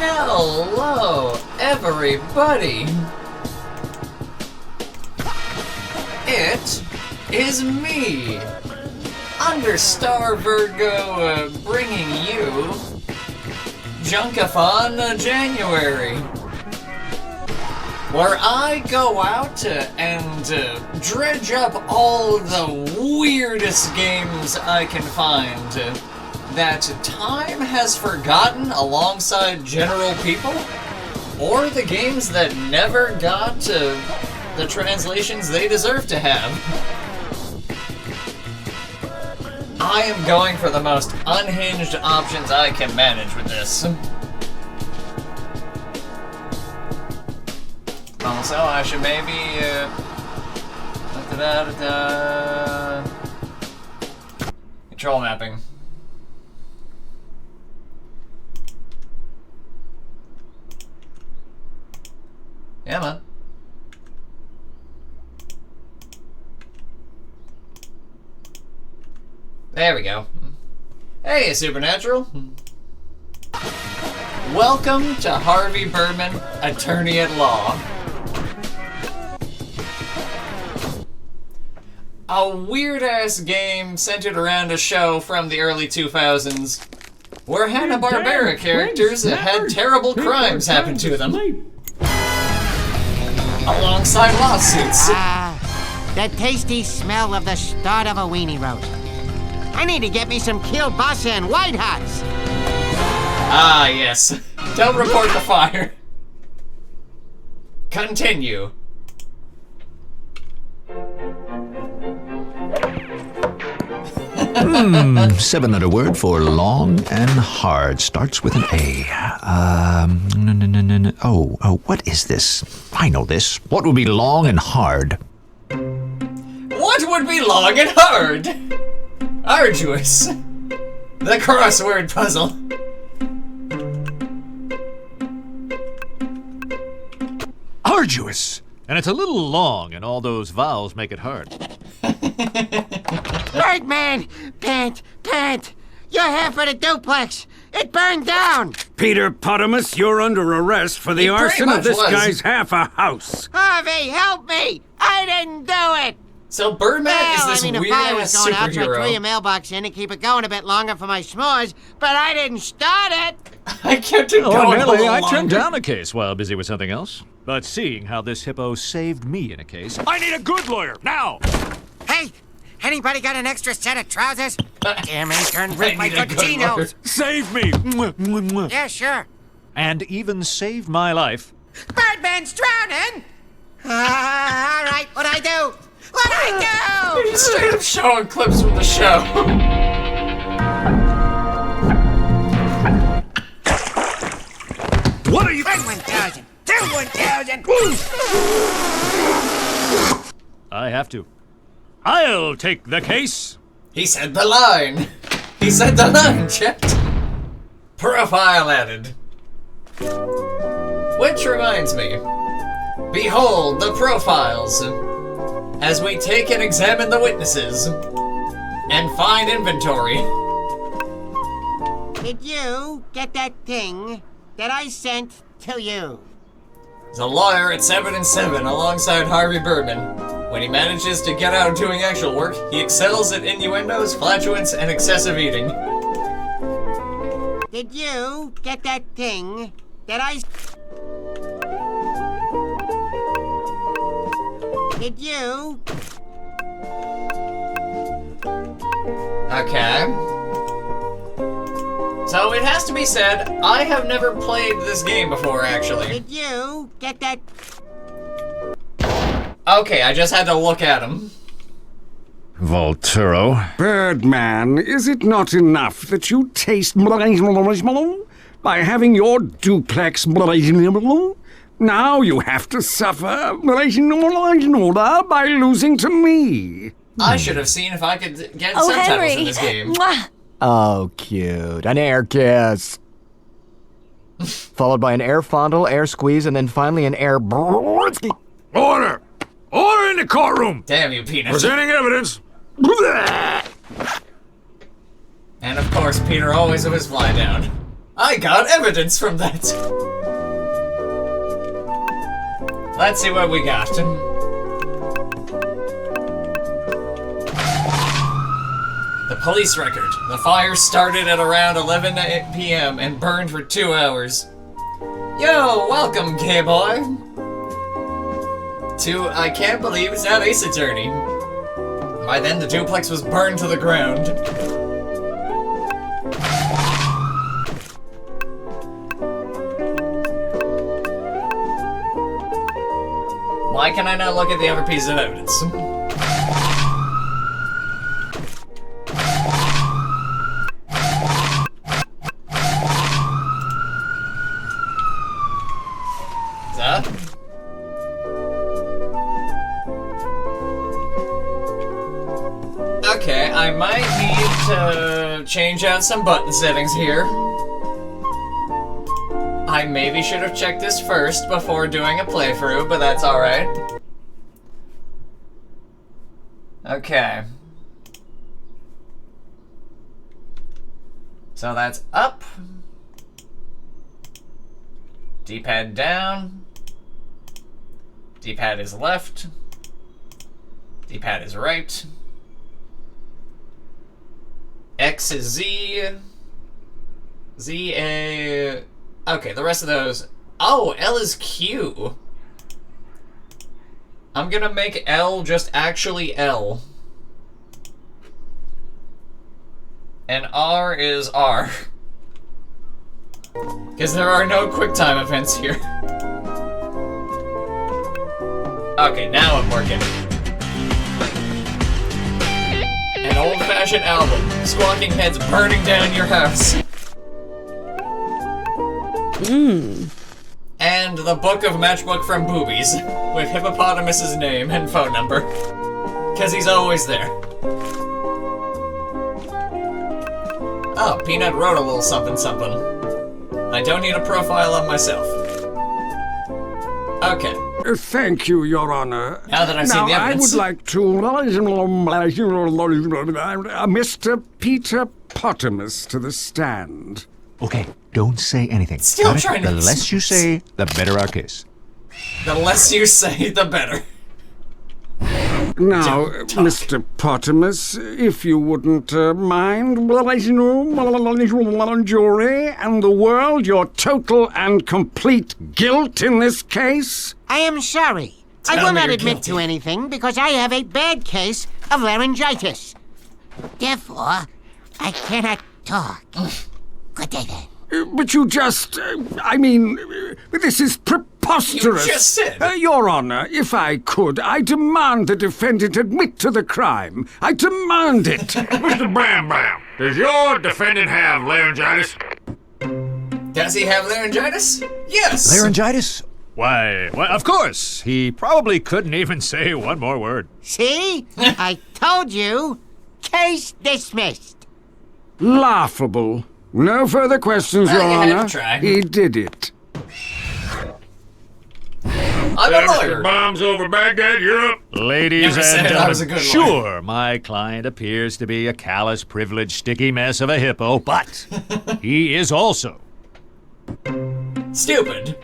Hello, everybody. It is me, Understar Virgo, bringing you Junkathon January, where I go out and dredge up all the weirdest games I can find that time has forgotten alongside general people, or the games that never got the translations they deserve to have. I am going for the most unhinged options I can manage with this. Also, I should maybe, control mapping. Yeah, man. There we go. Hey, Supernatural. Welcome to Harvey Birdman, Attorney at Law. A weird-ass game centered around a show from the early 2000s where Hanna-Barbera characters had terrible crimes happen to them, alongside lawsuits. The tasty smell of the start of a weenie roast. I need to get me some kielbasa and White Hots. Ah, yes. Don't report the fire. Continue. Seven-letter word for long and hard. Starts with an A. What is this? I know this. What would be long and hard? What would be long and hard? Arduous. The crossword puzzle. Arduous. And it's a little long, and all those vowels make it hard. Birdman! Pant! You're here for the duplex! It burned down! Peter Potamus, you're under arrest for the arson of this guy's half a house. Harvey, help me! I didn't do it! So Birdman is this if I weird-ass was going out, so I threw your superhero. mailbox in to keep it going a bit longer for my s'mores, but I didn't start it! I kept it going a Ordinarily, little I longer. turned down a case while busy with something else. But seeing how this hippo saved me in a case, I need a good lawyer, now! Hey! Anybody got an extra set of trousers? Damn intern I ripped my need a good good lawyer. chinos! Save me! Yeah, sure. And even saved my life. Birdman's drowning! All right, what'd I do? What'd I do? He's straight up showing clips from the show. What are you... 1,000! 1,000! I have to. I'll take the case. He said the line. He said the line, checked. Profile added. Which reminds me. Behold the profiles. As we take and examine the witnesses. And find inventory. Did you get that thing that I sent to you? As a lawyer at 7 and 7 alongside Harvey Birdman. When he manages to get out doing actual work, he excels at innuendos, flatulence, and excessive eating. Did you get that thing that I... Did you? Okay. So it has to be said, I have never played this game before, actually. Did you get that... Okay, I just had to look at him. Volturo. Birdman, is it not enough that you taste by having your duplex? Now you have to suffer by losing to me. I should have seen if I could get Oh, subtitles Henry. in this game. Mwah. Oh, cute. An air kiss. Followed by an air fondle, air squeeze, and then finally an air brrrrsky. Order! Order in the courtroom! Damn you, Peanut. Presenting evidence. And of course, Peter always with his fly down. I got evidence from that. Let's see what we got. The police record. The fire started at around 11 p.m. and burned for 2 hours. Yo, welcome, gay boy. To I Can't Believe It's Not Ace Attorney. By then, the duplex was burned to the ground. Why can I not look at the other piece of evidence? Okay, I might need to change out some button settings here. I maybe should have checked this first before doing a playthrough, but that's alright. Okay. So that's up. D-pad down. D-pad is left. D-pad is right. X is Z. Z, A. Okay, the rest of those. Oh, L is Q. I'm gonna make L just actually L. And R is R. Because there are no QuickTime events here. Okay, now I'm working. An old-fashioned album. Squawking heads burning down your house. And the book of Matchbook from Boobies, with Hippopotamus's name and phone number. Cause he's always there. Oh, Peanut wrote a little something something. I don't need a profile of myself. Okay. Thank you, Your Honor. Now that I've seen the evidence. I would like to... Mr. Peter Potamus to the stand. Okay, don't say anything. Still Got it? trying to... The less you say, the better our case. The less you say, the better. Now, Mr. Potamus, if you wouldn't mind, jury and the world, your total and complete guilt in this case? I am sorry. I Tell will me not you're admit guilty. to anything because I have a bad case of laryngitis. Therefore, I cannot talk. Good day then. But you just, this is preposterous. You just said. Your Honor, if I could, I demand the defendant admit to the crime. I demand it. Mr. Bam Bam, does your defendant have laryngitis? Does he have laryngitis? Yes. Laryngitis? Why, of course. He probably couldn't even say one more word. See? I told you. Case dismissed. Laughable. No further questions, Your you had to Honor. try. He did it. I'm a lawyer. Bombs over Baghdad, Europe. Ladies Never said and I was a gentlemen, good lawyer. sure, my client appears to be a callous, privileged, sticky mess of a hippo, but he is also Stupid.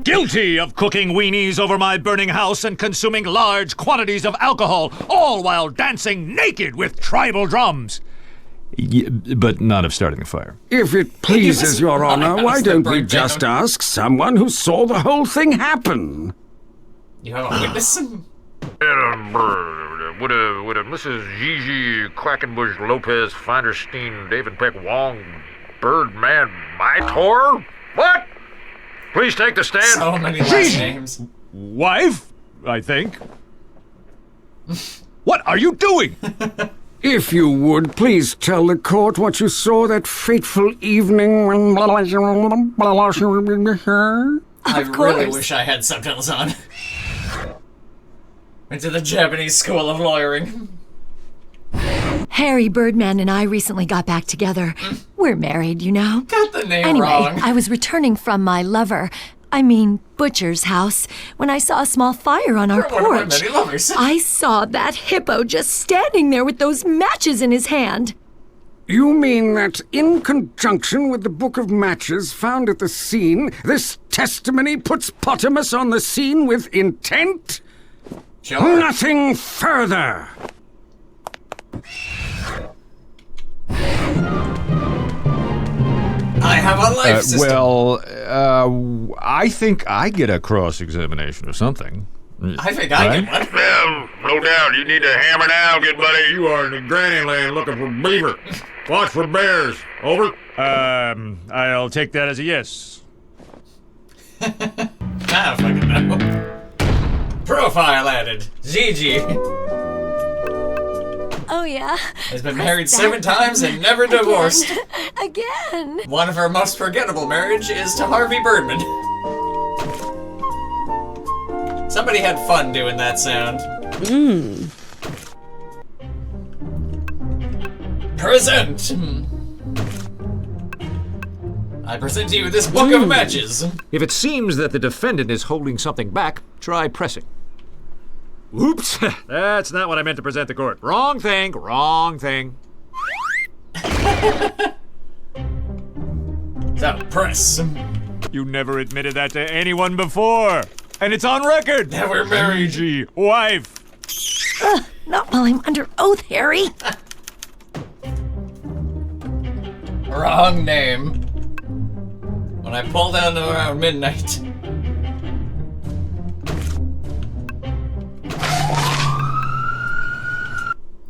guilty of cooking weenies over my burning house and consuming large quantities of alcohol, all while dancing naked with tribal drums. But not of starting the fire. If it pleases Your my Honor, house why that don't we burned just down. ask someone who saw the whole thing happen? You have a witness? Would a Mrs. Gigi Quackenbush Lopez Finderstein David Peck Wong Birdman Mytor? What? Please take the stand. So many last names. Wife, I think. What are you doing? If you would, please tell the court what you saw that fateful evening when... I Of really course. wish I had subtitles on. Went to the Japanese School of Lawyering. Harry Birdman and I recently got back together. We're married, you know. Got the name Anyway, wrong. I was returning from my Butcher's house when I saw a small fire on our You're one of my porch. many lovers. I saw that hippo just standing there with those matches in his hand. You mean that in conjunction with the Book of Matches found at the scene, this testimony puts Potamus on the scene with intent? Sure. Nothing further! I have a life system. I think I get a cross-examination or something. I think I get one. Well, no doubt. You need to hammer down, good buddy. You are in the granny land looking for beaver. Watch for bears. Over. I'll take that as a yes. I don't fucking know. Profile added. Gigi Oh, yeah? has been married 7 times and never divorced. Again. One of her most forgettable marriage is to Harvey Birdman. Somebody had fun doing that sound. Present! I present to you this book of matches. If it seems that the defendant is holding something back, try pressing. Oops, that's not what I meant to present the court. Wrong thing, wrong thing. So, press. You never admitted that to anyone before. And it's on record. That we're married. Gigi, wife. Not while I'm under oath, Harry. Wrong name. When I pull down around midnight.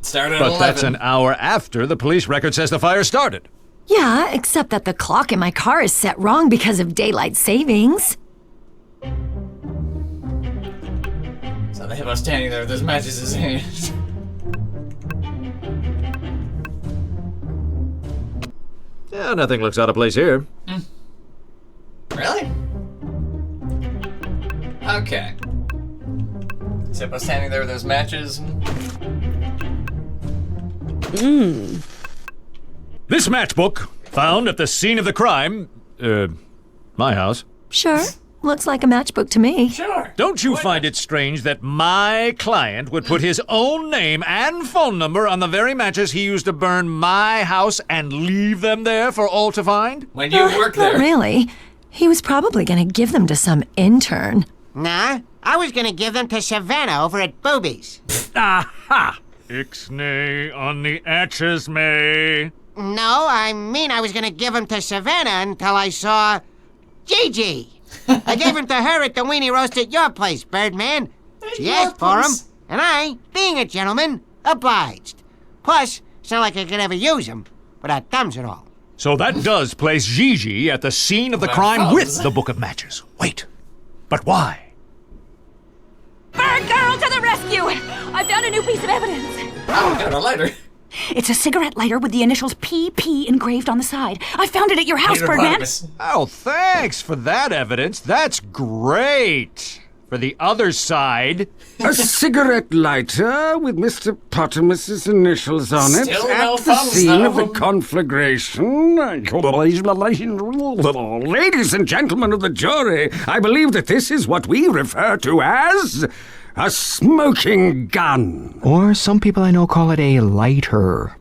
Started at But 11. that's an hour after the police record says the fire started. Yeah, except that the clock in my car is set wrong because of daylight savings. So they have us standing there with those matches in his hand. Yeah, nothing looks out of place here. Really? Okay. Except us standing there with those matches. This matchbook, found at the scene of the crime, my house. Sure, looks like a matchbook to me. Sure. Don't you Why find not? it strange that my client would put his own name and phone number on the very matches he used to burn my house and leave them there for all to find? When you work Not there. really. He was probably gonna give them to some intern. Nah, I was gonna give them to Savannah over at Boobies. Aha! Ixnay on the atches, May. No, I mean I was gonna give them to Savannah until I saw Gigi. I gave them to her at the weenie roast at your place, Birdman. She your asked for 'em, place? and I, being a gentleman, obliged. Plus, it's not like I could ever use 'em without thumbs and all. So that does place Gigi at the scene of the crime thumbs. with the book of matches. Wait, but why? Bird girl to the rescue! I found a new piece of evidence. Oh, got a lighter. It's a cigarette lighter with the initials PP engraved on the side. I found it at your house, Peter Birdman. Potamus. Oh, thanks for that evidence. That's great. For the other side, A cigarette lighter with Mr. Potamus's initials on it Still at no the thumbs, scene of the though. conflagration. Ladies and gentlemen of the jury, I believe that this is what we refer to as a smoking gun. Or some people I know call it a lighter.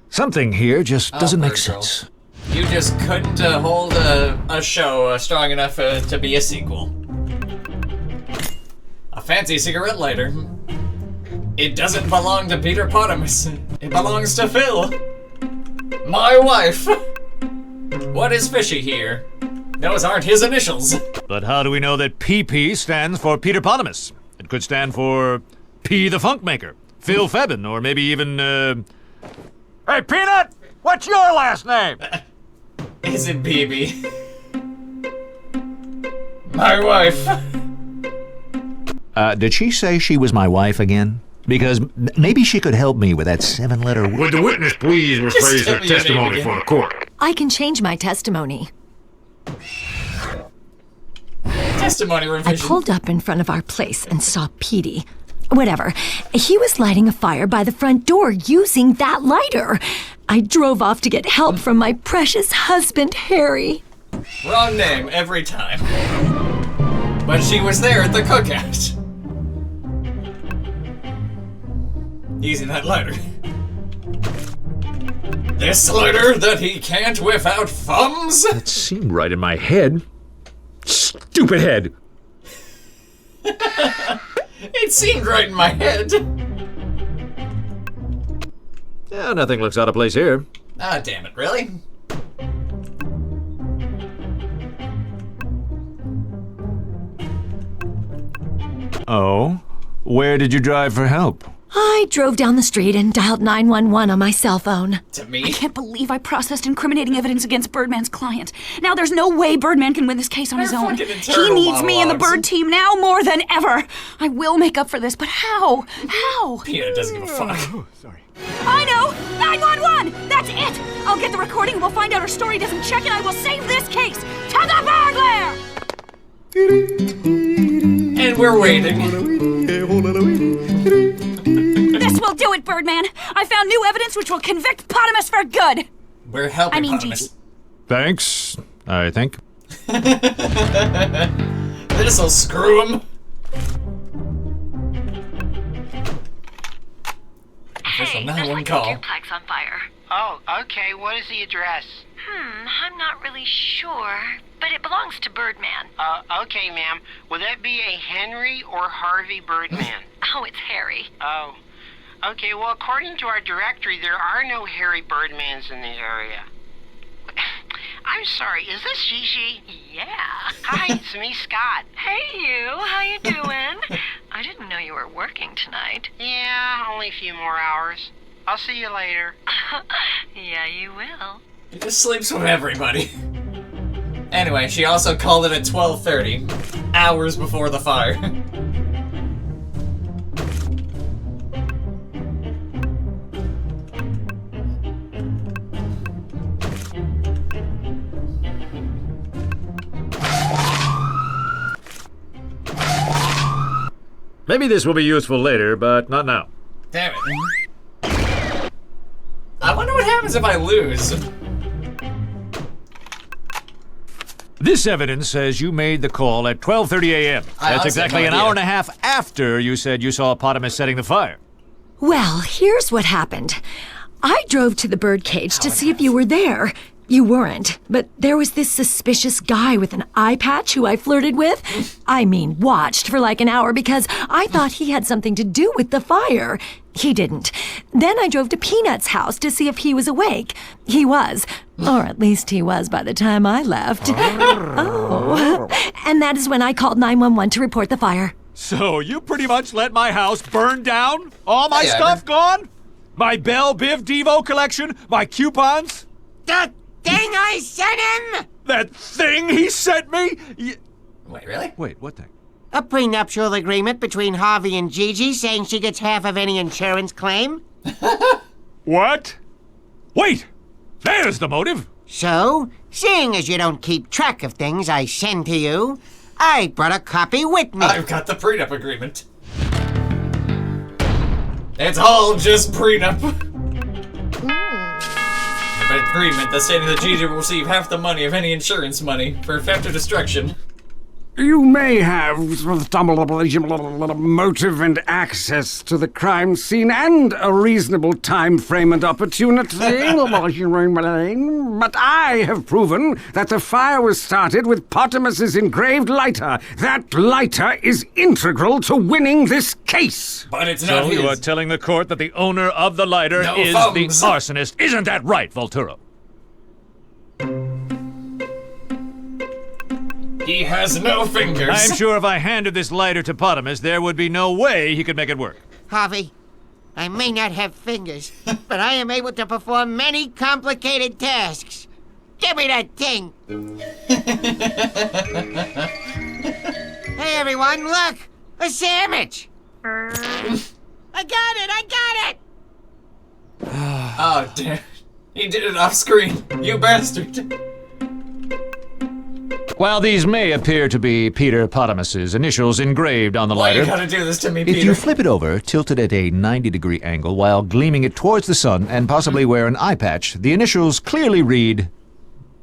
something here just doesn't make Bird Girl. sense. You just couldn't hold a show strong enough to be a sequel. A fancy cigarette lighter. It doesn't belong to Peter Potamus. It belongs to Phil. My wife. What is fishy here? Those aren't his initials. But how do we know that PP stands for Peter Potamus? It could stand for P the Funkmaker, Phil Febin, or maybe even, Hey, Peanut! What's your last name? Is it BB? My wife. Did she say she was my wife again? Because maybe she could help me with that 7-letter word. Would the witness please rephrase tell her me your name testimony again. for the court? I can change my testimony. Testimony I revision. pulled up in front of our place and saw Petey. Whatever. He was lighting a fire by the front door using that lighter. I drove off to get help from my precious husband, Harry. Wrong name every time. But she was there at the cookout. Using that lighter. This lighter that he can't without thumbs? That seemed right in my head. Stupid head. It seemed right in my head. Yeah, nothing looks out of place here. Ah, damn it, really? Oh? Where did you drive for help? I drove down the street and dialed 911 on my cell phone. To me? I can't believe I processed incriminating evidence against Birdman's client. Now there's no way Birdman can win this case on his They're own. fucking He internal needs me in the monologues. Bird team now more than ever. I will make up for this, but how? How? Peanut doesn't give a fuck. I know! 911! That's it! I'll get the recording, we'll find out her story doesn't check, and I will save this case! To the Bird Lair! And we're waiting. This will do it, Birdman! I found new evidence which will convict Potamus for good! We're helping I mean, Potamus. Gigi. Thanks, I think. This'll screw him. Official 911 call. Duplex on fire. Oh, okay. What is the address? I'm not really sure, but it belongs to Birdman. Okay, ma'am. Will that be a Henry or Harvey Birdman? Oh, it's Harry. Oh. Okay, well, according to our directory, there are no Harry Birdmans in the area. I'm sorry, is this Gigi? Yeah. Hi, it's me, Scott. Hey, you. How you doing? I didn't know you were working tonight. Yeah, only a few more hours. I'll see you later. Yeah, you will. He just sleeps with everybody. Anyway, she also called it at 12:30, hours before the fire. Maybe this will be useful later, but not now. Damn it. I wonder what happens if I lose. This evidence says you made the call at 12:30 a.m. I That's honestly exactly have an no hour idea. and a half after you said you saw Potamus setting the fire. Well, here's what happened. I drove to the birdcage to see if you were there. You weren't, but there was this suspicious guy with an eye patch who I flirted with. I mean, watched for like an hour because I thought he had something to do with the fire. He didn't. Then I drove to Peanut's house to see if he was awake. He was. Or at least he was by the time I left. Oh. And that is when I called 911 to report the fire. So you pretty much let my house burn down? All my Yeah, stuff gone? My Bell Biv Devo collection? My coupons? The thing I sent him? That thing he sent me? Wait, really? Wait, what thing? A prenuptial agreement between Harvey and Gigi saying she gets half of any insurance claim. What? Wait! There's the motive! So, seeing as you don't keep track of things I send to you, I brought a copy with me. I've got the prenup agreement. It's all just prenup. An agreement that stating that Gigi will receive half the money of any insurance money for theft or destruction. You may have motive and access to the crime scene and a reasonable time frame and opportunity, but I have proven that the fire was started with Potamus's engraved lighter. That lighter is integral to winning this case. But it's not So his. you are telling the court that the owner of the lighter No is thumbs. the arsonist. Isn't that right, Volturo? He has no fingers. I'm sure if I handed this lighter to Potamus, there would be no way he could make it work. Harvey, I may not have fingers, but I am able to perform many complicated tasks. Give me that thing. Hey, everyone, look! A sandwich! I got it! Oh, damn. He did it off screen. You bastard. While these may appear to be Peter Potamus's initials engraved on the Why you lighter, gotta do this to me, If Peter? you flip it over, tilt it at a 90-degree angle while gleaming it towards the sun and possibly wear an eye patch, the initials clearly read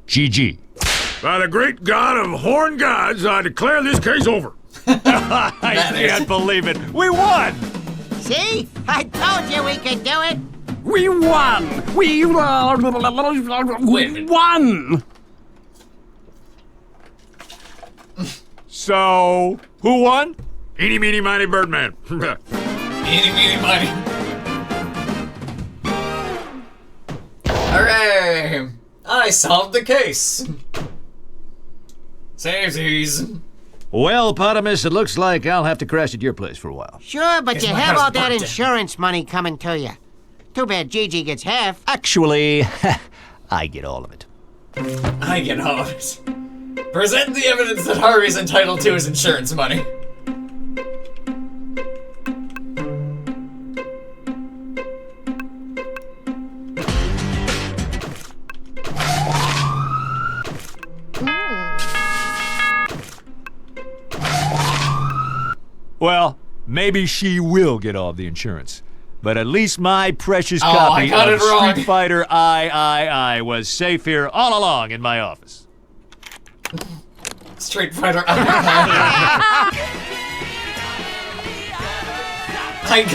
GG. By the great god of horn gods, I declare this case over. I can't believe it. We won! See? I told you we could do it! We won! We Wait. won! So, who won? Eeny, meeny, miny, Birdman. Eeny, meeny, miny. Hooray! I solved the case. Savesies. Well, Potamus, it looks like I'll have to crash at your place for a while. Sure, but Is you my have house all that burnt down? insurance money coming to you. Too bad Gigi gets half. Actually, I get all of it. I get all of it. Present the evidence that Harvey's entitled to his insurance money. Well, maybe she will get all of the insurance. But at least my precious Oh, I copy got of it wrong. Street Fighter I was safe here all along in my office. Street Fighter. I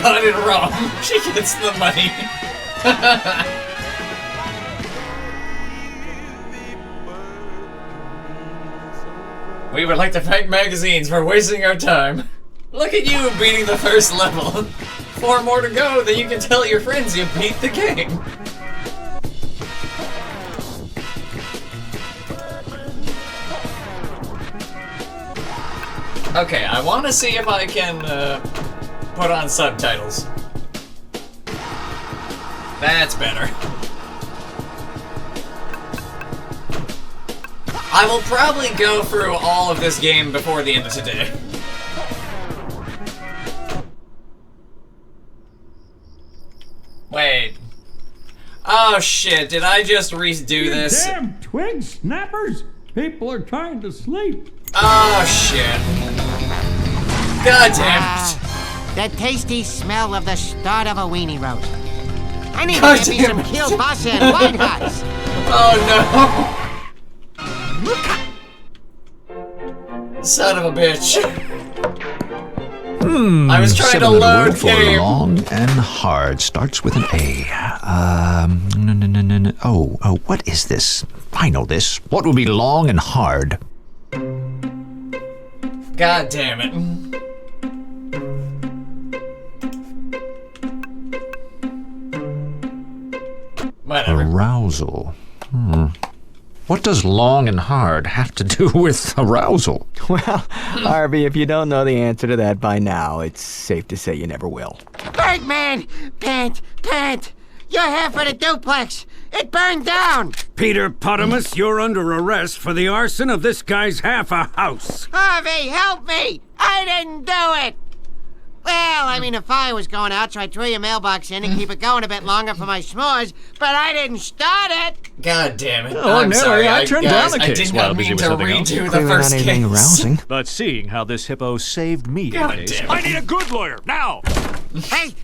got it wrong. She gets the money. We would like to thank magazines for wasting our time. Look at you beating the first level. 4 more to go, then you can tell your friends you beat the game. Okay, I want to see if I can put on subtitles. That's better. I will probably go through all of this game before the end of today. Wait. Oh shit, did I just redo this? Damn twig snappers! People are trying to sleep. Oh shit. God damn it. The tasty smell of the start of a weenie roast. I need God to get me damn some it. kielbasa and white hots. Oh no. Son of a bitch. I was trying to 7-letter load word for game. long and hard. Starts with an A. Oh, what is this? I know this. What would be long and hard? God damn it. Whatever. Arousal. What does long and hard have to do with arousal? Well, Harvey, if you don't know the answer to that by now, it's safe to say you never will. Birdman! Pant! You're half of the duplex! It burned down! Peter Potamus, you're under arrest for the arson of this guy's half a house. Harvey, help me! I didn't do it! Well, I mean, the fire was going out, so I threw your mailbox in to keep it going a bit longer for my s'mores, but I didn't start it! God damn it. Oh, I'm no, sorry. I turned down the I case did while not busy mean with to something else. redo the Clearly first not anything case. arousing. But seeing how this hippo saved me God a case, damn it. I need a good lawyer, now! Hey,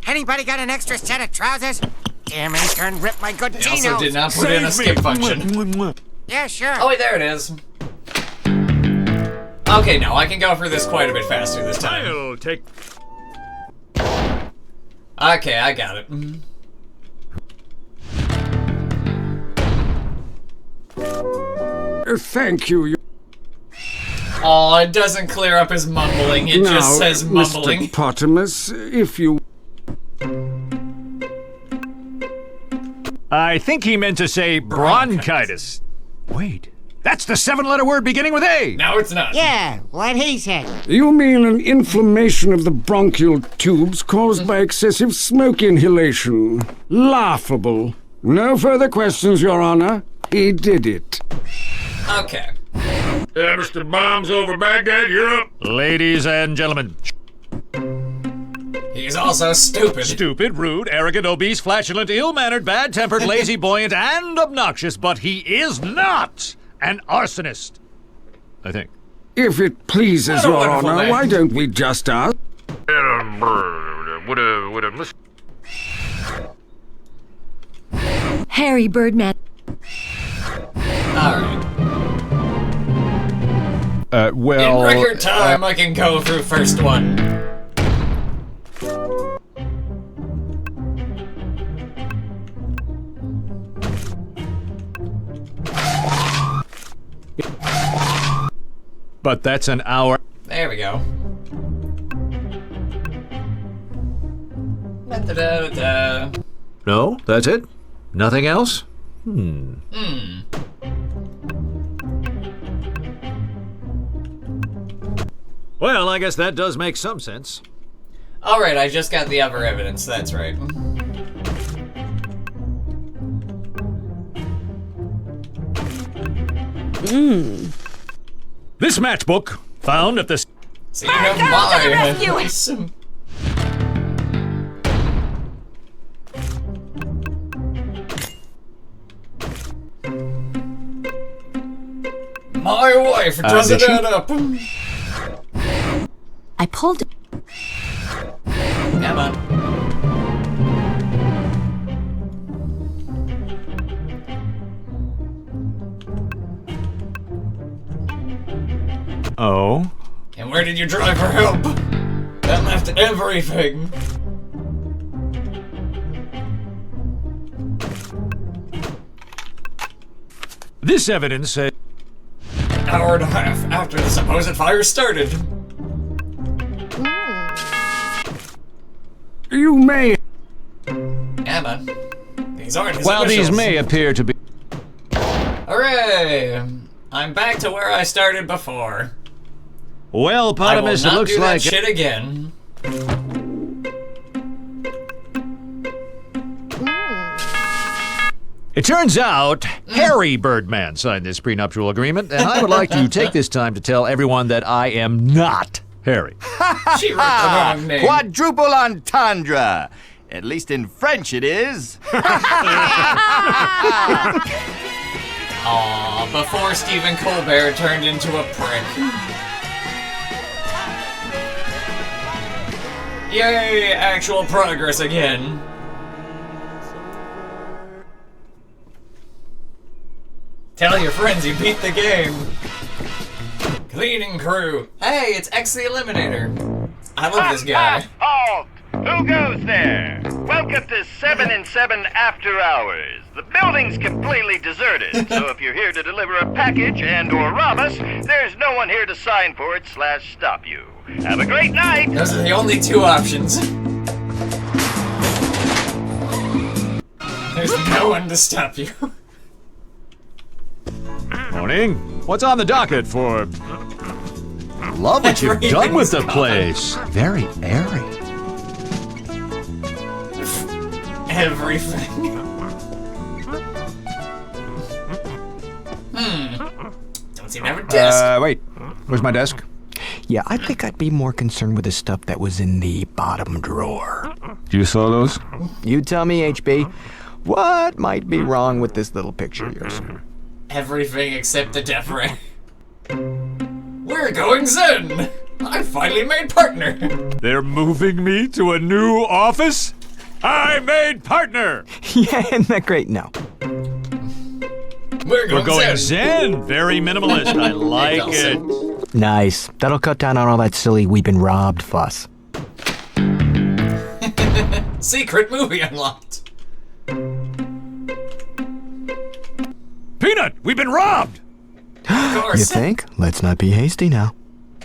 anybody got an extra set of trousers? Damn intern ripped my good They also chinos. did not put in a skip function. Yeah, sure. Oh, wait, there it is. Okay, no, I can go through this quite a bit faster this time. I'll take... Okay, I got it. Thank you. Oh, it doesn't clear up his mumbling. It Now, just says mumbling. Mr. Potamus, if you... I think he meant to say bronchitis. Wait, that's the 7-letter word beginning with A! No, it's not. Yeah, what he said. You mean an inflammation of the bronchial tubes caused by excessive smoke inhalation. Laughable. No further questions, Your Honor. He did it. Okay. Mr. Bombs over Baghdad, you're up. Ladies and gentlemen, He's also stupid. stupid, rude, arrogant, obese, flatulent, ill-mannered, bad-tempered, lazy, buoyant, and obnoxious, but he is not an arsonist. I think. If it pleases What a Your wonderful Honor, name. why don't we just ask? Would a Miss... Harry Birdman. Alright. In Well... record time, I can go through first one. But that's an hour. There we go. Da-da-da-da. No, that's it? Nothing else? Well, I guess that does make some sense. Alright, I just got the other evidence, that's right. This matchbook found at the... So you have to the my... rescue! My wife doesn't add up. I pulled. Emma. Oh? And where did you drive for help? That left everything. This evidence says... An hour and a half after the supposed fire started. You may. Emma. These aren't his While these initials. may appear to be... Hooray! I'm back to where I started before. Well, I will Potamus, it not looks do that like... shit again. It turns out Harry Birdman signed this prenuptial agreement, and I would like to take this time to tell everyone that I am not Harry. She wrote the wrong name. Quadruple entendre. At least in French it is. Aw, before Stephen Colbert turned into a prick. Yay, actual progress again. Tell your friends you beat the game. Cleaning crew. Hey, it's X the Eliminator. I love this guy. Halt! Who goes there? Welcome to 7 and 7 After Hours. The building's completely deserted, so if you're here to deliver a package and or rob us, there's no one here to sign for it / stop you. Have a great night! Those are the only two options. There's no one to stop you. Morning. What's on the docket for... Love what you've done with the place. Very airy. Everything. Don't seem to have a desk. Wait. Where's my desk? Yeah, I think I'd be more concerned with the stuff that was in the bottom drawer. You saw those? You tell me, HB, what might be wrong with this little picture of yours? Everything except the death ray. We're going Zen! I finally made partner! They're moving me to a new office? I made partner! Yeah, isn't that great? No. We're going Zen! Very minimalist. I like it. Nice. That'll cut down on all that silly "we've been robbed" fuss. Secret movie unlocked. Peanut, we've been robbed! Of course. You think? Let's not be hasty now.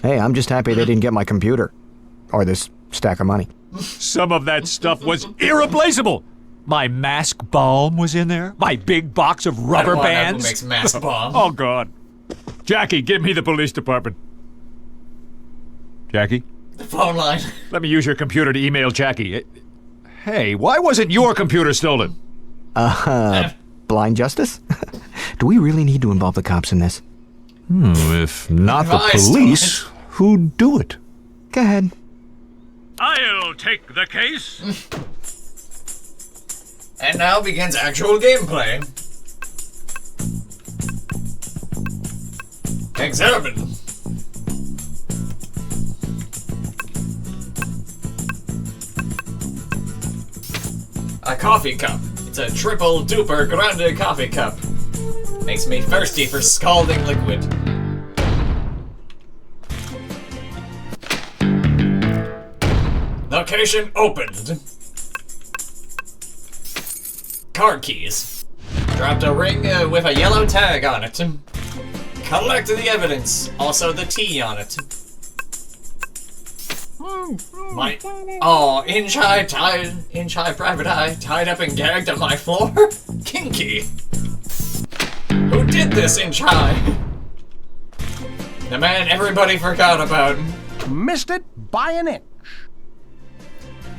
Hey, I'm just happy they didn't get my computer. Or this stack of money. Some of that stuff was irreplaceable. My mask balm was in there. My big box of rubber bands. Who makes mask bomb. Oh, God. Jackie, give me the police department. Jackie? The phone line. Let me use your computer to email Jackie. Hey, why wasn't your computer stolen? Blind justice? Do we really need to involve the cops in this? If not the police, who'd do it? Go ahead. I'll take the case. And now begins actual gameplay. Examine. A coffee cup. It's a triple duper grande coffee cup. Makes me thirsty for scalding liquid. Location opened. Car keys. Dropped a ring with a yellow tag on it. Collect the evidence. Also the T on it. Inch high private eye tied up and gagged on my floor? Kinky. Who did this, Inch High? The man everybody forgot about. Missed it by an inch.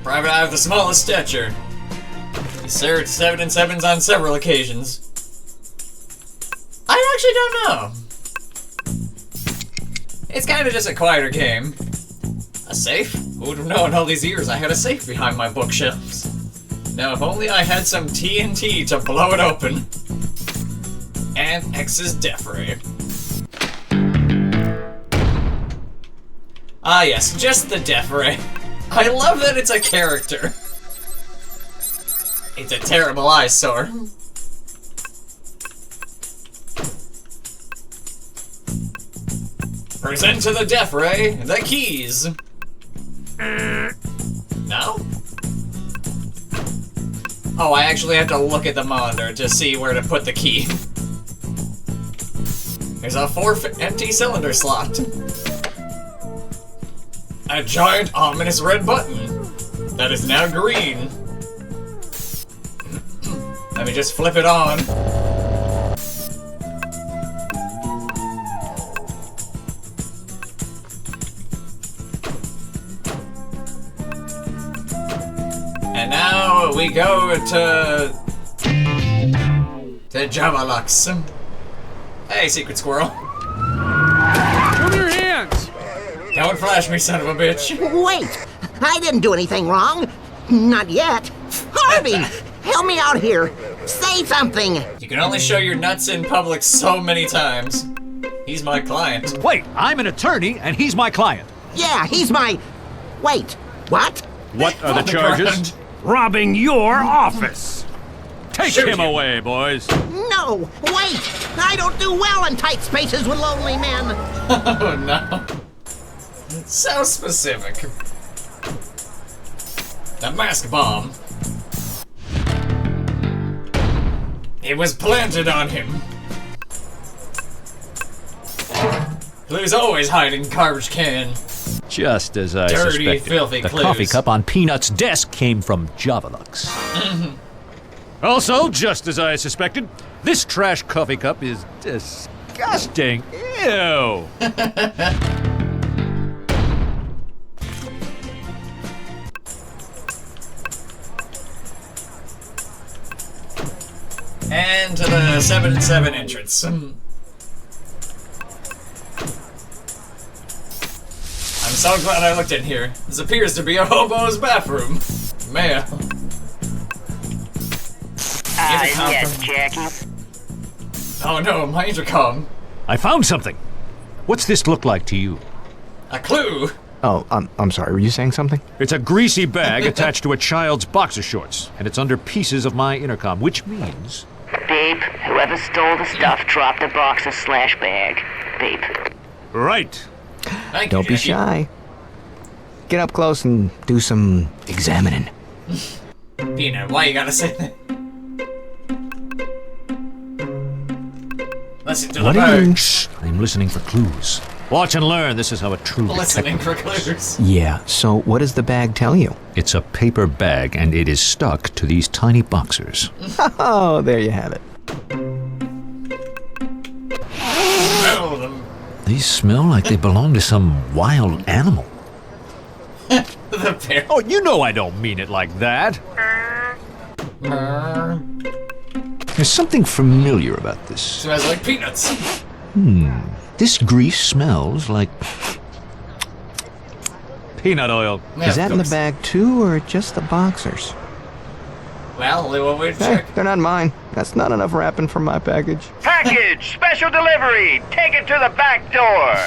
Private eye of the smallest stature. He served 7 and 7s on several occasions. I actually don't know. It's kind of just a quieter game. A safe? Who would have known all these years I had a safe behind my bookshelves? Now, if only I had some TNT to blow it open. And X's death ray. Ah yes, just the death ray. I love that it's a character. It's a terrible eyesore. Present to the death ray the keys. No? Oh, I actually have to look at the monitor to see where to put the key. There's a 4 empty cylinder slot. A giant ominous red button that is now green. Let me just flip it on. And now we go to Jamalux. Hey, secret squirrel. Show me your hands! Don't flash me, son of a bitch. Wait! I didn't do anything wrong. Not yet. Harvey! Help me out here. Say something. You can only show your nuts in public so many times. He's my client. Wait, I'm an attorney and he's my client. Yeah, he's my... Wait, what? What are the charges? Robbing your office. Take Shoot him you. away, boys. No, wait! I don't do well in tight spaces with lonely men. Oh no. So specific. The mask bomb. It was planted on him. Clue's always hiding garbage can. Just as I Dirty, suspected. filthy the clues. coffee cup on Peanut's desk came from Javalux. Also, just as I suspected, this trash coffee cup is disgusting. Ew. And to the 7 and 7 entrance. I'm so glad I looked in here. This appears to be a hobo's bathroom. Mail. Yes, Jackie. Oh no, my intercom. I found something. What's this look like to you? A clue. Oh, I'm sorry. Were you saying something? It's a greasy bag attached to a child's boxer shorts, and it's under pieces of my intercom, which means... Babe, whoever stole the stuff dropped the box of slash bag. Babe. Right. Thank Don't you, be Jackie. shy. Get up close and do some examining. Peanut, why you gotta say that? Listen to the What are you? bird. Shh, I'm listening for clues. Watch and learn. This is how a true Listening detective for works. clues. Yeah, so what does the bag tell you? It's a paper bag, and it is stuck to these tiny boxers. Oh, there you have it. Smell them. These smell like they belong to some wild animal. The bear. Oh, you know I don't mean it like that. There's something familiar about this. Smells like peanuts. This grease smells like... Peanut oil. Yeah, Is that of in the course. bag too, or just the boxers? Well, only one way to Hey, check. they're not mine. That's not enough wrapping for my package. Package, special delivery. Take it to the back door.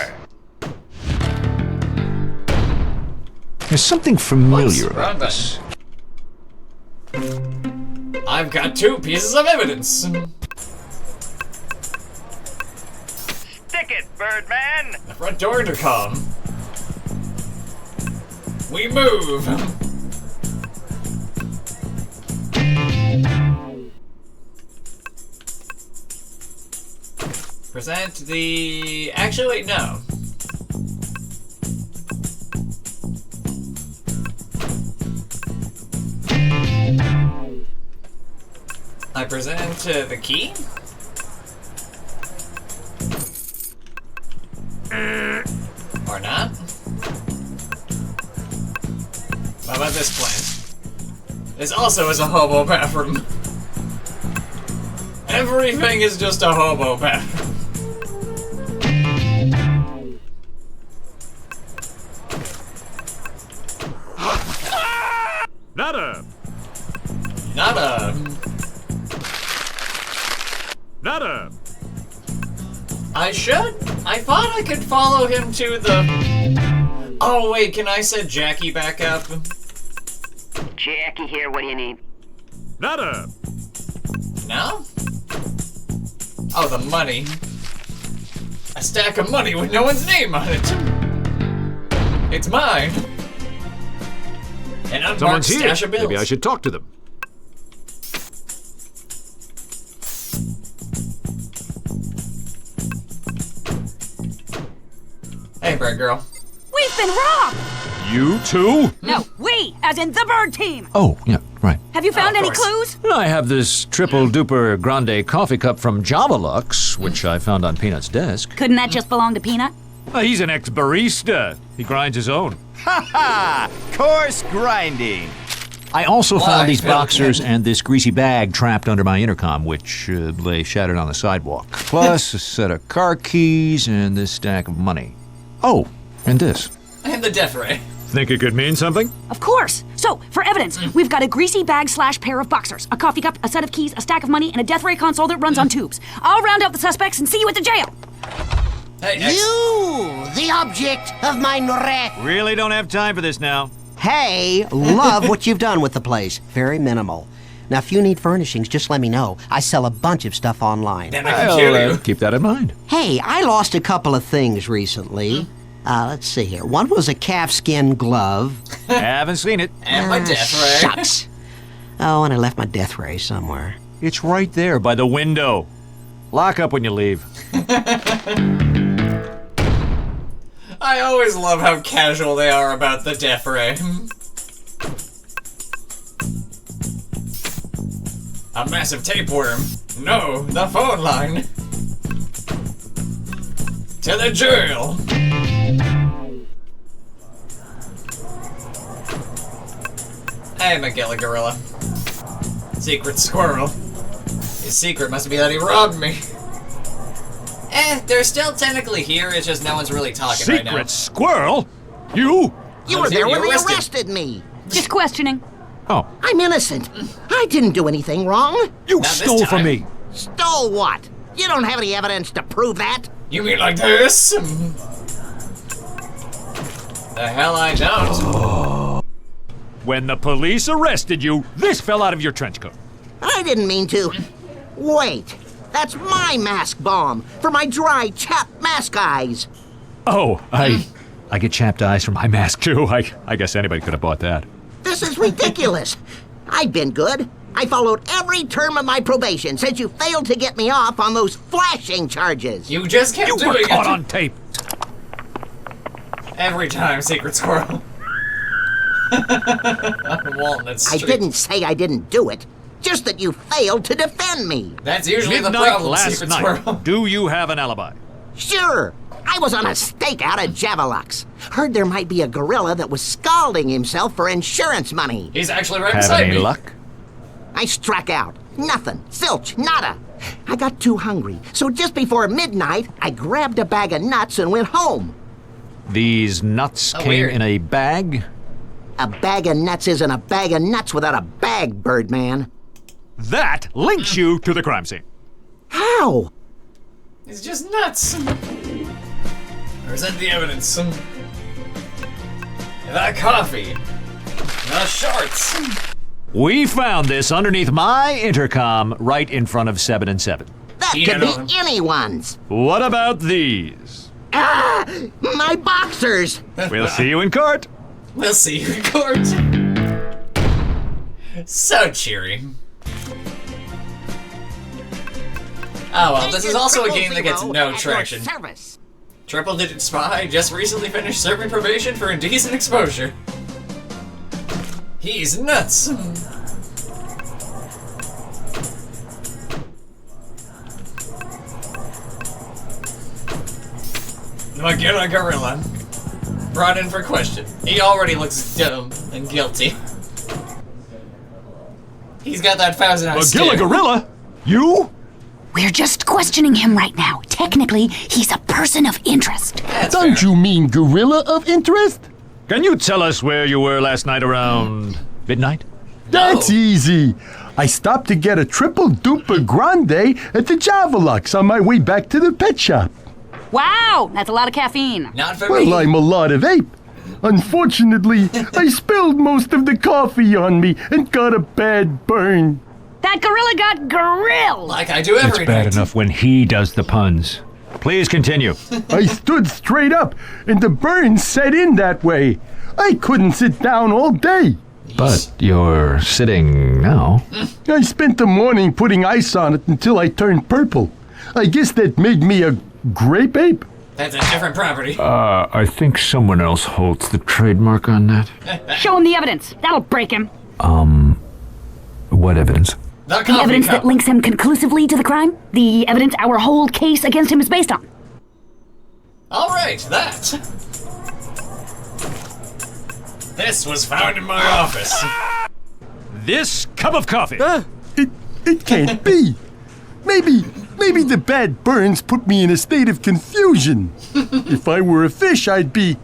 There's something familiar Whoops, about wrong this. I've got 2 pieces of evidence. Stick it, Birdman. The front door intercom. We move. Present the... Actually, wait, no. I present the key? Or not? How about this plan? This also is a hobo bathroom. Everything is just a hobo bathroom. Nada! Nada! Nada! I should? I thought I could follow him to the... Oh wait, can I set Jackie back up? Jackie here, what do you need? Nada! No? Oh, the money. A stack of money with no one's name on it. It's mine. An unmarked Someone's here. stash of bills. Maybe I should talk to them. Hey, Bird Girl. We've been robbed! You too? No, we, as in the bird team. Oh, yeah, right. Have you found of any course. clues? I have this triple-duper grande coffee cup from Javalux, which I found on Peanut's desk. Couldn't that just belong to Peanut? He's an ex-barista. He grinds his own. Ha ha! Coarse grinding. I also Why, found these Phil? boxers and this greasy bag trapped under my intercom, which lay shattered on the sidewalk. Plus a set of car keys and this stack of money. Oh, and this. And the death ray. Think it could mean something? Of course. So, for evidence, we've got a greasy bag / pair of boxers, a coffee cup, a set of keys, a stack of money, and a death ray console that runs on tubes. I'll round up the suspects and see you at the jail. Hey, You, the object of my wrath. Really don't have time for this now. Hey, love what you've done with the place. Very minimal. Now, if you need furnishings, just let me know. I sell a bunch of stuff online. Then I can kill you. Keep that in mind. Hey, I lost a couple of things recently. Let's see here. One was a calfskin glove. Haven't seen it. And my death ray. Shucks. Oh, and I left my death ray somewhere. It's right there By the window. Lock up when you leave. I always love how casual they are about the death ray. A massive tapeworm. No, the phone line. To the jail. Hey, McGilly Gorilla. Secret squirrel. His secret must be that he robbed me. They're still technically here, it's just no one's really talking right now. Secret squirrel? You? You were there when they arrested me. Just questioning. Oh. I'm innocent. I didn't do anything wrong. You Not this stole from time. me. Stole what? You don't have any evidence to prove that. You mean like this? The hell I don't. When the police arrested you, this fell out of your trench coat. I didn't mean to. Wait. That's my mask bomb for my dry, chapped mask eyes. Oh, I get chapped eyes from my mask too. I guess anybody could have bought that. This is ridiculous. I've been good. I followed every term of my probation since you failed to get me off on those flashing charges. You just kept You doing were caught it. on tape. Every time, Secret Squirrel. On Walnut I Street. didn't say I didn't do it. Just that you failed to defend me. That's usually the Midnight problem, last Secret night. Squirrel. Do you have an alibi? Sure. I was on a stakeout at Javalux. Heard there might be a gorilla that was scalding himself for insurance money. He's actually right Have beside any me. luck? I struck out. Nothing. Zilch. Nada. I got too hungry. So just before midnight, I grabbed a bag of nuts and went home. These nuts Oh, came weird. in a bag? A bag of nuts isn't a bag of nuts without a bag, Birdman. That links you to the crime scene. How? It's just nuts. Present the evidence. That coffee. The shorts. We found this underneath my intercom right in front of 7 and 7. That You could know. be anyone's. What about these? Ah! My boxers! We'll see you in court. We'll see you in court. Oh well, this is also a game that gets no At your traction. service. Triple Digit Spy just recently finished serving probation for indecent exposure. He's nuts. McGinnis Gorilla. Brought in for question. He already looks dumb and guilty. He's got that thousand-eye stare. Gorilla? You? We're just questioning him right now. Technically, he's a person of interest. Don't you mean gorilla of interest? Can you tell us where you were last night around midnight? That's easy. I stopped to get a triple duper grande at the Javelux on my way back to the pet shop. Wow, that's a lot of caffeine. Not for Well, me. I'm a lot of ape. Unfortunately, I spilled most of the coffee on me and got a bad burn. That gorilla got grilled. Like I do every It's bad night. enough when he does the puns. Please continue. I stood straight up, and the burn set in that way. I couldn't sit down all day. But you're sitting now. I spent the morning putting ice on it until I turned purple. I guess that made me a grape ape. That's a different property. I think someone else holds the trademark on that. Show him the evidence. That'll break him. What evidence? The The evidence cup. that links him conclusively to the crime. The evidence our whole case against him is based on. All right, that. This was found in my office. This cup of coffee. It can't be. Maybe the bad burns put me in a state of confusion. If I were a fish, I'd be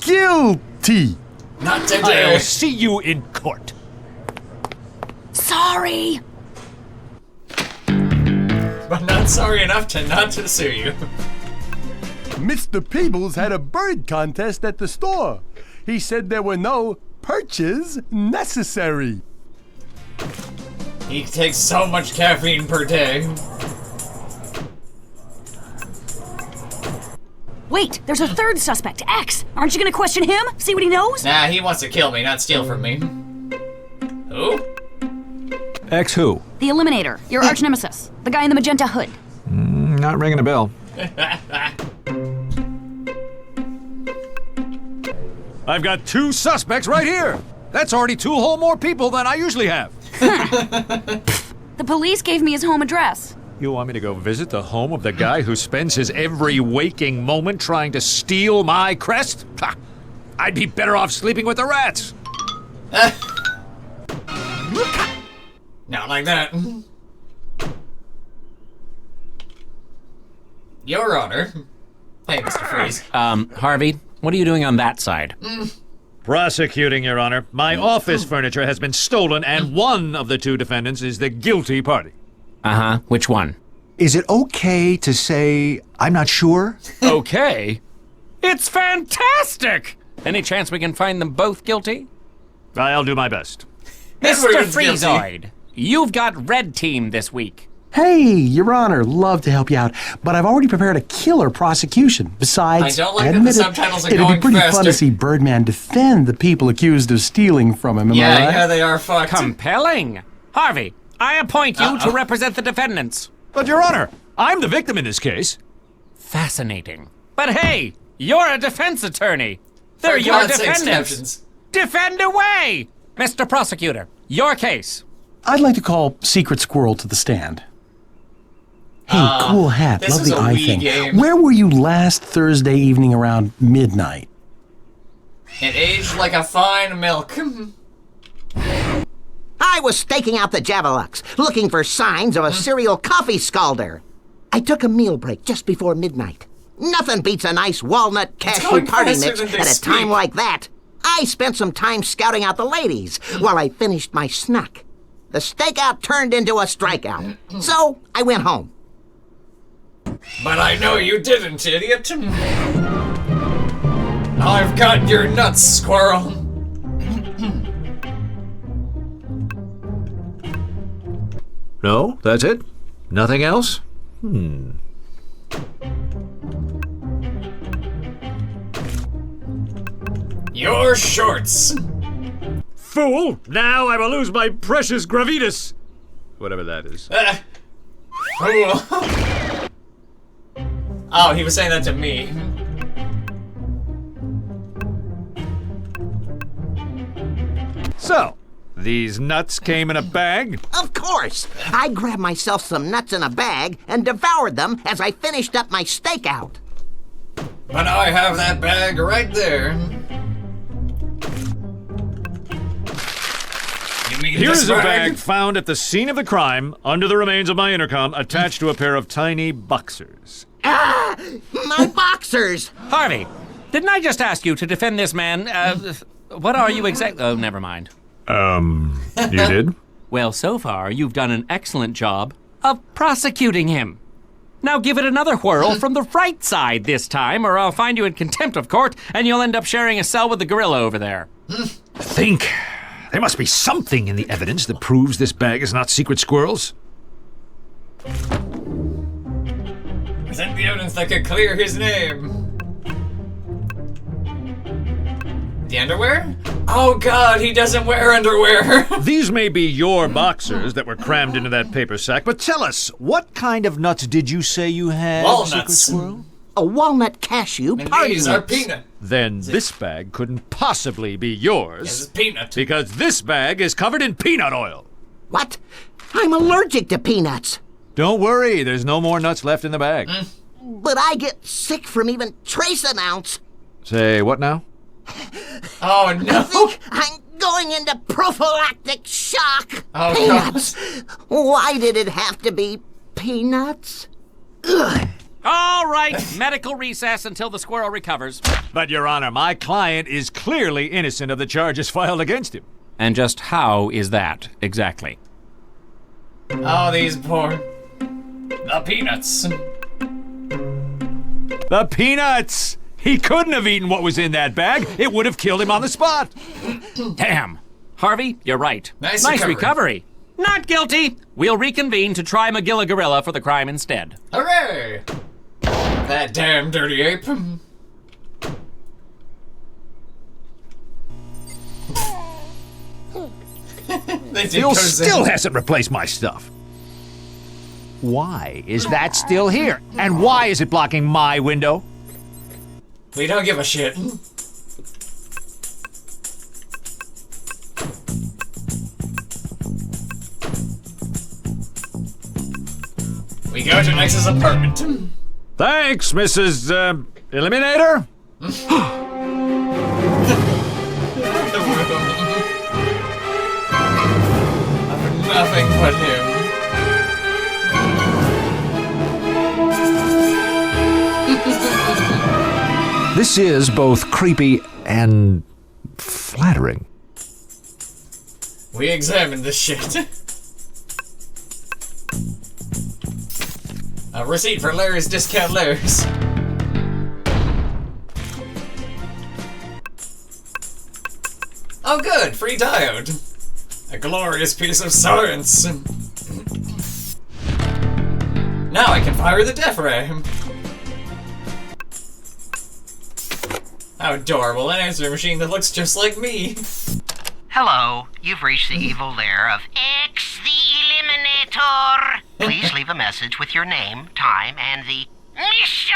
guilty. Not today. I'll see you in court. Sorry. But not sorry enough to not to sue you. Mr. Peebles had a bird contest at the store. He said there were no perches necessary. He takes so much caffeine per day. Wait, there's a third suspect, X. Aren't you gonna question him? See what he knows? Nah, he wants to kill me, not steal from me. Who? X who? The Eliminator, your arch nemesis. The guy in the magenta hood. Not ringing a bell. I've got 2 suspects right here. That's already 2 whole more people than I usually have. The police gave me his home address. You want me to go visit the home of the guy who spends his every waking moment trying to steal my crest? Ha! I'd be better off sleeping with the rats. Not like that. Your Honor. Hey, Mr. Freeze. Harvey, what are you doing on that side? Prosecuting, Your Honor. My office furniture has been stolen, and one of the 2 defendants is the guilty party. Uh-huh. Which one? Is it okay to say I'm not sure? Okay. It's fantastic! Any chance we can find them both guilty? I'll do my best. Mr. Everyone's Freezoid, you've got red team this week. Hey, Your Honor, love to help you out, but I've already prepared a killer prosecution. Besides, I don't like that admit the it, subtitles are it'd going be pretty fun faster. to see Birdman defend the people accused of stealing from him, am I right? Yeah, they are fucked. Compelling. Harvey, I appoint you to represent the defendants. But, Your Honor, I'm the victim in this case. Fascinating. But hey, you're a defense attorney. They're For your God's sakes, defendants. Captains. Defend away! Mr. Prosecutor, your case. I'd like to call Secret Squirrel to the stand. Hey, cool hat. this Love is the a eye Wii thing. game. Where were you last Thursday evening around midnight? It aged like a fine milk. I was staking out the Javelux, looking for signs of a serial coffee scalder. I took a meal break just before midnight. Nothing beats a nice walnut cashew going party faster mix than they at a speak. time like that. I spent some time scouting out the ladies while I finished my snack. The stakeout turned into a strikeout, so I went home. But I know you didn't, idiot. I've got your nuts, squirrel. No, that's it? Nothing else? Your shorts. Fool! Now I will lose my precious gravitas. Whatever that is. Fool. Oh, he was saying that to me. So, these nuts came in a bag? Of course! I grabbed myself some nuts in a bag and devoured them as I finished up my stakeout. But I have that bag right there. You mean Here's this a bag found at the scene of the crime, under the remains of my intercom, attached to a pair of tiny boxers. Ah! My boxers! Harvey, didn't I just ask you to defend this man? What are you exactly? Oh, never mind. You did? Well, so far, you've done an excellent job of prosecuting him. Now give it another whirl from the right side this time, or I'll find you in contempt of court, and you'll end up sharing a cell with the gorilla over there. Think. There must be something in the evidence that proves this bag is not Secret Squirrel's. Present the evidence that could clear his name. The underwear? Oh god, he doesn't wear underwear. These may be your boxers that were crammed into that paper sack, but tell us, what kind of nuts did you say you had, Secret Walnuts. Squirrel? A walnut cashew And party these are nuts. peanut. Then this bag couldn't possibly be yours. This is peanut. Because this bag is covered in peanut oil. What? I'm allergic to peanuts. Don't worry, there's no more nuts left in the bag. But I get sick from even trace amounts. Say what now? Oh no. I think I'm going into prophylactic shock. Oh, Peanuts. Why did it have to be peanuts? Ugh. All right, medical recess until the squirrel recovers. But, Your Honor, my client is clearly innocent of the charges filed against him. And just how is that, exactly? Oh, these poor... The peanuts. The peanuts! He couldn't have eaten what was in that bag. It would have killed him on the spot. Damn. Harvey, you're right. Nice recovery. Not guilty. We'll reconvene to try Magilla Gorilla for the crime instead. Hooray! That damn dirty ape. Phil still hasn't replaced my stuff. Why is that still here? And why is it blocking my window? We don't give a shit. We go to Nexus apartment. Thanks, Mrs. Eliminator. Nothing but him. This is both creepy and flattering. We examined this shit. A receipt for Larry's Discount Larry's. Oh good, free diode. A glorious piece of science. Now I can fire the death ray. How adorable, an answering machine that looks just like me. Hello, you've reached the evil lair of X the Eliminator. Please leave a message with your name, time, and the mission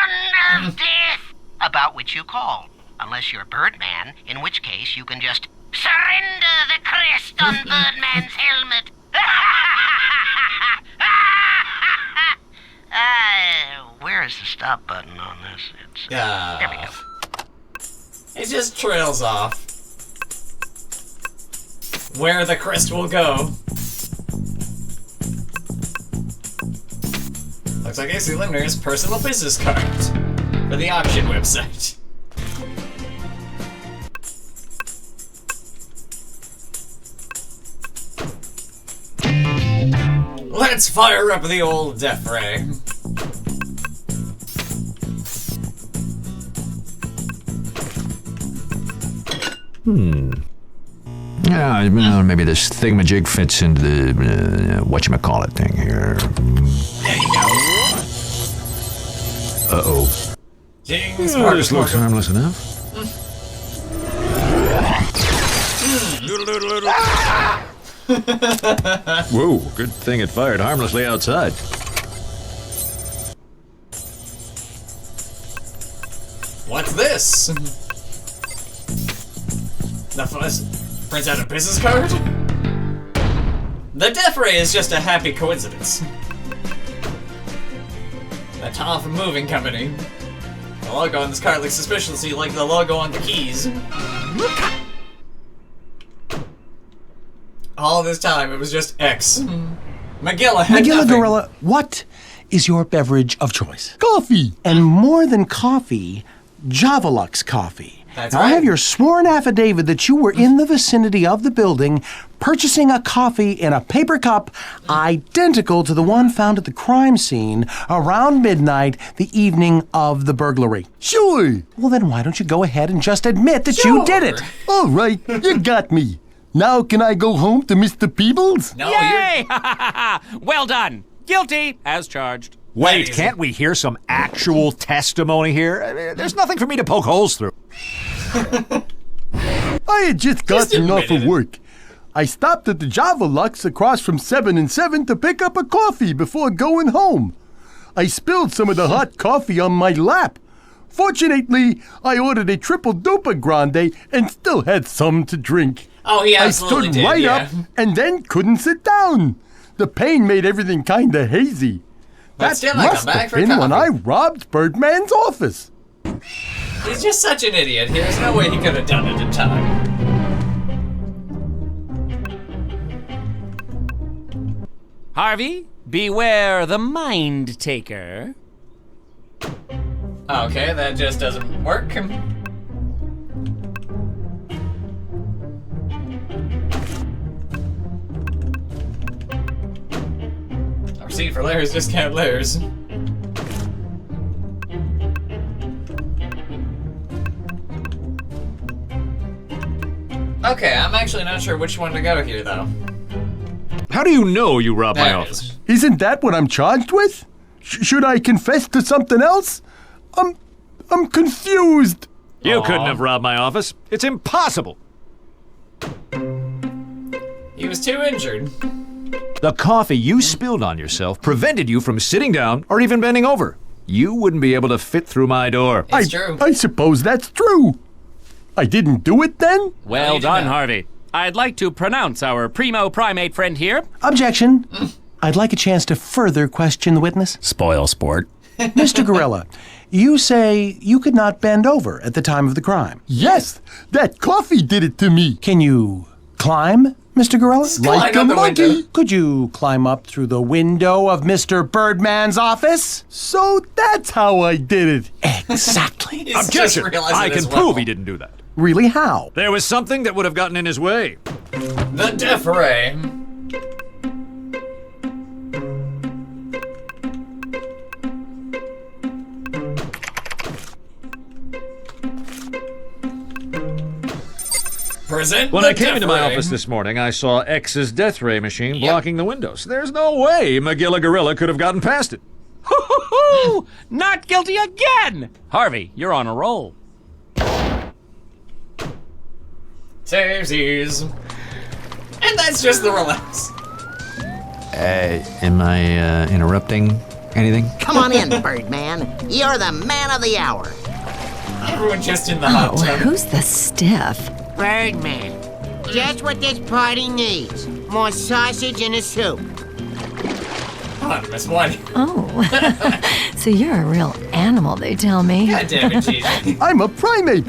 of death about which you called. Unless you're Birdman, in which case you can just surrender the crest on Birdman's helmet. Where is the stop button on this? It's there we go. It just trails off. Where the crest will go. Looks like AC Limner's personal business card for the auction website. Let's fire up the old death ray. Yeah, well, maybe this thingamajig fits into the whatchamacallit thing here. There you go. Uh-oh. Jing's Oh, this looks harmless enough. Whoa, good thing it fired harmlessly outside. What's this? The prints out a business card? The death ray is just a happy coincidence. The Toff Moving Company. The logo on this card looks suspiciously like the logo on the keys. All this time, it was just X. Magilla had Magilla nothing. Gorilla, what is your beverage of choice? Coffee. And more than coffee, Javalux coffee. That's now, right. I have your sworn affidavit that you were in the vicinity of the building purchasing a coffee in a paper cup identical to the one found at the crime scene around midnight the evening of the burglary. Sure. Well, then why don't you go ahead and just admit that you did it? All right, you got me. Now can I go home to Mr. Peebles? No, Yay! Well done. Guilty as charged. Wait, can't we hear some actual testimony here? I mean, there's nothing for me to poke holes through. I had just gotten off of work. I stopped at the Javalux across from 7 and 7 to pick up a coffee before going home. I spilled some of the hot coffee on my lap. Fortunately, I ordered a triple duper grande and still had some to drink. Oh, he absolutely I stood did, right yeah. up and then couldn't sit down. The pain made everything kinda hazy. But That still, I come must back have for been when I coffee. robbed Birdman's office. He's just such an idiot. There's no way he could have done it in time. Harvey, beware the mind taker. Okay, that just doesn't work. A receipt for layers, discount layers. Okay, I'm actually not sure which one to go here, though. How do you know you robbed my There it office? is. Isn't that what I'm charged with? Should I confess to something else? I'm confused. You couldn't have robbed my office. It's impossible. He was too injured. The coffee you spilled on yourself prevented you from sitting down or even bending over. You wouldn't be able to fit through my door. It's true. I suppose that's true. I didn't do it then? Well you did done, not. Harvey. I'd like to pronounce our primo primate friend here. Objection. I'd like a chance to further question the witness. Spoil sport. Mr. Gorilla, you say you could not bend over at the time of the crime. Yes, that coffee did it to me. Can you climb, Mr. Gorilla? Like Climb a out the monkey. window. Could you climb up through the window of Mr. Birdman's office? So that's how I did it. Exactly. He's just Objection! realized I it can as well. prove he didn't do that. Really, how? There was something that would have gotten in his way. The Death Ray. Present When the I came Death into my Ray. office this morning, I saw X's death ray machine blocking the windows. There's no way Magilla Gorilla could have gotten past it. Hoo-hoo-hoo! Not guilty again! Harvey, you're on a roll. Savesies. And that's just the relax. Am I interrupting anything? Come on in, Birdman. You're the man of the hour. Everyone just in the hot Oh, tub. who's the stiff? Birdman. Just what this party needs. More sausage in a soup. Miss White. Oh, so you're a real animal, they tell me. God damn it, Gigi. I'm a primate.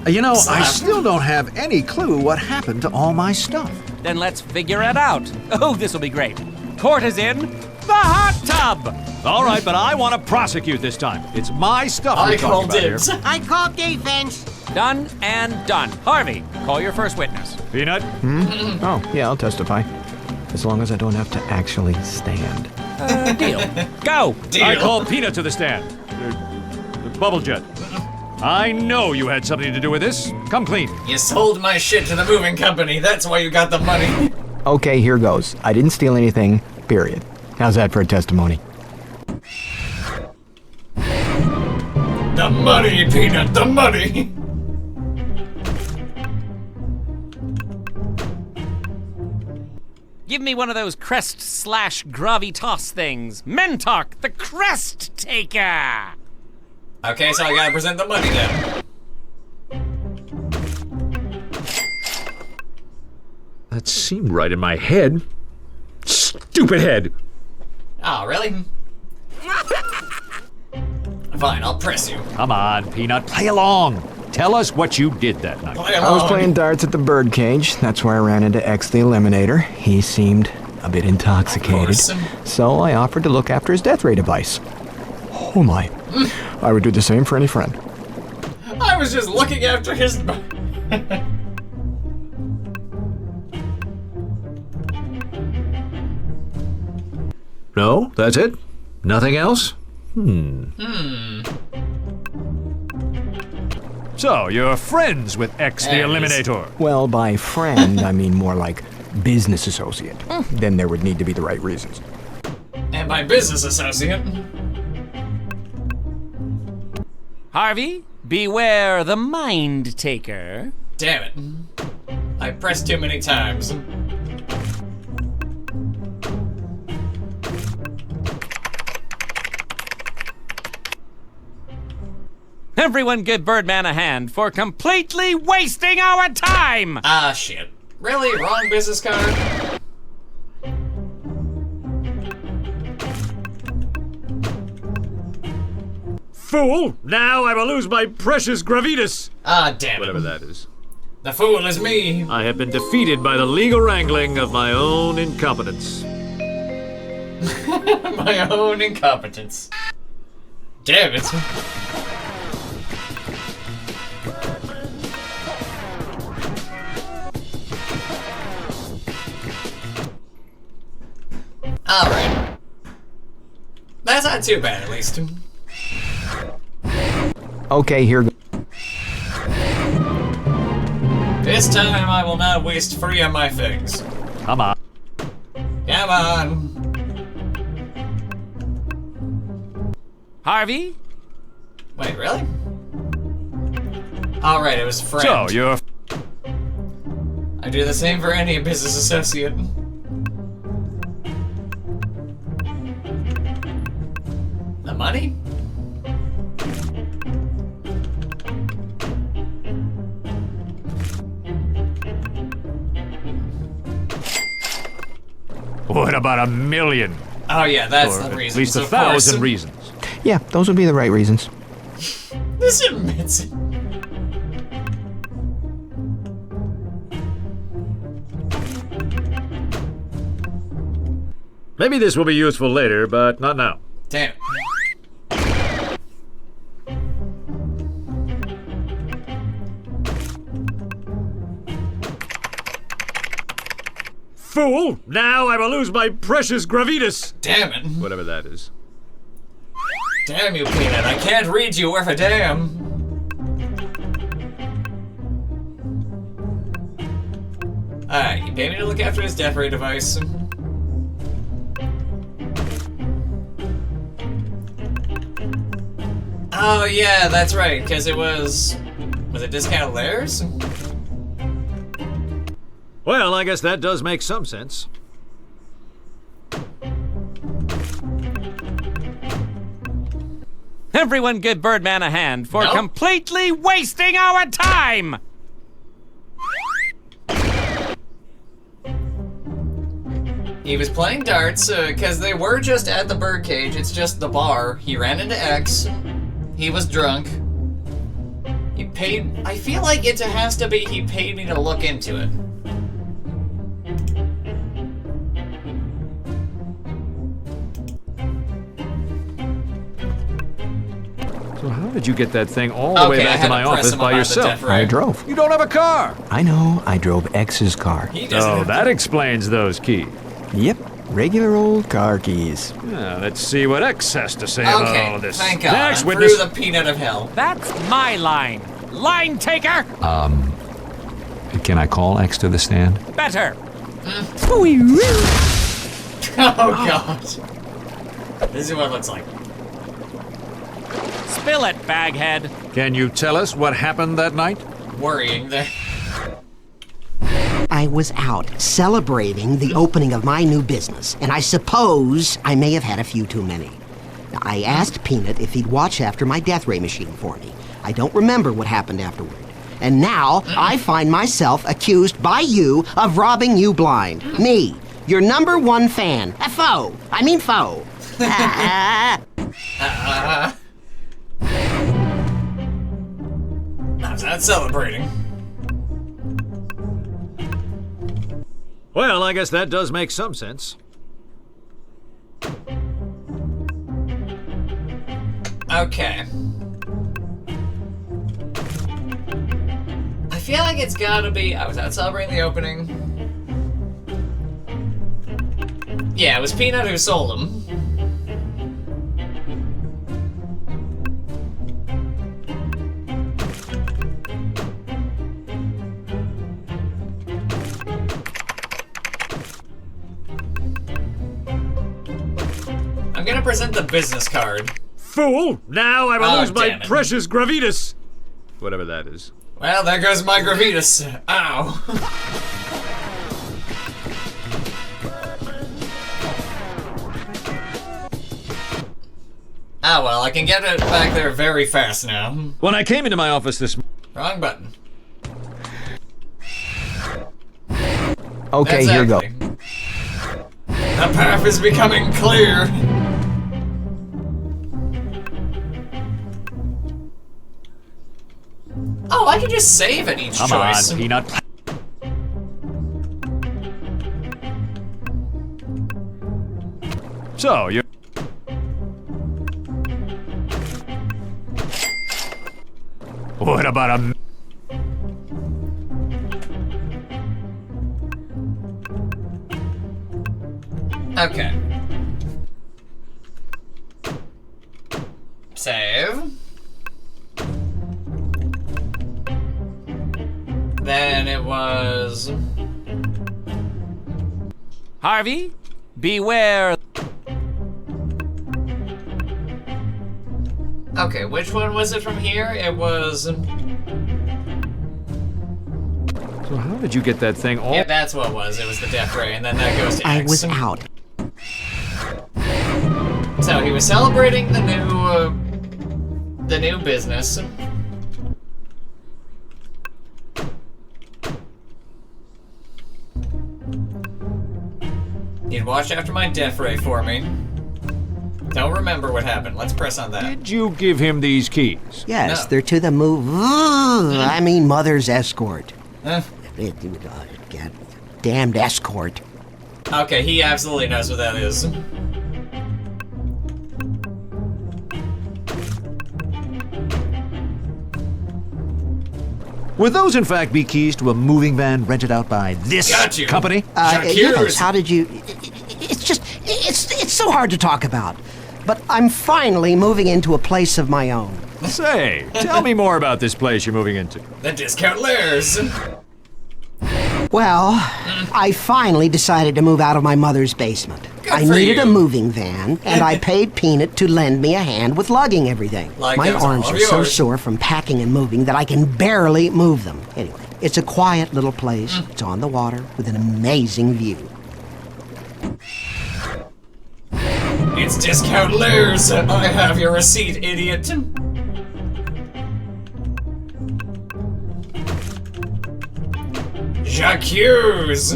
You know, I still don't have any clue what happened to all my stuff. Then let's figure it out. Oh, this'll be great. Court is in the hot tub. All right, but I want to prosecute this time. It's my stuff I we're call talking about here. dibs. I call defense. Done and done. Harvey, call your first witness. Peanut? Oh, yeah, I'll testify. As long as I don't have to actually stand. Deal. Go. I call Peanut to the stand. Bubble Jet. I know you had something to do with this. Come clean. You sold my shit to the moving company. That's why you got the money. Okay, here goes. I didn't steal anything, period. How's that for a testimony? The money, Peanut, the money. Give me one of those crest/gravitas things. Mentalk, the crest taker. Okay, so I gotta present the money then. That seemed right in my head. Stupid head! Oh, really? Fine, I'll press you. Come on, Peanut, play along. Tell us what you did that night. I was playing darts at the birdcage. That's where I ran into X the Eliminator. He seemed a bit intoxicated. So I offered to look after his death ray device. Oh my. I would do the same for any friend. I was just looking after his... No, that's it? Nothing else? So, you're friends with X the Eliminator? Well, by friend, I mean more like business associate. Then there would need to be the right reasons. And by business associate. Harvey, beware the mind taker. Damn it. I pressed too many times. Everyone give Birdman a hand for completely wasting our time! Ah, shit. Really? Wrong business card? Fool! Now I will lose my precious gravitas! Ah, damn it. Whatever that is. The fool is me. I have been defeated by the legal wrangling of my own incompetence. My own incompetence. Damn it. Alright. That's not too bad, at least. Okay, here. This time I will not waste free on my things. Come on. Come on. Harvey? Wait, really? Alright, it was friend. So, you're... I do the same for any business associate. The money? What about $1 million? Oh yeah, that's or the reason. At least 1,000 reasons. Yeah, those would be the right reasons. This admits it. Maybe this will be useful later, but not now. Damn. Fool! Now I will lose my precious gravitas! Damn it. Whatever that is. Damn you, Peanut. I can't read you worth a damn. Alright, you paid me to look after his death ray device. Oh yeah, that's right, because it was it discounted layers? Well, I guess that does make some sense. Everyone give Birdman a hand for completely wasting our time! He was playing darts, because they were just at the birdcage, it's just the bar. He ran into X. He was drunk. He paid... I feel like it has to be he paid me to look into it. So how did you get that thing all the way back to my office by yourself? I drove. You don't have a car! I know, I drove X's car. Oh, that explains those keys. Yep, regular old car keys. Yeah, let's see what X has to say about all of this. Thank God. Next I'm witness. through the peanut of hell. That's my line. Line taker! Can I call X to the stand? Better. Oh God. This is what it looks like. Spill it, baghead. Can you tell us what happened that night? Worrying there. I was out celebrating the opening of my new business, and I suppose I may have had a few too many. I asked Peanut if he'd watch after my death ray machine for me. I don't remember what happened afterward. And now I find myself accused by you of robbing you blind. Me, your #1 fan. A foe. I mean foe. How's that celebrating? Well, I guess that does make some sense. Okay. I feel like it's gotta be... Oh, was that celebrating the opening? Yeah, it was Peanut who sold him. I'm gonna present the business card. Fool! Now I will lose my damn it. precious gravitas! Whatever that is. Well, there goes my gravitas. Ow. Ah, well, I can get it back there very fast now. When I came into my office this Wrong button. Okay, here you go. The path is becoming clear. Oh, I can just save at each Come choice. on, Peanut. So, you... What about a... Okay. Save. Then it was... Harvey, beware. Okay, which one was it from here? It was... So how did you get that thing all... Yeah, that's what it was. It was the death ray, and then that goes to I X. was out. So he was celebrating the new business. He'd watch after my death ray for me. Don't remember what happened. Let's press on that. Did you give him these keys? Yes, No. they're to the I mean, mother's escort. Huh? Damned escort. Okay, he absolutely knows what that is. Would those, in fact, be keys to a moving van rented out by this Got you. company? Yes, how did you... It's so hard to talk about. But I'm finally moving into a place of my own. Say, tell me more about this place you're moving into. The discount lairs. Well, I finally decided to move out of my mother's basement. I for needed you. a moving van, and I paid Peanut to lend me a hand with lugging everything. Like My it was all arms of are so yours. sore from packing and moving that I can barely move them. Anyway, it's a quiet little place. It's on the water with an amazing view. It's discount lairs. I have your receipt, idiot. J'accuse.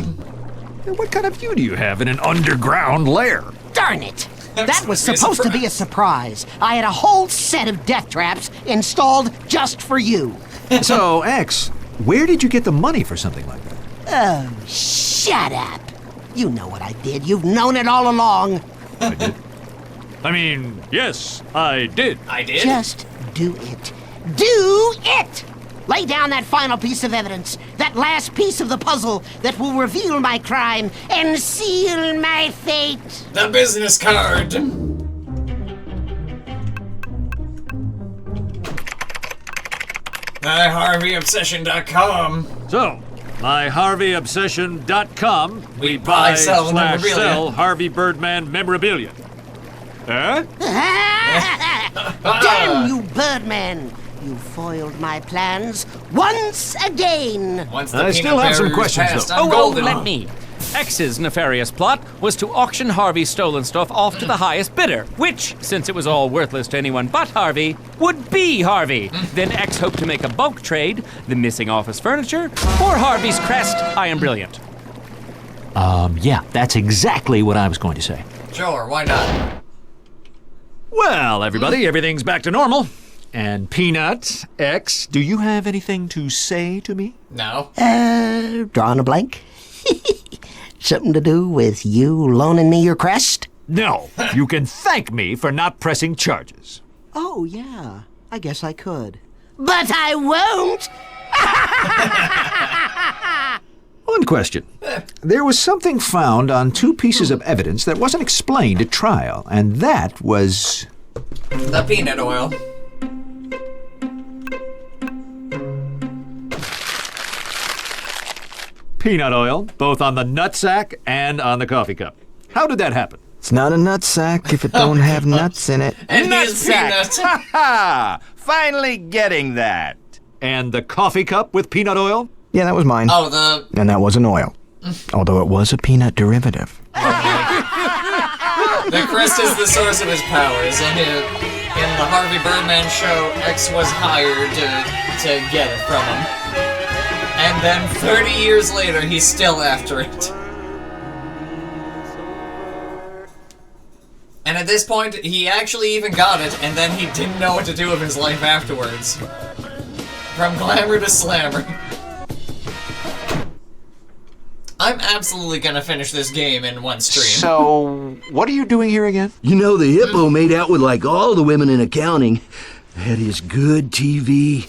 What kind of view do you have in an underground lair? Darn it! That was supposed to be a surprise. I had a whole set of death traps installed just for you. So, X, where did you get the money for something like that? Oh, shut up. You know what I did. You've known it all along. I did. I mean, yes, I did. I did? Just do it. Do it! Lay down that final piece of evidence, that last piece of the puzzle that will reveal my crime and seal my fate. The business card. MyHarveyObsession.com. So, myHarveyObsession.com. We buy, sell, memorabilia. sell Harvey Birdman memorabilia. Huh? Damn you, Birdman! You foiled my plans once again. Once the I peanut still have some barrier's questions, passed, though. I'm golden. let me. X's nefarious plot was to auction Harvey's stolen stuff off to the highest bidder, which, since it was all worthless to anyone but Harvey, would be Harvey. Then X hoped to make a bulk trade, the missing office furniture, or Harvey's crest, I am brilliant. Yeah, that's exactly what I was going to say. Sure, why not? Well, everybody, everything's back to normal. And Peanut, X, Do you have anything to say to me? No. Drawing a blank? Something to do with you loaning me your crest? no, you can thank me for not pressing charges. Oh, yeah. I guess I could. But I won't! One question. There was something found on 2 pieces of evidence that wasn't explained at trial, and that was... The peanut oil. Peanut oil, both on the nutsack and on the coffee cup. How did that happen? It's not a nutsack if it don't have nuts in it. And he's peanut. Ha ha! Finally getting that. And the coffee cup with peanut oil? Yeah, that was mine. Oh, the... And that wasn't oil. Although it was a peanut derivative. The crest is the source of his powers, and in the Harvey Birdman show, X was hired to get it from him. And then 30 years later, he's still after it. And at this point, he actually even got it, and then he didn't know what to do with his life afterwards. From glamour to slammer. I'm absolutely gonna finish this game in one stream. So, what are you doing here again? You know, the hippo made out with like all the women in accounting. That is good TV.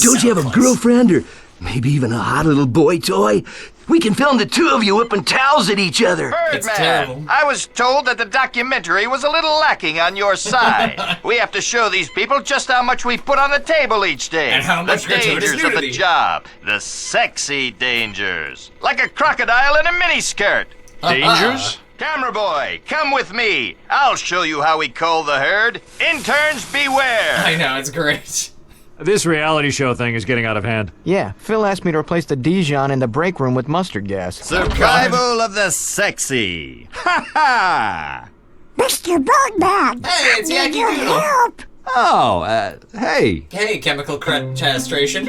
Don't you have a girlfriend or maybe even a hot little boy toy? We can film the 2 of you whipping towels at each other. Birdman, I was told that the documentary was a little lacking on your side. We have to show these people just how much we put on the table each day. And how much the dangers of the job. The sexy dangers. Like a crocodile in a miniskirt. Dangers? Camera boy, come with me. I'll show you how we cull the herd. Interns beware. I know, it's great. This reality show thing is getting out of hand. Yeah, Phil asked me to replace the Dijon in the break room with mustard gas. Survival of the sexy. Ha ha! Mr. Birdman! Hey, it's Yankee Doodle! Help! Oh, hey. Hey, chemical castration.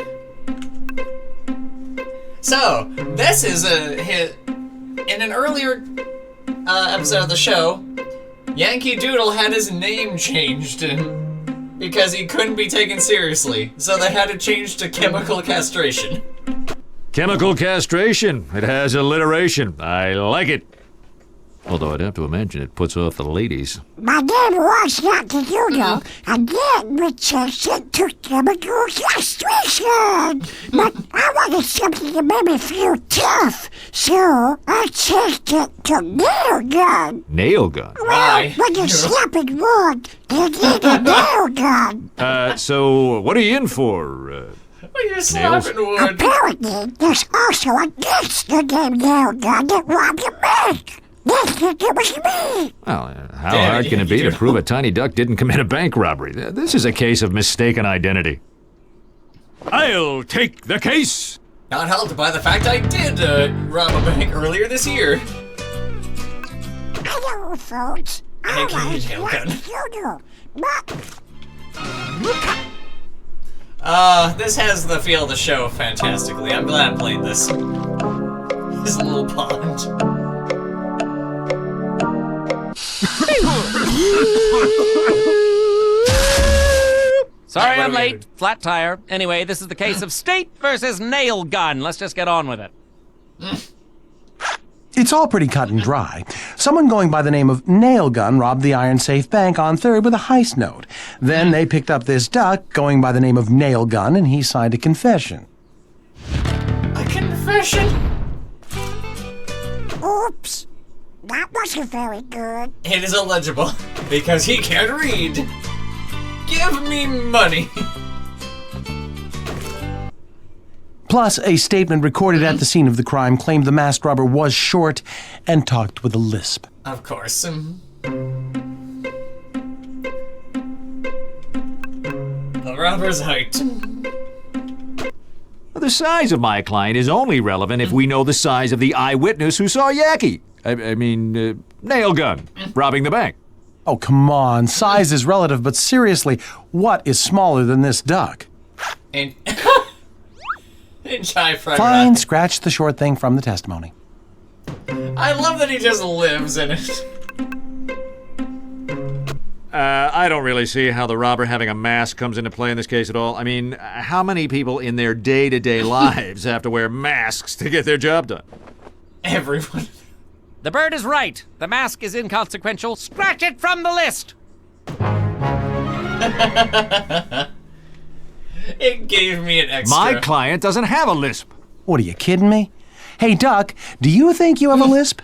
So, this is a hit. In an earlier episode of the show, Yankee Doodle had his name changed because he couldn't be taken seriously, so they had to change to chemical castration. Chemical castration. It has alliteration. I like it. Although I'd have to imagine it puts off the ladies. My name was Yankee Doodle, and then we changed it to chemical castration. But I wanted something to make me feel tough, so I changed it to nail gun. Nail gun? Well, when you're slapping wood, you need a nail gun. So what are you in for? When you're slapping wood. Apparently, there's also a gangster named Nail Gun that robbed a bank. They think it was me. Well, how hard can it be to prove a tiny duck didn't commit a bank robbery? This is a case of mistaken identity. I'll take the case. Not helped by the fact I did rob a bank earlier this year. Hello, folks. Yankee I Gun. like Doodle, but This has the feel of the show fantastically. I'm glad I played this. This little pond. Sorry I'm late. Flat tire. Anyway, this is the case of State versus Nail Gun. Let's just get on with it. It's all pretty cut and dry. Someone going by the name of Nail Gun robbed the Iron Safe Bank on 3rd with a heist note. Then they picked up this duck going by the name of Nail Gun, and he signed a confession. A confession? oops. That wasn't very good. It is illegible because he can't read. Give me money. Plus, a statement recorded at the scene of the crime claimed the masked robber was short and talked with a lisp. Of course. The robber's height. The size of my client is only relevant if we know the size of the eyewitness who saw Yaki. Nail gun, robbing the bank. Oh, come on. Size is relative, but seriously, what is smaller than this duck? And Chai fried Fine, rabbit. scratch the short thing from the testimony. I love that he just lives in it. I don't really see how the robber having a mask comes into play in this case at all. I mean, how many people in their day-to-day lives have to wear masks to get their job done? Everyone. The bird is right. The mask is inconsequential. Scratch it from the list. It gave me an extra. My client doesn't have a lisp. What, are you kidding me? Hey, Duck, do you think you have a lisp?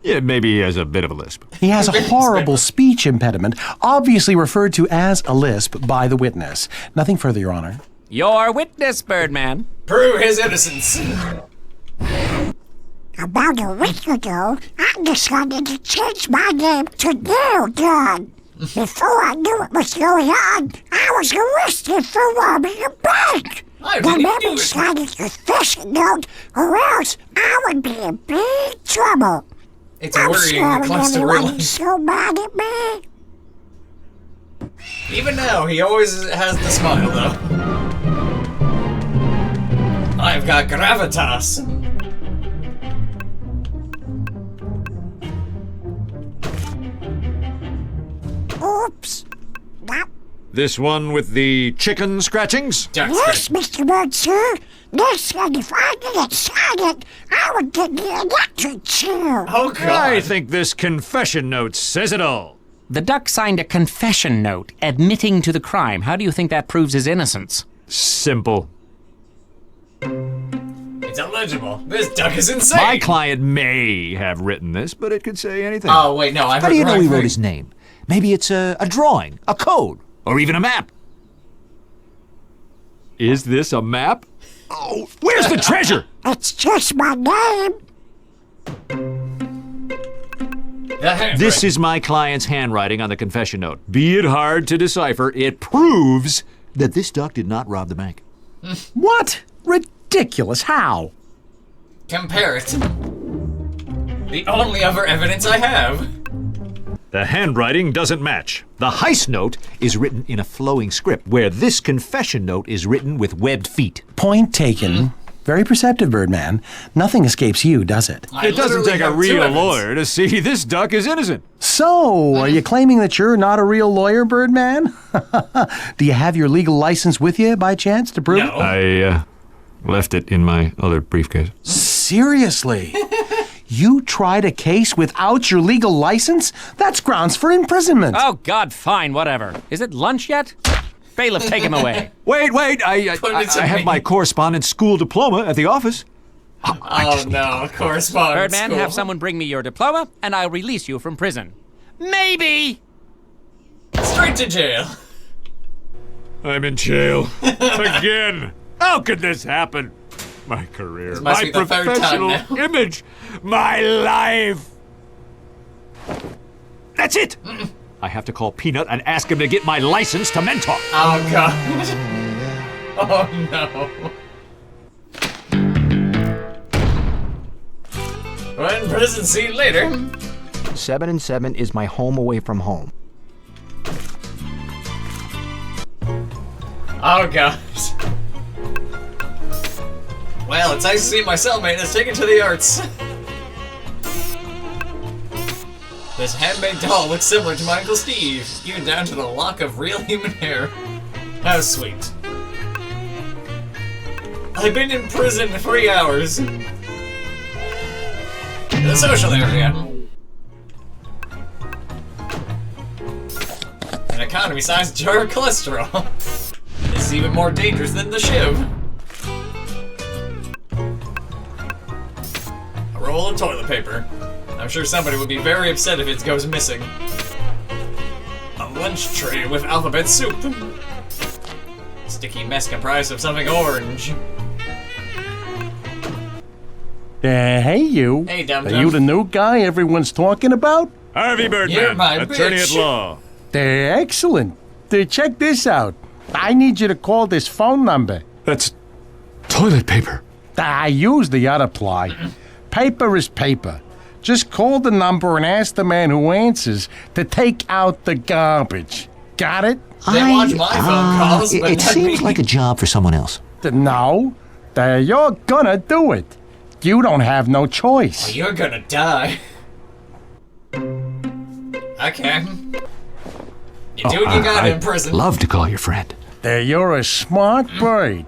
Yeah, maybe he has a bit of a lisp. He has a horrible speech impediment, obviously referred to as a lisp by the witness. Nothing further, Your Honor. Your witness, Birdman. Prove his innocence. About a week ago, I decided to change my name to Nail Gun. Before I knew what was going on, I was arrested for robbing a bank. The man signed a confession note, or else I would be in big trouble. It's worrying the constant realize. So mad at me. Even now, he always has the smile, though. I've got gravitas. Oops. This one with the chicken scratchings? Yes, Mr. Bird, sir. Next time, if I didn't sign it, I would get the electric chair. Oh, God. I think this confession note says it all. The duck signed a confession note admitting to the crime. How do you think that proves his innocence? Simple. It's illegible. This duck is insane. My client may have written this, but it could say anything. Oh, wait, no, I heard How do you know he right wrote thing. his name? Maybe it's a drawing, a code, or even a map. Is this a map? Oh, where's the treasure? It's just my name. This is my client's handwriting on the confession note. Be it hard to decipher, it proves that this duck did not rob the bank. What? Ridiculous. How? Compare it. The only other evidence I have. The handwriting doesn't match. The heist note is written in a flowing script, where this confession note is written with webbed feet. Point taken. Very perceptive, Birdman. Nothing escapes you, does it? It doesn't take a real lawyer to see this duck is innocent. So, are you claiming that you're not a real lawyer, Birdman? Do you have your legal license with you, by chance, to prove it? I left it in my other briefcase. Seriously? You tried a case without your legal license? That's grounds for imprisonment. Oh, God, fine, whatever. Is it lunch yet? Bailiff, take him away. Wait, I have my correspondence school diploma at the office. Oh, no, correspondence Birdman, school. have someone bring me your diploma, and I'll release you from prison. Maybe! Straight to jail. I'm in jail. Again. How could this happen? My career, my professional image, my life. That's it! I have to call Peanut and ask him to get my license to mentor. Oh, God. Oh, no. One prison scene later. 7 and 7 is my home away from home. Oh, God. Well, it's nice to see my cellmate is taken to the arts. This handmade doll looks similar to my Uncle Steve, even down to the lock of real human hair. How sweet. I've been in prison for 3 hours. The social area. An economy-sized jar of cholesterol. This is even more dangerous than the shiv. A roll of toilet paper. I'm sure somebody would be very upset if it goes missing. A lunch tray with alphabet soup. Sticky mess comprised of something orange. Hey, you. Hey, Dum Are Dum. you the new guy everyone's talking about? Harvey You're Birdman, my attorney bitch. at law. Excellent. Check this out. I need you to call this phone number. That's toilet paper. I use the other ply. Paper is paper. Just call the number and ask the man who answers to take out the garbage. Got it? They watch my phone calls, but It not seems me. like a job for someone else. No. You're gonna do it. You don't have no choice. Oh, you're gonna die. Okay. You do what you got in prison. Love to call your friend. You're a smart bird.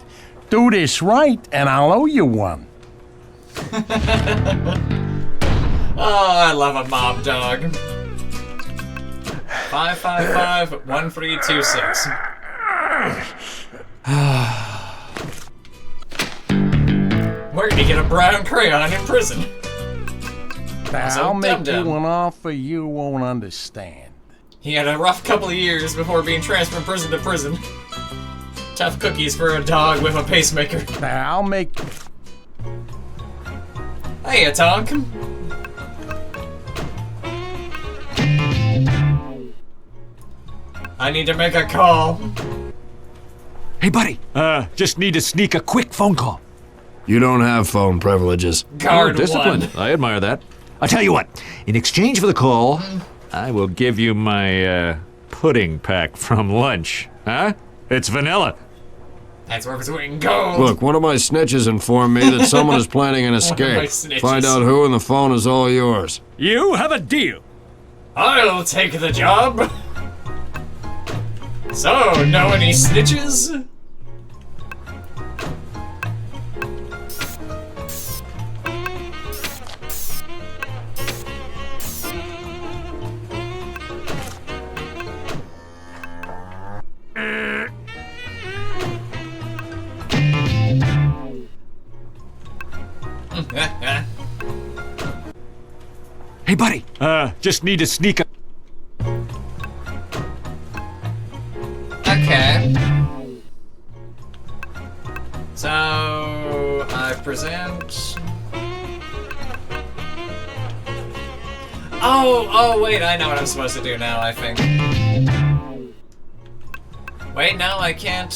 Do this right, and I'll owe you one. Oh, I love a mob dog. 555-1326. Where can you get a brown crayon in prison? I'll make dum-dum. you an offer you won't understand. He had a rough couple of years before being transferred from prison to prison. Tough cookies for a dog with a pacemaker. I'll make... Hey, Tonk. I need to make a call. Hey, buddy. Just need to sneak a quick phone call. You don't have phone privileges. Guard discipline. one. I admire that. I'll tell you what. In exchange for the call, I will give you my pudding pack from lunch. Huh? It's vanilla. That's where it's waiting gold. Look, one of my snitches informed me that someone is planning an my escape. snitches. Find out who, and the phone is all yours. You have a deal. I'll take the job. So, know any snitches? Hey, buddy. Just need to sneak a... Okay. So, I present... Oh, wait, I know what I'm supposed to do now, I think. Wait, no, I can't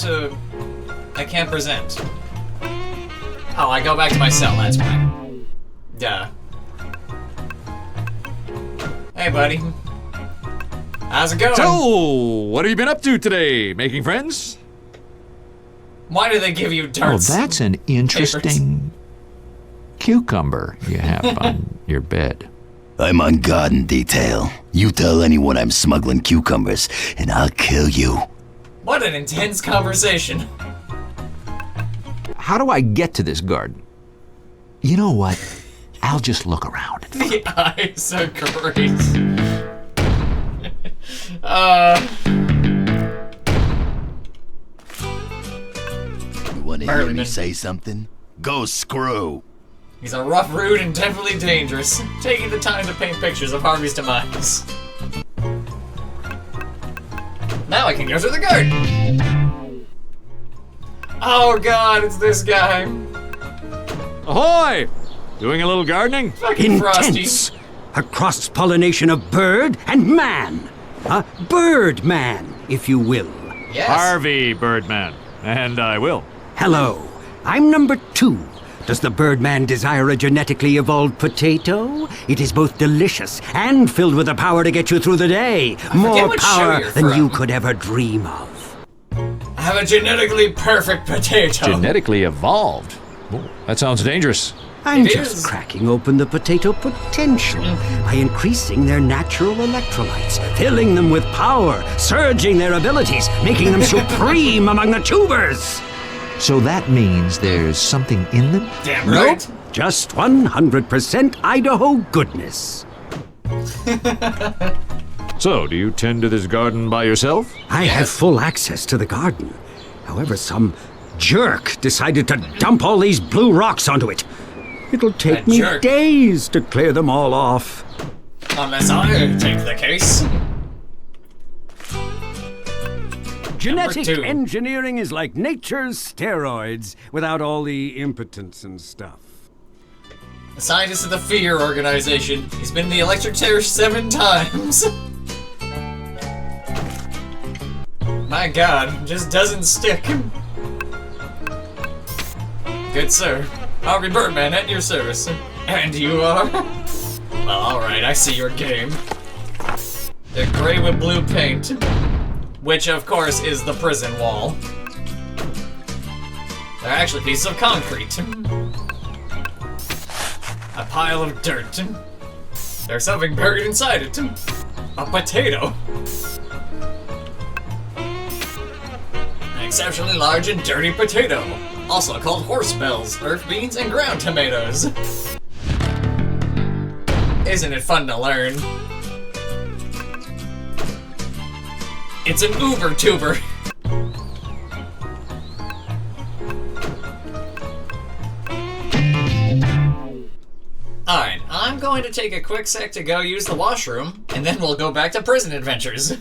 present. Oh, I go back to my cell, that's why. Duh. Hey, buddy. How's it going? So, what have you been up to today? Making friends? Why do they give you oh, darts? that's an interesting cucumber you have on your bed. I'm on garden detail. You tell anyone I'm smuggling cucumbers, and I'll kill you. What an intense conversation. How do I get to this garden? You know what? I'll just look around. The eyes are great. You want to hear Birdman. me say something? Go screw. He's a rough, rude, and definitely dangerous, taking the time to paint pictures of Harvey's demise. Now I can go through the garden. Oh god, it's this guy. Ahoy! Doing a little gardening? Fucking Frosty. Intense. A cross-pollination of bird and man. A Birdman, if you will. Yes. Harvey Birdman. And I will. Hello, I'm number 2. Does the Birdman desire a genetically evolved potato? It is both delicious and filled with the power to get you through the day. More what show power you're than from. you could ever dream of. I have a genetically perfect potato. Genetically evolved. Ooh, that sounds dangerous. I'm It just is. cracking open the potato potential by increasing their natural electrolytes, filling them with power, surging their abilities, making them supreme among the tubers. So that means there's something in them? Damn right. Nope, just 100% Idaho goodness. So, do you tend to this garden by yourself? I have full access to the garden. However, some jerk decided to dump all these blue rocks onto it. It'll take A me jerk. days to clear them all off. Unless I take the case. Genetic two. engineering is like nature's steroids without all the impotence and stuff. A scientist of the Fear Organization. He's been in the electric chair 7 times. My god, just doesn't stick. Good sir. Harvey Birdman at your service. And you are? Well, alright, I see your game. They're gray with blue paint. Which, of course, is the prison wall. They're actually pieces of concrete. A pile of dirt. There's something buried inside it. A potato. An exceptionally large and dirty potato. Also called horse bells, earth beans, and ground tomatoes. Isn't it fun to learn? It's an Uber tuber. Alright, I'm going to take a quick sec to go use the washroom, and then we'll go back to prison adventures.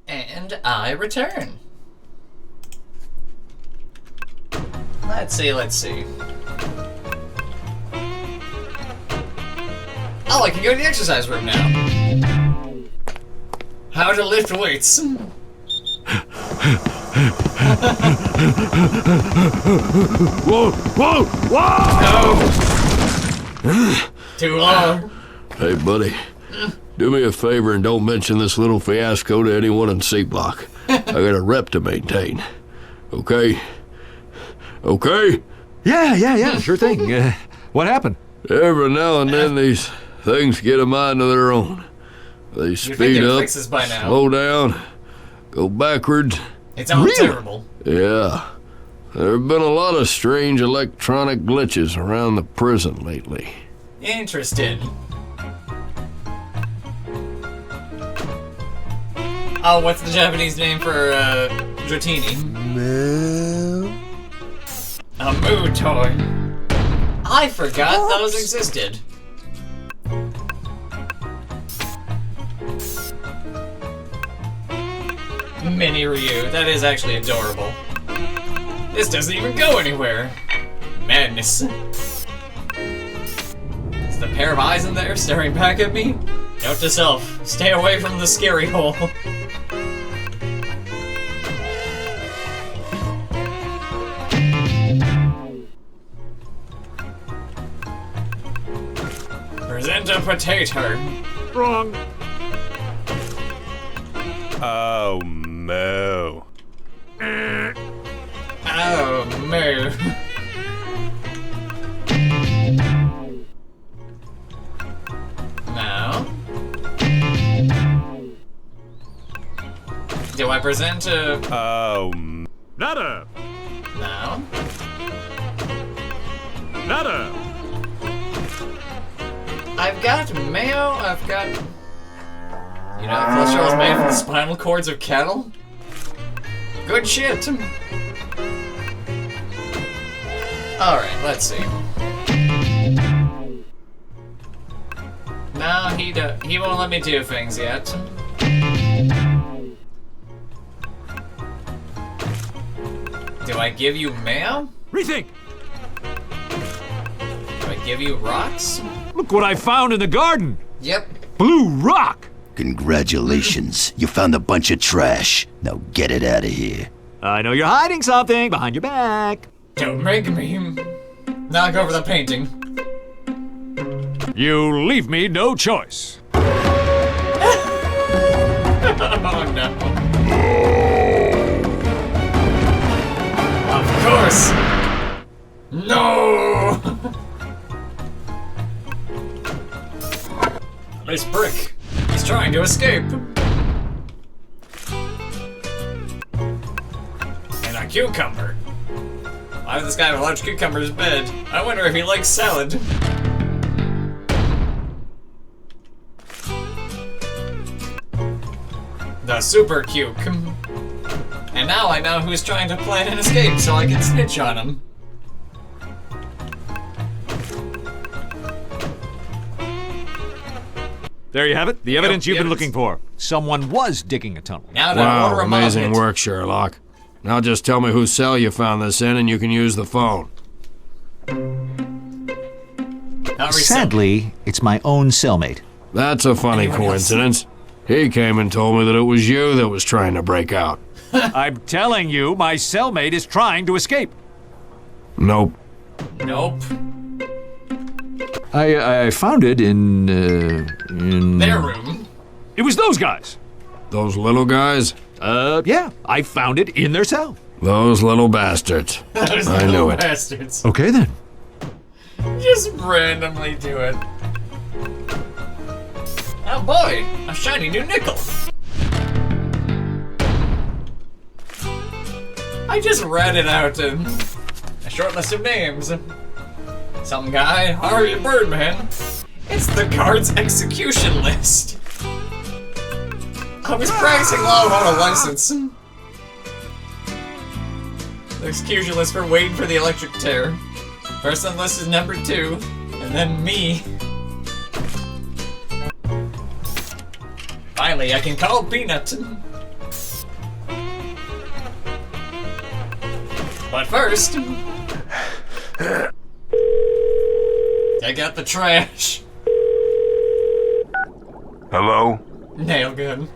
And I return. Let's see. Oh, I can go to the exercise room now. How to lift weights. Whoa, whoa, whoa! No. Too long. Hey, buddy. Do me a favor and don't mention this little fiasco to anyone in C Block. I got a rep to maintain. Okay? Okay? Yeah, sure thing. What happened? Every now and then these things get a mind of their own. They speed up, slow down, go backwards. It's all terrible. Yeah. There have been a lot of strange electronic glitches around the prison lately. Interested. Oh, what's the Japanese name for, Dratini? Moo. A moo toy. I forgot those existed. Mini Ryu, that is actually adorable. This doesn't even go anywhere. Madness. Is the pair of eyes in there staring back at me? Note to self, stay away from the scary hole. Present a potato. Wrong. Oh, moo. Oh, moo. Now. Do I present a... Oh, nada. Now. Nada. I've got mayo, I've got... You know, cholesterol is made from the spinal cords of cattle? Good shit. Alright, let's see. No, he won't let me do things yet. Do I give you mayo? Rethink! Do I give you rocks? Look what I found in the garden! Yep. Blue rock! Congratulations. You found a bunch of trash. Now get it out of here. I know you're hiding something behind your back. Don't make me. Now go for the painting. You leave me no choice. Oh no. Of course. No. Nice brick. He's trying to escape. And a cucumber. Why does this guy have a large cucumber in his bed? I wonder if he likes salad. The super cuke. And now I know who's trying to plan an escape so I can snitch on him. There you have it. The evidence you've been looking for. Someone was digging a tunnel. Wow, amazing work, Sherlock. Now just tell me whose cell you found this in and you can use the phone. Sadly, it's my own cellmate. That's a funny coincidence. He came and told me that it was you that was trying to break out. I'm telling you, my cellmate is trying to escape. Nope. Nope. I found it in their room. It was those guys. Those little guys? Yeah. I found it in their cell. Those little bastards. Those I little knew it. bastards. Okay then. Just randomly do it. Oh boy, a shiny new nickel. I just read it out in a short list of names. Some guy, Harvey Birdman. It's the guard's execution list. I was practicing law without a license. The execution list for waiting for the electric tear. First on the list is number 2, and then me. Finally, I can call Peanut. But first, take out the trash. Hello? Nail gun.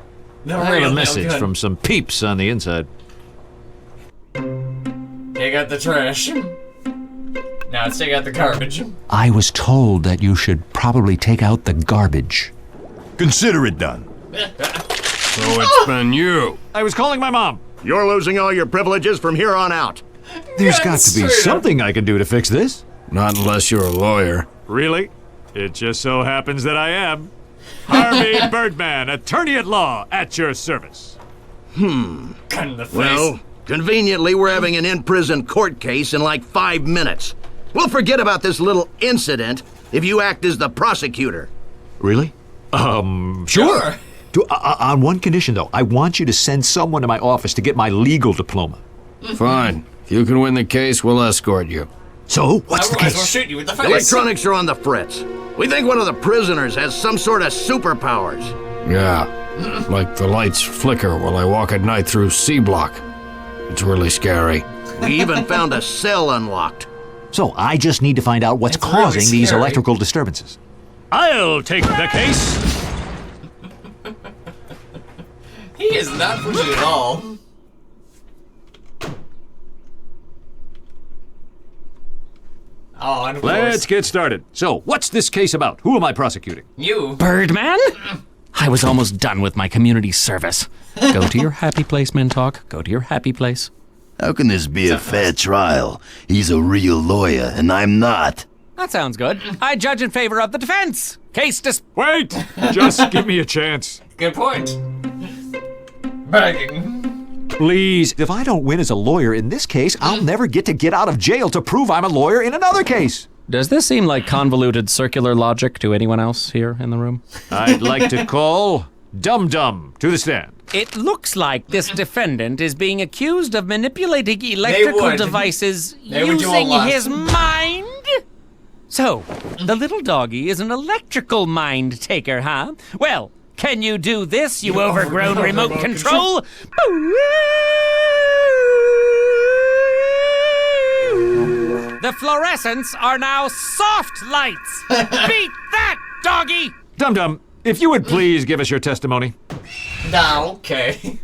The I have real a nail message gun. from some peeps on the inside. Take out the trash. Now let's take out the garbage. I was told that you should probably take out the garbage. Consider it done. So it's been you. I was calling my mom. You're losing all your privileges from here on out. There's got to be something I can do to fix this. Not unless you're a lawyer. Really? It just so happens that I am. Harvey Birdman, attorney at law, at your service. Gun in the face. Well, conveniently, we're having an in-prison court case in like 5 minutes. We'll forget about this little incident if you act as the prosecutor. Really? Sure. On one condition, though. I want you to send someone to my office to get my legal diploma. Fine. If you can win the case, we'll escort you. So, what's the Otherwise, case? we'll shoot you with the face. Electronics are on the fritz. We think one of the prisoners has some sort of superpowers. Yeah. Like the lights flicker while I walk at night through C Block. It's really scary. We even found a cell unlocked. So, I just need to find out what's That's really causing these scary. electrical disturbances. I'll take the case. He is not pushing at all. Oh, and of Let's course, get started. So, what's this case about? Who am I prosecuting? you. Birdman? I was almost done with my community service. Go to your happy place, Mintalk. Go to your happy place. How can this be a fair trial? He's a real lawyer, and I'm not. That sounds good. I judge in favor of the defense. Case Wait! Just give me a chance. Good point. Begging. Please, if I don't win as a lawyer in this case, I'll never get out of jail to prove I'm a lawyer in another case. Does this seem like convoluted circular logic to anyone else here in the room? I'd like to call Dum Dum to the stand. It looks like this defendant is being accused of manipulating electrical would. devices They would do a using lot. his mind. So, the little doggy is an electrical mind taker, huh? Well, can you do this, you overgrown remote control? The fluorescents are now soft lights. Beat that, doggy! Dum Dum, if you would please give us your testimony. Nah, okay.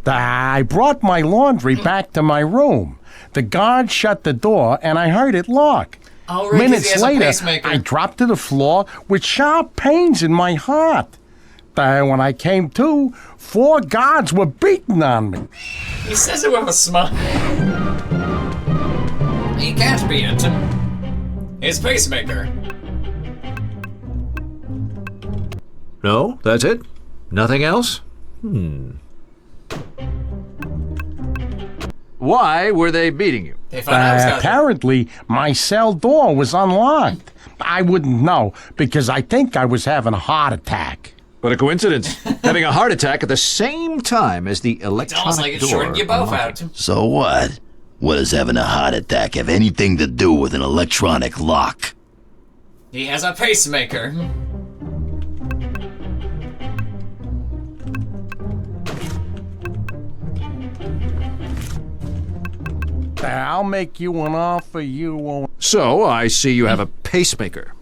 I brought my laundry back to my room. The guard shut the door, and I heard it lock. Oh, right, 'cause he Minutes has a later, pacemaker. I dropped to the floor with sharp pains in my heart. Then when I came to, 4 guards were beating on me. He says it with a smile. He can't be it. His pacemaker. No, that's it? Nothing else? Why were they beating you? They found out I was got Apparently, my cell door was unlocked. I wouldn't know because I think I was having a heart attack. What a coincidence. Having a heart attack at the same time as the It's almost electronic like it door. shorted you both out. So what? What does having a heart attack have anything to do with an electronic lock? He has a pacemaker. I'll make you an offer you won't. So, I see you have a pacemaker.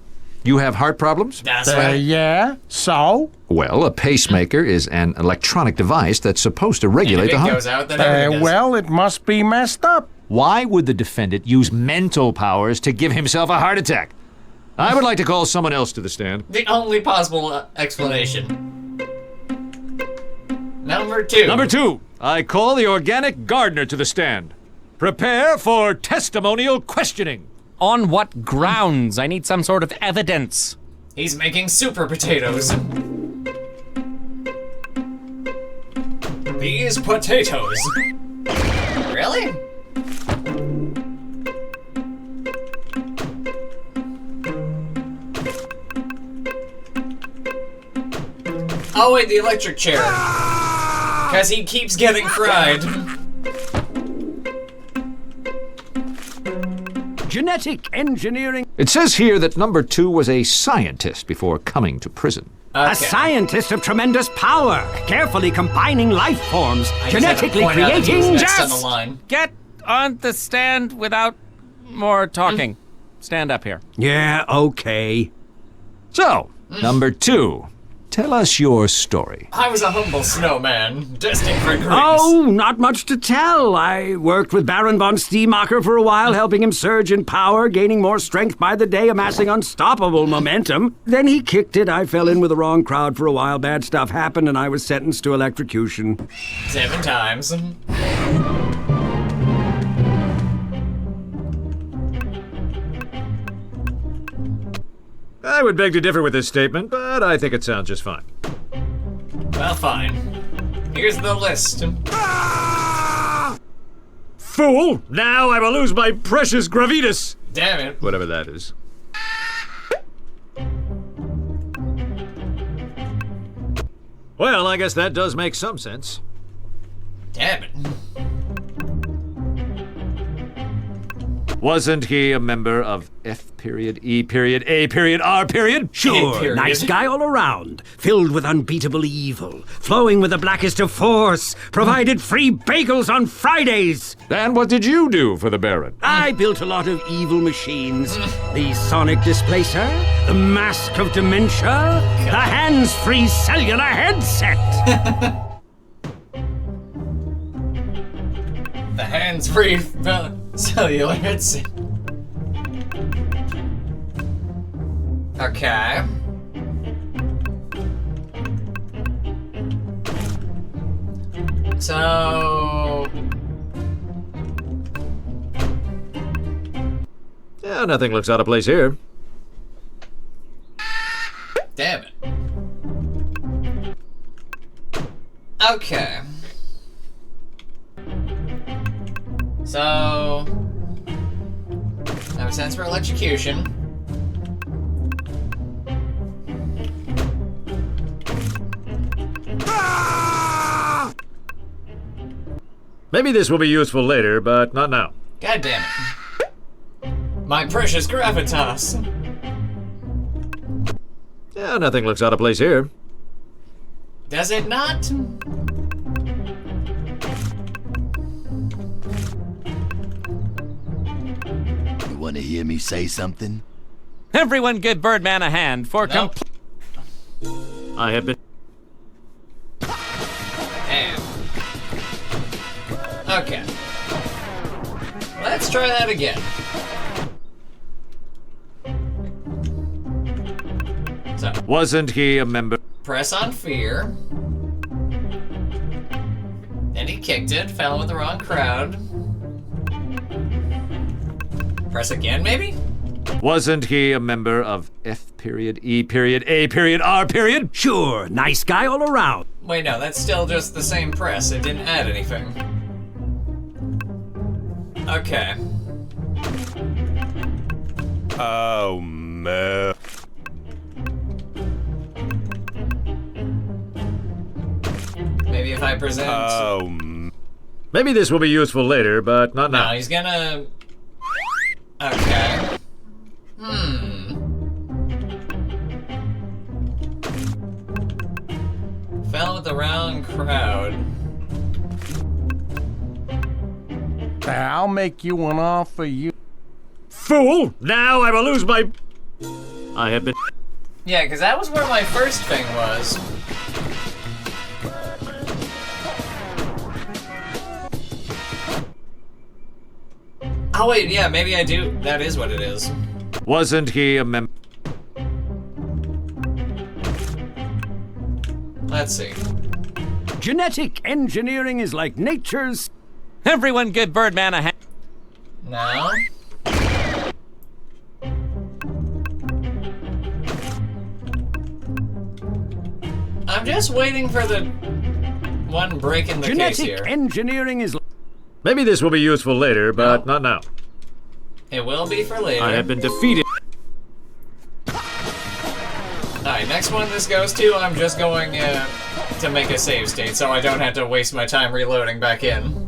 You have heart problems? That's right. Yeah, so? Well, a pacemaker is an electronic device that's supposed to regulate If the it heart. goes out, then everything does. Well, it must be messed up. Why would the defendant use mental powers to give himself a heart attack? I would like to call someone else to the stand. The only possible explanation. Number 2. Number 2, I call the organic gardener to the stand. Prepare for testimonial questioning. On what grounds? I need some sort of evidence. He's making super potatoes. These potatoes. Really? Oh wait, the electric chair. Because he keeps getting fried. Genetic engineering. It says here that number 2 was a scientist before coming to prison. A scientist of tremendous power, carefully combining life forms, genetically creating just. Get on the stand without more talking. Stand up here. Yeah, okay. So, number 2, tell us your story. I was a humble snowman, destined for greatness. Oh, not much to tell. I worked with Baron von Steemacher for a while, helping him surge in power, gaining more strength by the day, amassing unstoppable momentum. Then he kicked it. I fell in with the wrong crowd for a while. Bad stuff happened, and I was sentenced to electrocution. 7 times. I would beg to differ with this statement, but I think it sounds just fine. Well, fine. Here's the list. Fool! Now I will lose my precious gravitas! Damn it. Whatever that is. Well, I guess that does make some sense. Damn it. Wasn't he a member of F period, E period, A period, R period? Sure, nice guy all around, filled with unbeatable evil, flowing with the blackest of force, provided free bagels on Fridays. And what did you do for the Baron? I built a lot of evil machines. The sonic displacer, the mask of dementia, the hands-free cellular headset. The hands-free cellular headset. Okay. So... Yeah, nothing looks out of place here. Damn it. Okay. So... I have a sense for electrocution. Maybe this will be useful later, but not now. God damn it. My precious gravitas. Yeah, nothing looks out of place here. Does it not? You want to hear me say something? Everyone give Birdman a hand for I have been... Damn. Okay. Let's try that again. Wasn't he a member? Press on fear. And he kicked it, fell with the wrong crowd. Press again, maybe? Wasn't he a member of F period, E period, A period, R period? Sure, nice guy all around. Wait, no, that's still just the same press. It didn't add anything. Okay. Oh, man. Maybe if I present... Maybe this will be useful later, but not now. No, he's gonna... Okay. Fell with the wrong crowd. I'll make you an offer you... Fool! Now I will lose my... I have been... Yeah, because that was where my first thing was. Oh wait, yeah, maybe I do. That is what it is. Wasn't he a member? Let's see. Genetic engineering is like nature's... Everyone give Birdman a hand. No. I'm just waiting for the one break in the case here. Genetic engineering is... Maybe this will be useful later, but not now. It will be for later. I have been defeated. Alright, next one this goes to, I'm just going to make a save state so I don't have to waste my time reloading back in.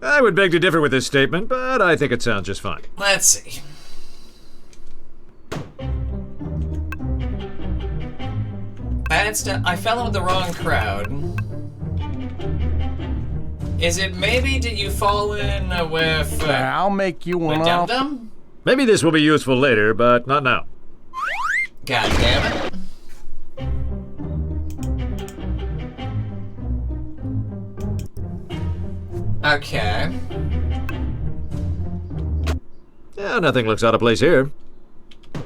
I would beg to differ with this statement, but I think it sounds just fine. Let's see. I fell in with the wrong crowd. Is it maybe did you fall in with... I'll make you one Dum offer. Dum? Maybe this will be useful later, but not now. God damn it. Okay. Yeah, nothing looks out of place here.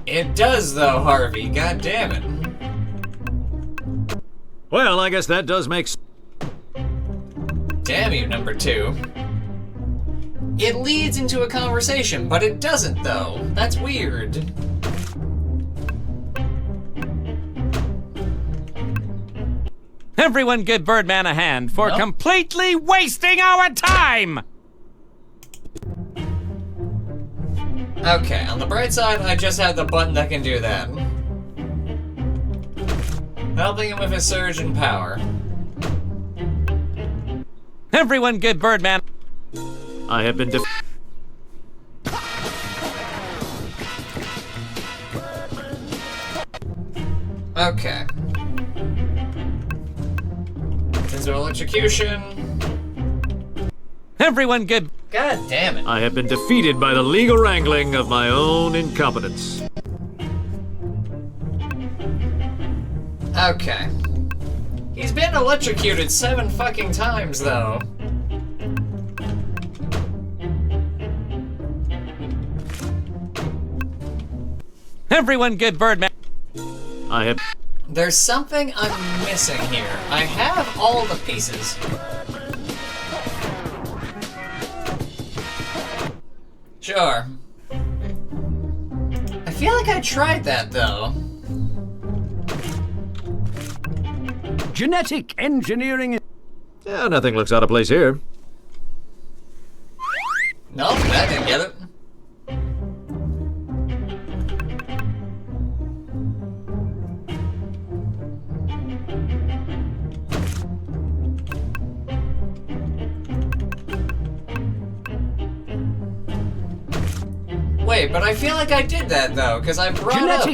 It does though, Harvey. God damn it. Well, I guess that does make... Damn you, number 2. It leads into a conversation, but it doesn't though. That's weird. Everyone give Birdman a hand for completely wasting our time! Okay, on the bright side, I just have the button that can do that. Helping him with his surge in power. Everyone give Birdman... I have been Okay. Into electrocution. Everyone give... God damn it. I have been defeated by the legal wrangling of my own incompetence. Okay. He's been electrocuted 7 fucking times, though. Everyone give Birdman... I have... There's something I'm missing here. I have all the pieces. Sure. I feel like I tried that, though. Genetic engineering is... Yeah, nothing looks out of place here. Nope, that didn't get it. Wait, but I feel like I did that, though, because I brought up...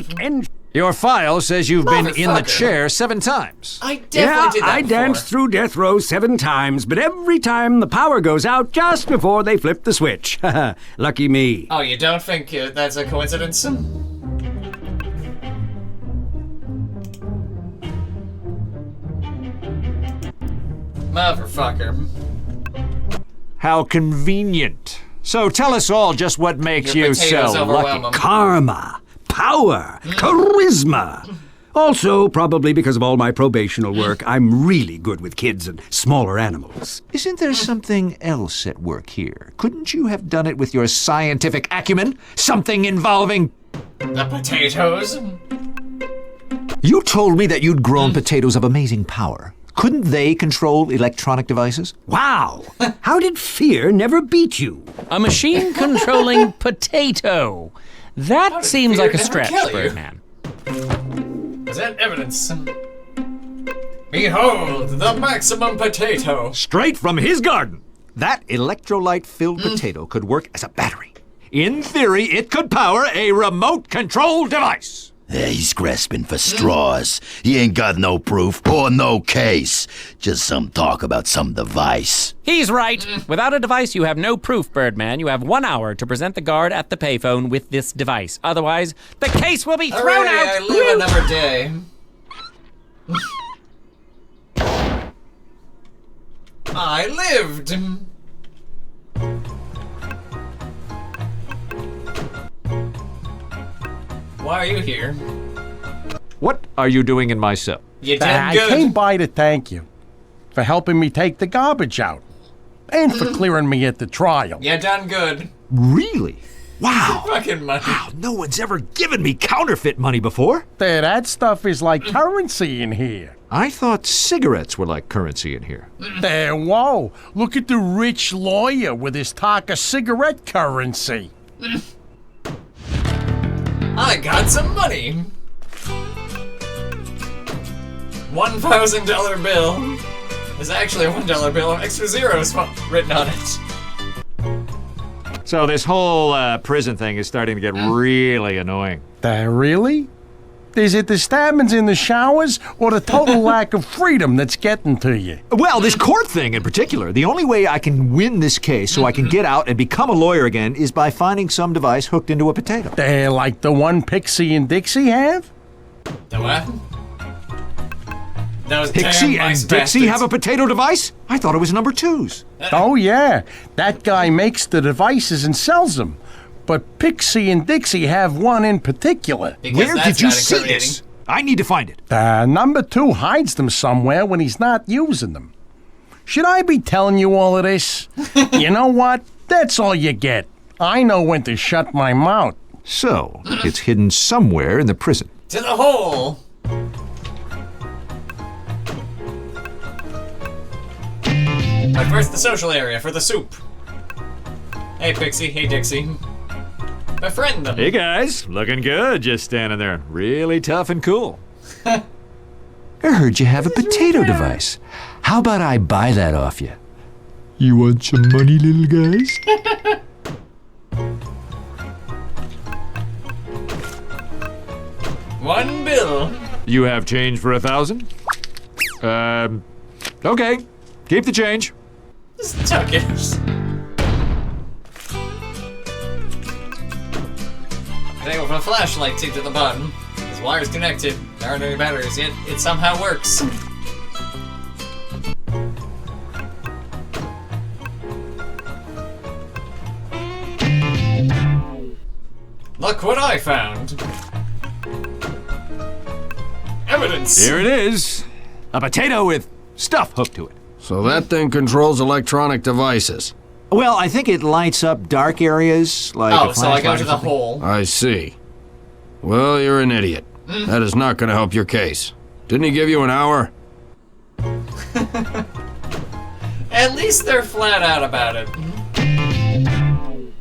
Your file says you've been in the Motherfucker. chair 7 times. I definitely did that I danced through death row 7 times, but every time the power goes out just before they flip the switch. Lucky me. Oh, you don't think that's a coincidence? Motherfucker. How convenient. So tell us all just what makes Your you potatoes so overwhelm lucky. 'em. Karma, power, charisma. Also, probably because of all my probational work, I'm really good with kids and smaller animals. Isn't there something else at work here? Couldn't you have done it with your scientific acumen? Something involving... The potatoes? You told me that you'd grown potatoes of amazing power. Couldn't they control electronic devices? Wow! How did fear never beat you? A machine controlling potato. That seems like a stretch, Birdman. Is that evidence? Behold, the maximum potato. Straight from his garden. That electrolyte-filled potato could work as a battery. In theory, it could power a remote-control device. He's grasping for straws. He ain't got no proof or no case. Just some talk about some device. He's right. Without a device, you have no proof, Birdman. You have 1 hour to present the guard at the payphone with this device. Otherwise, the case will be thrown out. I live another day. I lived. Why are you here? What are you doing in my cell? You did I good. came by to thank you for helping me take the garbage out and for clearing me at the trial. You done good. Really? Wow. Fucking money. Wow, no one's ever given me counterfeit money before. That stuff is like currency in here. I thought cigarettes were like currency in here. Whoa. Look at the rich lawyer with his talk of cigarette currency. I got some money. $1,000 bill. It's actually a $1 bill with extra zeros written on it. So this whole prison thing is starting to get really annoying. Really? Is it the stabbings in the showers or the total lack of freedom that's getting to you? Well, this court thing in particular. The only way I can win this case so I can get out and become a lawyer again is by finding some device hooked into a potato. Like the one Pixie and Dixie have? The what? Those Pixie damn mice and Dixie bastards. have a potato device? I thought it was number 2's. Oh, yeah. That guy makes the devices and sells them. But Pixie and Dixie have one in particular. Because Where that's did you not see incriminating. this? I need to find it. Number 2 hides them somewhere when he's not using them. Should I be telling you all of this? You know what? That's all you get. I know when to shut my mouth. So, it's hidden somewhere in the prison. To the hole. But first, the social area for the soup. Hey, Pixie. Hey, Dixie. Befriend them. Hey guys, looking good, just standing there. Really tough and cool. I heard you have a potato device. How about I buy that off you? You want some money, little guys? $1 bill. You have change for 1,000? Okay. Keep the change. Just tuck it. Connect with a flashlight taped to the bottom. This wire's connected. There aren't any batteries yet. It somehow works. Look what I found. Evidence. Here it is. A potato with stuff hooked to it. So that thing controls electronic devices. Well, I think it lights up dark areas like Oh, a so I go flashlight to or the something. hole. I see. Well, you're an idiot. That is not going to help your case. Didn't he give you an hour? At least they're flat out about it.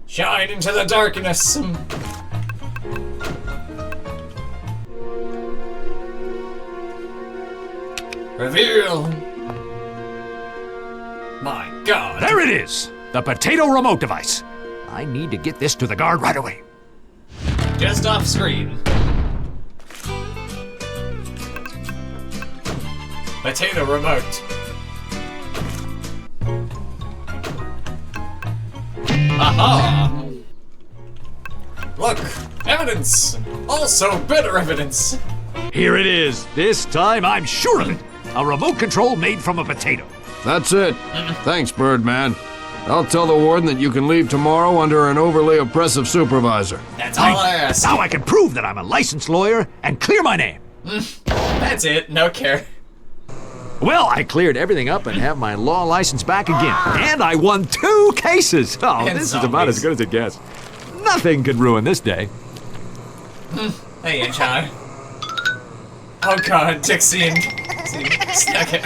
Shine into the darkness. Reveal. My God. There it is! The potato remote device. I need to get this to the guard right away. Just off screen. Potato remote. Aha! Look, evidence! Also better evidence! Here it is. This time I'm sure of it. A remote control made from a potato. That's it. Thanks, Birdman. I'll tell the warden that you can leave tomorrow under an overly oppressive supervisor. That's all I ask. Now I can prove that I'm a licensed lawyer and clear my name. That's it. No care. Well, I cleared everything up and have my law license back again. And I won 2 cases. Oh, And this is about as good as it gets. Nothing could ruin this day. Hey, John. Oh God, Dixie snuck it.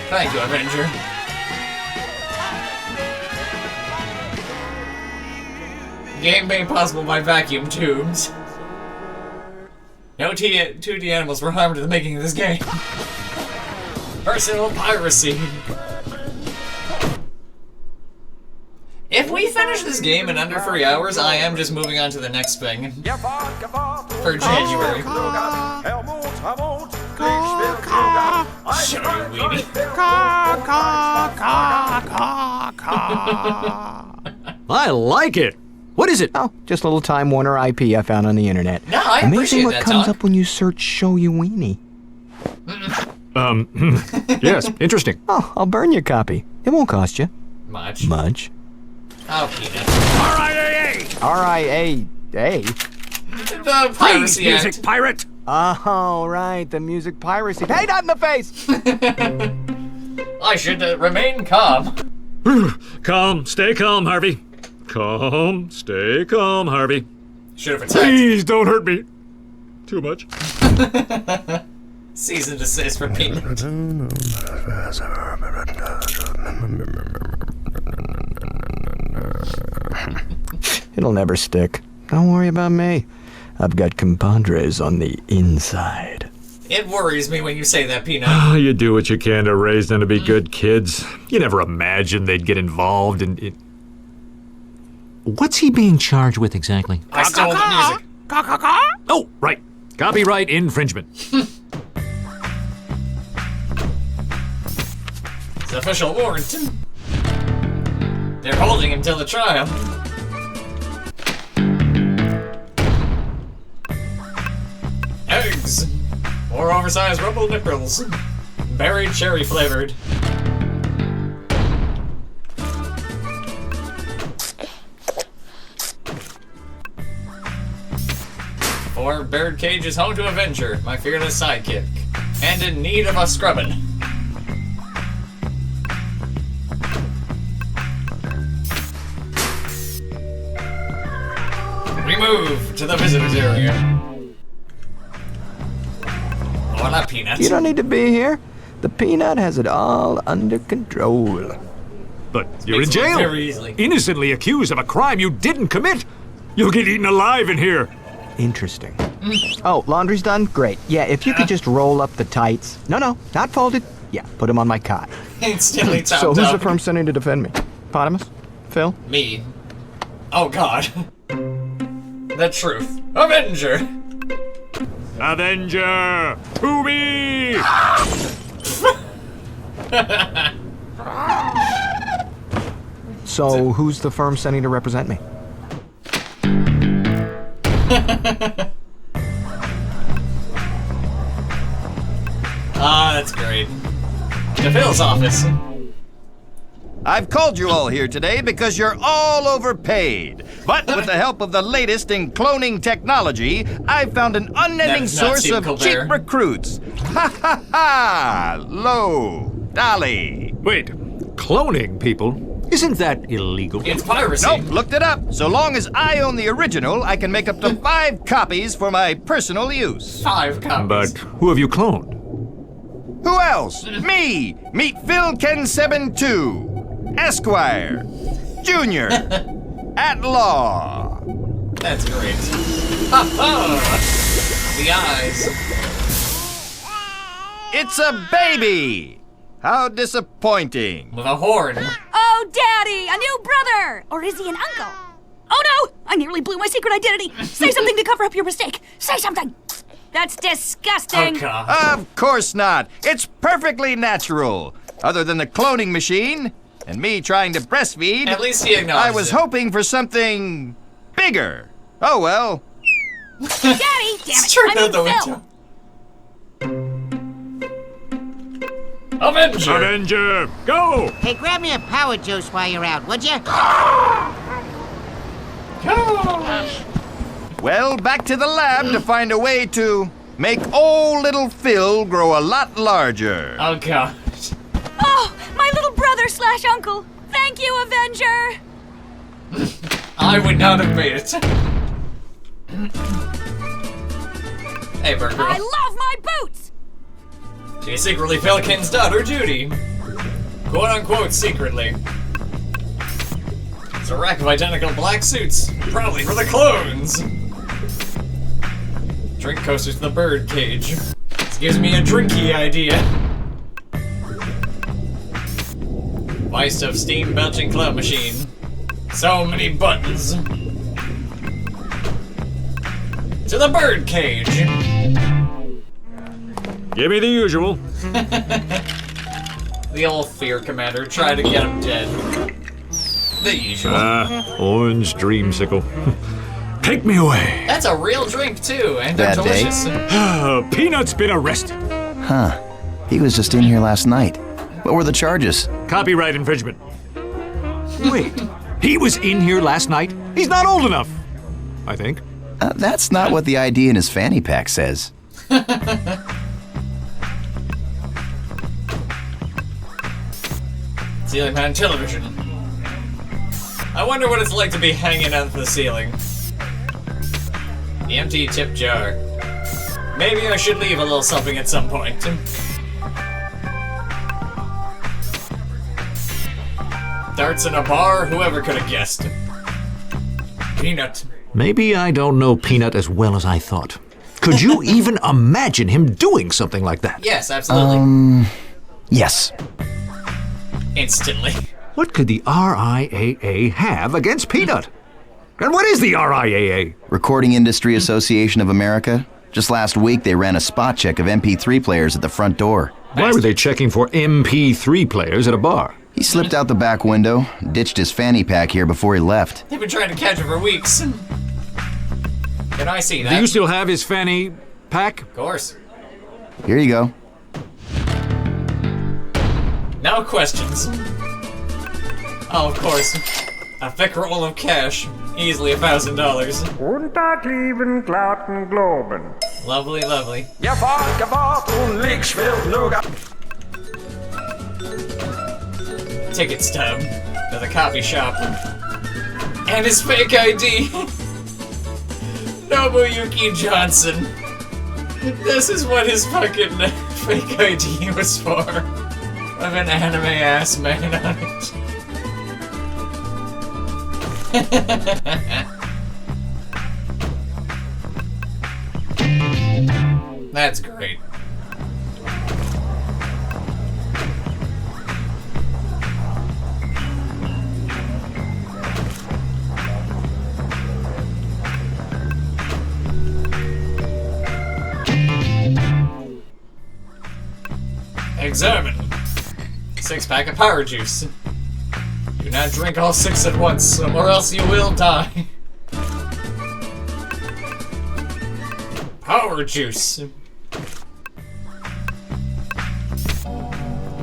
Thank you, Avenger. Game made possible by vacuum tubes. No 2D animals were harmed in the making of this game. Personal piracy. If we finish this game in under 3 hours, I am just moving on to the next thing. For January. Show you, weenie. I like it. What is it? Oh, just a little Time Warner IP I found on the internet. No, I Amazing appreciate what that, comes Doc. up when you search Show You Weenie. Yes, interesting. Oh, I'll burn your copy. It won't cost you. Much. Much. Oh, peanuts. R-I-A-A. The Piracy Music Act. pirate! Oh, right, the music piracy. Hey, not in the face! I should remain calm. Calm. Stay calm, Harvey. Calm. Stay calm, Harvey. Should have attacked. Please don't hurt me. Too much. Cease and desist for Peanut. It'll never stick. Don't worry about me. I've got compadres on the inside. It worries me when you say that, Peanut. You do what you can to raise them to be good kids. You never imagined they'd get involved in it. What's he being charged with exactly? I stole the music. Oh, right. Copyright infringement. It's an official warrant. They're holding him till the trial. Eggs. More oversized rumble nipples. Berry cherry flavored. Or Birdcage is home to Avenger, my fearless sidekick, and in need of a scrubbing. We move to the visitors area. Hola, Peanut. You don't need to be here. The Peanut has it all under control. But you're in Makes it look jail. very easily. Innocently accused of a crime you didn't commit. You'll get eaten alive in here. Interesting. Oh, laundry's done? Great. Yeah, if you could just roll up the tights. No, not folded. Yeah, put them on my cot. Instantly topped So who's up. the firm sending to defend me? Potamus? Phil? Me. Oh God. The truth. Avenger! Avenger! To me! So who's the firm sending to represent me? Ah, that's great. To Phil's office. I've called you all here today because you're all overpaid. But with the help of the latest in cloning technology, I've found an unending does not source seem of Colbert. cheap recruits. Ha ha ha! Low, Dolly. Wait, cloning people? Isn't that illegal? It's piracy. Nope, looked it up. So long as I own the original, I can make up to 5 copies for my personal use. 5 copies. But who have you cloned? Who else? Me! Meet Phil Ken 2, Esquire, Junior, at law. That's great. Ha ha! The eyes. It's a baby! How disappointing. With a horn. Oh, Daddy! A new brother! Or is he an uncle? Oh no! I nearly blew my secret identity! Say something to cover up your mistake! Say something! That's disgusting! Of course not. It's perfectly natural. Other than the cloning machine and me trying to breastfeed, At least he acknowledged I was it. hoping for something bigger. Oh well. Daddy, damn it! Straight out the Phil. window. Avenger! Avenger, go! Hey, grab me a power juice while you're out, would you? Well, back to the lab to find a way to make old little Phil grow a lot larger. Oh, God. Oh, my little brother / uncle. Thank you, Avenger. I would not have made it. Hey, Bird Girl. I love my boots. She secretly Phil King's daughter, Judy. Quote unquote, secretly. It's a rack of identical black suits, probably for the clones. Drink coasters to the bird cage. This gives me a drinky idea. Weist of steam belching club machine. So many buttons. To the bird cage. Give me the usual. The old fear commander tried to get him dead. The usual. Orange dreamsicle. Take me away. That's a real drink too, and they're Bad day? delicious. Peanut's been arrested. Huh. He was just in here last night. What were the charges? Copyright infringement. Wait, he was in here last night? He's not old enough, I think. That's not what the ID in his fanny pack says. Ceiling fan television. I wonder what it's like to be hanging out the ceiling. The empty tip jar. Maybe I should leave a little something at some point. Darts in a bar, whoever could have guessed. Peanut. Maybe I don't know Peanut as well as I thought. Could you even imagine him doing something like that? Yes, absolutely. Yes. Instantly. What could the RIAA have against Peanut? And what is the RIAA? Recording Industry Association of America. Just last week, they ran a spot check of MP3 players at the front door. Why were they checking for MP3 players at a bar? He slipped out the back window, ditched his fanny pack here before he left. They've been trying to catch him for weeks. Can I see that? Do you still have his fanny pack? Of course. Here you go. No questions. Oh, of course. A thick roll of cash. Easily $1,000. Guten Tag, lieben glatten Globen. Lovely, lovely. Ticket stub to the coffee shop. And his fake ID. Nobuyuki Johnson. This is what his fucking fake ID was for. Of an anime-ass man on it. That's great. Examine. 6-pack of power juice. Do not drink all 6 at once, or else you will die. Power juice.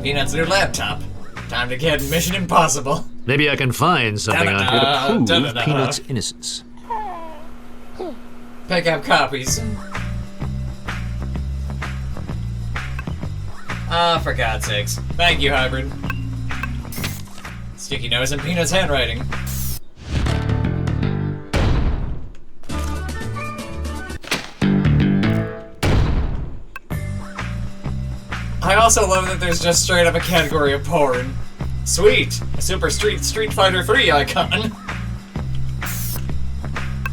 Peanut's new laptop. Time to get Mission Impossible. Maybe I can find something on here to prove Da-da-da. Peanut's innocence. Pick up copies. Ah, for God's sakes. Thank you, Hybrid. Sticky nose and Peanut's handwriting. I also love that there's just straight up a category of porn. Sweet! A Super Street Fighter 3 icon.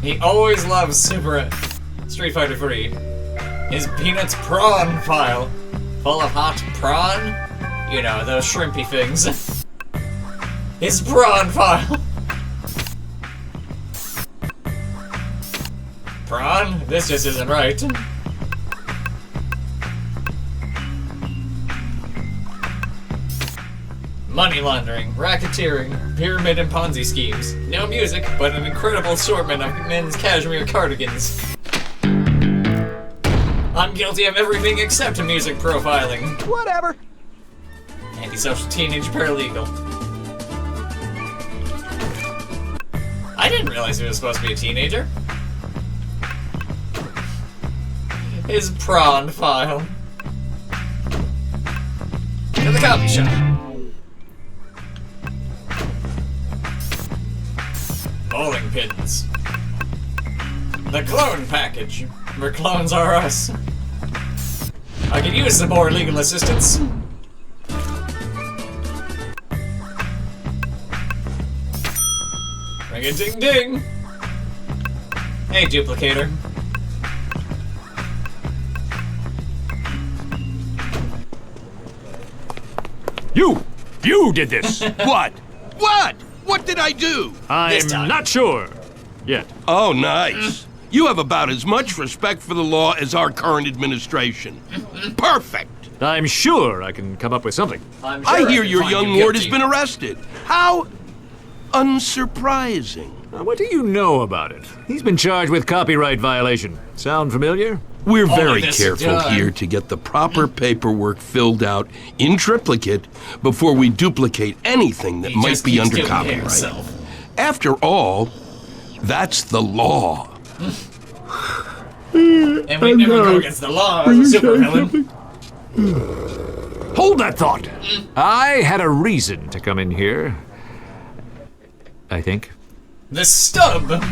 He always loves Street Fighter 3. His Peanut's prawn file. Full of hot prawn? You know, those shrimpy things. His prawn file. Prawn? This just isn't right. Money laundering, racketeering, pyramid and Ponzi schemes. No music, but an incredible assortment of men's cashmere cardigans. I'm guilty of everything except music profiling. Whatever. Antisocial teenage paralegal. I didn't realize he was supposed to be a teenager. His prawn file. To the copy shop. Bowling pins. The clone package. Where clones are us. I could use some more legal assistance. Ring a ding ding. Hey, duplicator. You did this. What? What? What did I do? I'm not sure yet. Oh, nice. You have about as much respect for the law as our current administration. Perfect. I'm sure I can come up with something. I hear your young lord has been arrested. How unsurprising. What do you know about it? He's been charged with copyright violation. Sound familiar? We're very careful here to get the proper paperwork filled out in triplicate before we duplicate anything that might be under copyright. After all, that's the law. And we never go against the law as a supervillain. Hold that thought. I had a reason to come in here. I think. The stub.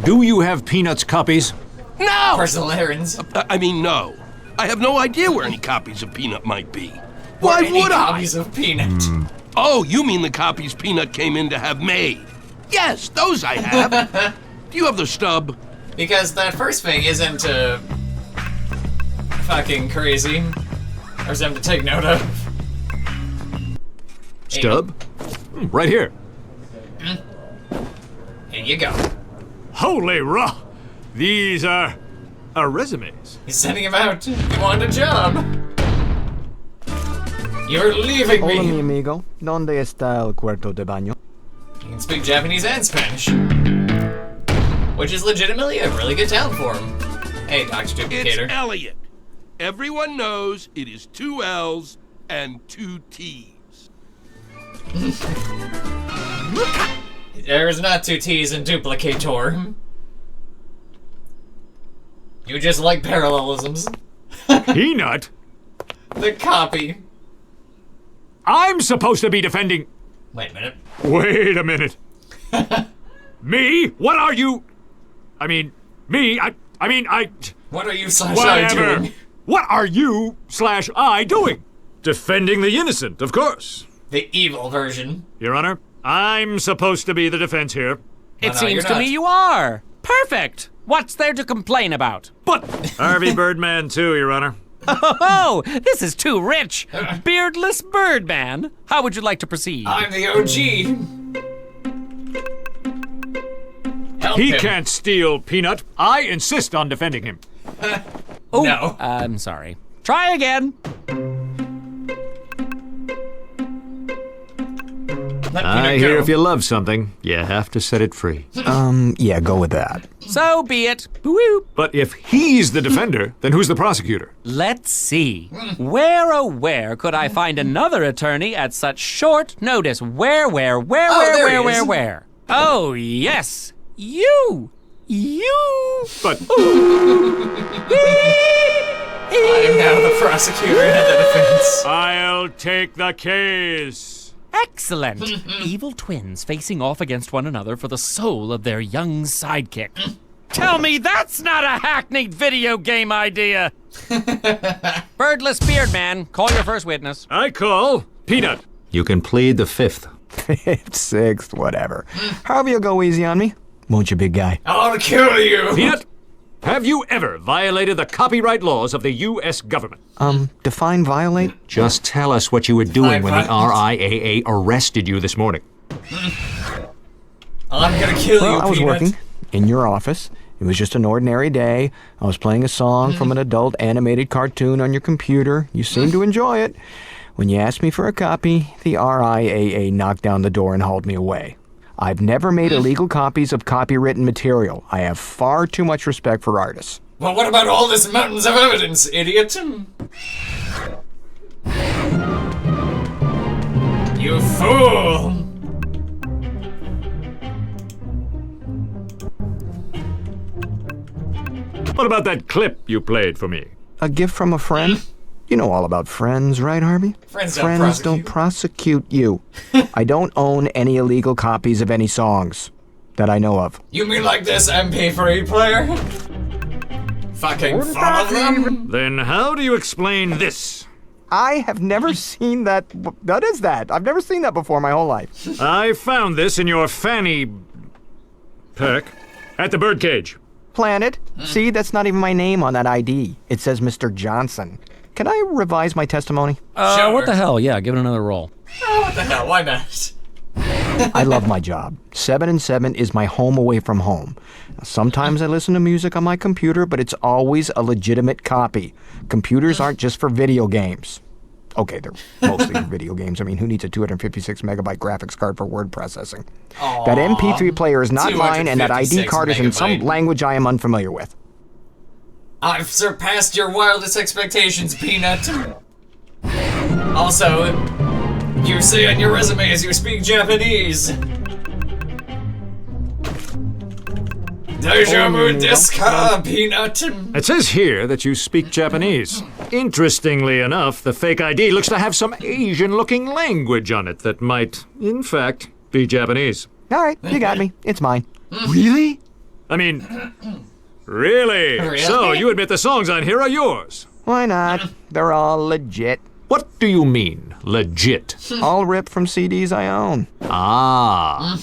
Do you have Peanut's copies? No! Personal errands. I mean, no. I have no idea where any copies of Peanut might be. Why would I? Copies of Peanut. Oh, you mean the copies Peanut came in to have made? Yes, those I have. Do you have the stub? Because that first thing isn't fucking crazy. Or something to take note of. Stub? Right here. Here you go. Holy raw! These are resumes. He's sending him out. You want a job? You're leaving Hola, me. mi amigo. ¿Dónde está el cuarto de baño? He can speak Japanese and Spanish. Which is legitimately a really good talent for him. Hey, Dr. Duplicator. It's Elliot. Everyone knows it is 2 L's and 2 T's. There's not 2 T's in Duplicator. You just like parallelisms. Peanut? The copy. I'm supposed to be defending... Wait a minute. Wait a minute. Me? What are you... I mean, me? I mean, What are you / I doing? What are you / I doing? Defending the innocent, of course. The evil version. Your Honor, I'm supposed to be the defense here. It seems to me you are. Perfect. What's there to complain about? But Harvey Birdman too, Your Honor. Oh, this is too rich. Beardless Birdman. How would you like to proceed? I'm the OG. He can't steal Peanut. I insist on defending him. Oh, no. I'm sorry. Try again. I hear if you love something, you have to set it free. Yeah, go with that. So be it. Woo. But if he's the defender, then who's the prosecutor? Let's see. Where, oh, where could I find another attorney at such short notice? Where? Oh, yes. You. But... I am now the prosecutor and the defense. I'll take the case. Excellent. Evil twins facing off against one another for the soul of their young sidekick. Tell me that's not a hackneyed video game idea. Birdless Beardman, call your first witness. I call Peanut. You can plead the 5th. 5th, 6th, whatever. Harvey will go easy on me. Won't you, big guy? I want to kill you. Peanut, have you ever violated the copyright laws of the U.S. government? Define violate? Just tell us what you were doing when the RIAA arrested you this morning. I'm gonna kill you, I was Peanut. working in your office. It was just an ordinary day. I was playing a song from an adult animated cartoon on your computer. You seemed to enjoy it. When you asked me for a copy, the RIAA knocked down the door and hauled me away. I've never made illegal copies of copywritten material. I have far too much respect for artists. Well, what about all this mountains of evidence, idiot? You fool! What about that clip you played for me? A gift from a friend? You know all about friends, right, Harvey? Friends don't prosecute you. I don't own any illegal copies of any songs that I know of. You mean like this MP3 player? Fucking follow them? Then how do you explain this? I have never seen that. What is that? I've never seen that before my whole life. I found this in your fanny pack at the birdcage. Planet? See, that's not even my name on that ID. It says Mr. Johnson. Can I revise my testimony? Sure. What the hell? Yeah, give it another roll. Oh, what the hell? Why not? I love my job. 7 and 7 is my home away from home. Sometimes I listen to music on my computer, but it's always a legitimate copy. Computers aren't just for video games. Okay, they're mostly for video games. I mean, who needs a 256 megabyte graphics card for word processing? Aww, that MP3 player is not mine, and that ID card is in some language I am unfamiliar with. I've surpassed your wildest expectations, Peanut. Also, you say on your resume as you speak Japanese. Deja vu desu, Peanut. It says here that you speak Japanese. Interestingly enough, the fake ID looks to have some Asian-looking language on it that might, in fact, be Japanese. All right, you got me. It's mine. Really? I mean, really? Really? So you admit the songs on here are yours? Why not? They're all legit. What do you mean, legit? All ripped from CDs I own. Ah.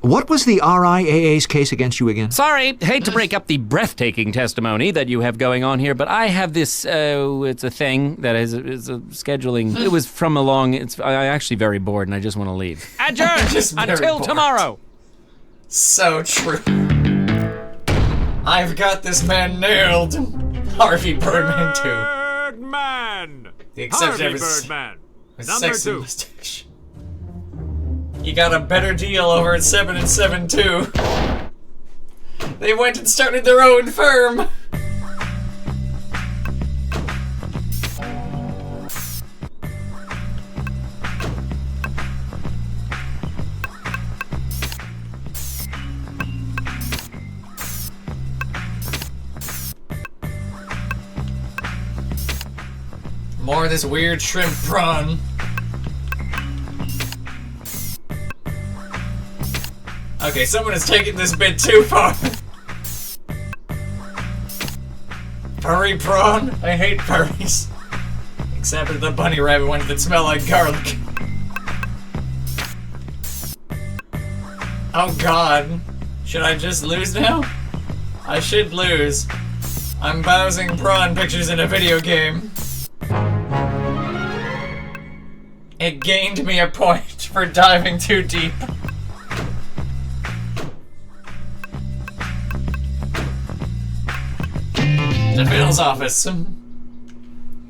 What was the RIAA's case against you again? Sorry, hate to break up the breathtaking testimony that you have going on here, but I have this, it's a thing that is a scheduling. It was from I'm actually very bored and I just want to leave. Adjourn until tomorrow. So true. I've got this man nailed. Harvey Birdman 2. Birdman! Harvey Birdman. Number 2. Mustache. You got a better deal over at 7 and 7 too. They went and started their own firm. More of this weird shrimp prawn. Okay, someone is taking this bit too far. Furry prawn? I hate furries. Except for the bunny rabbit ones that smell like garlic. Oh god. Should I just lose now? I should lose. I'm browsing prawn pictures in a video game. It gained me a point for diving too deep. To Bill's office.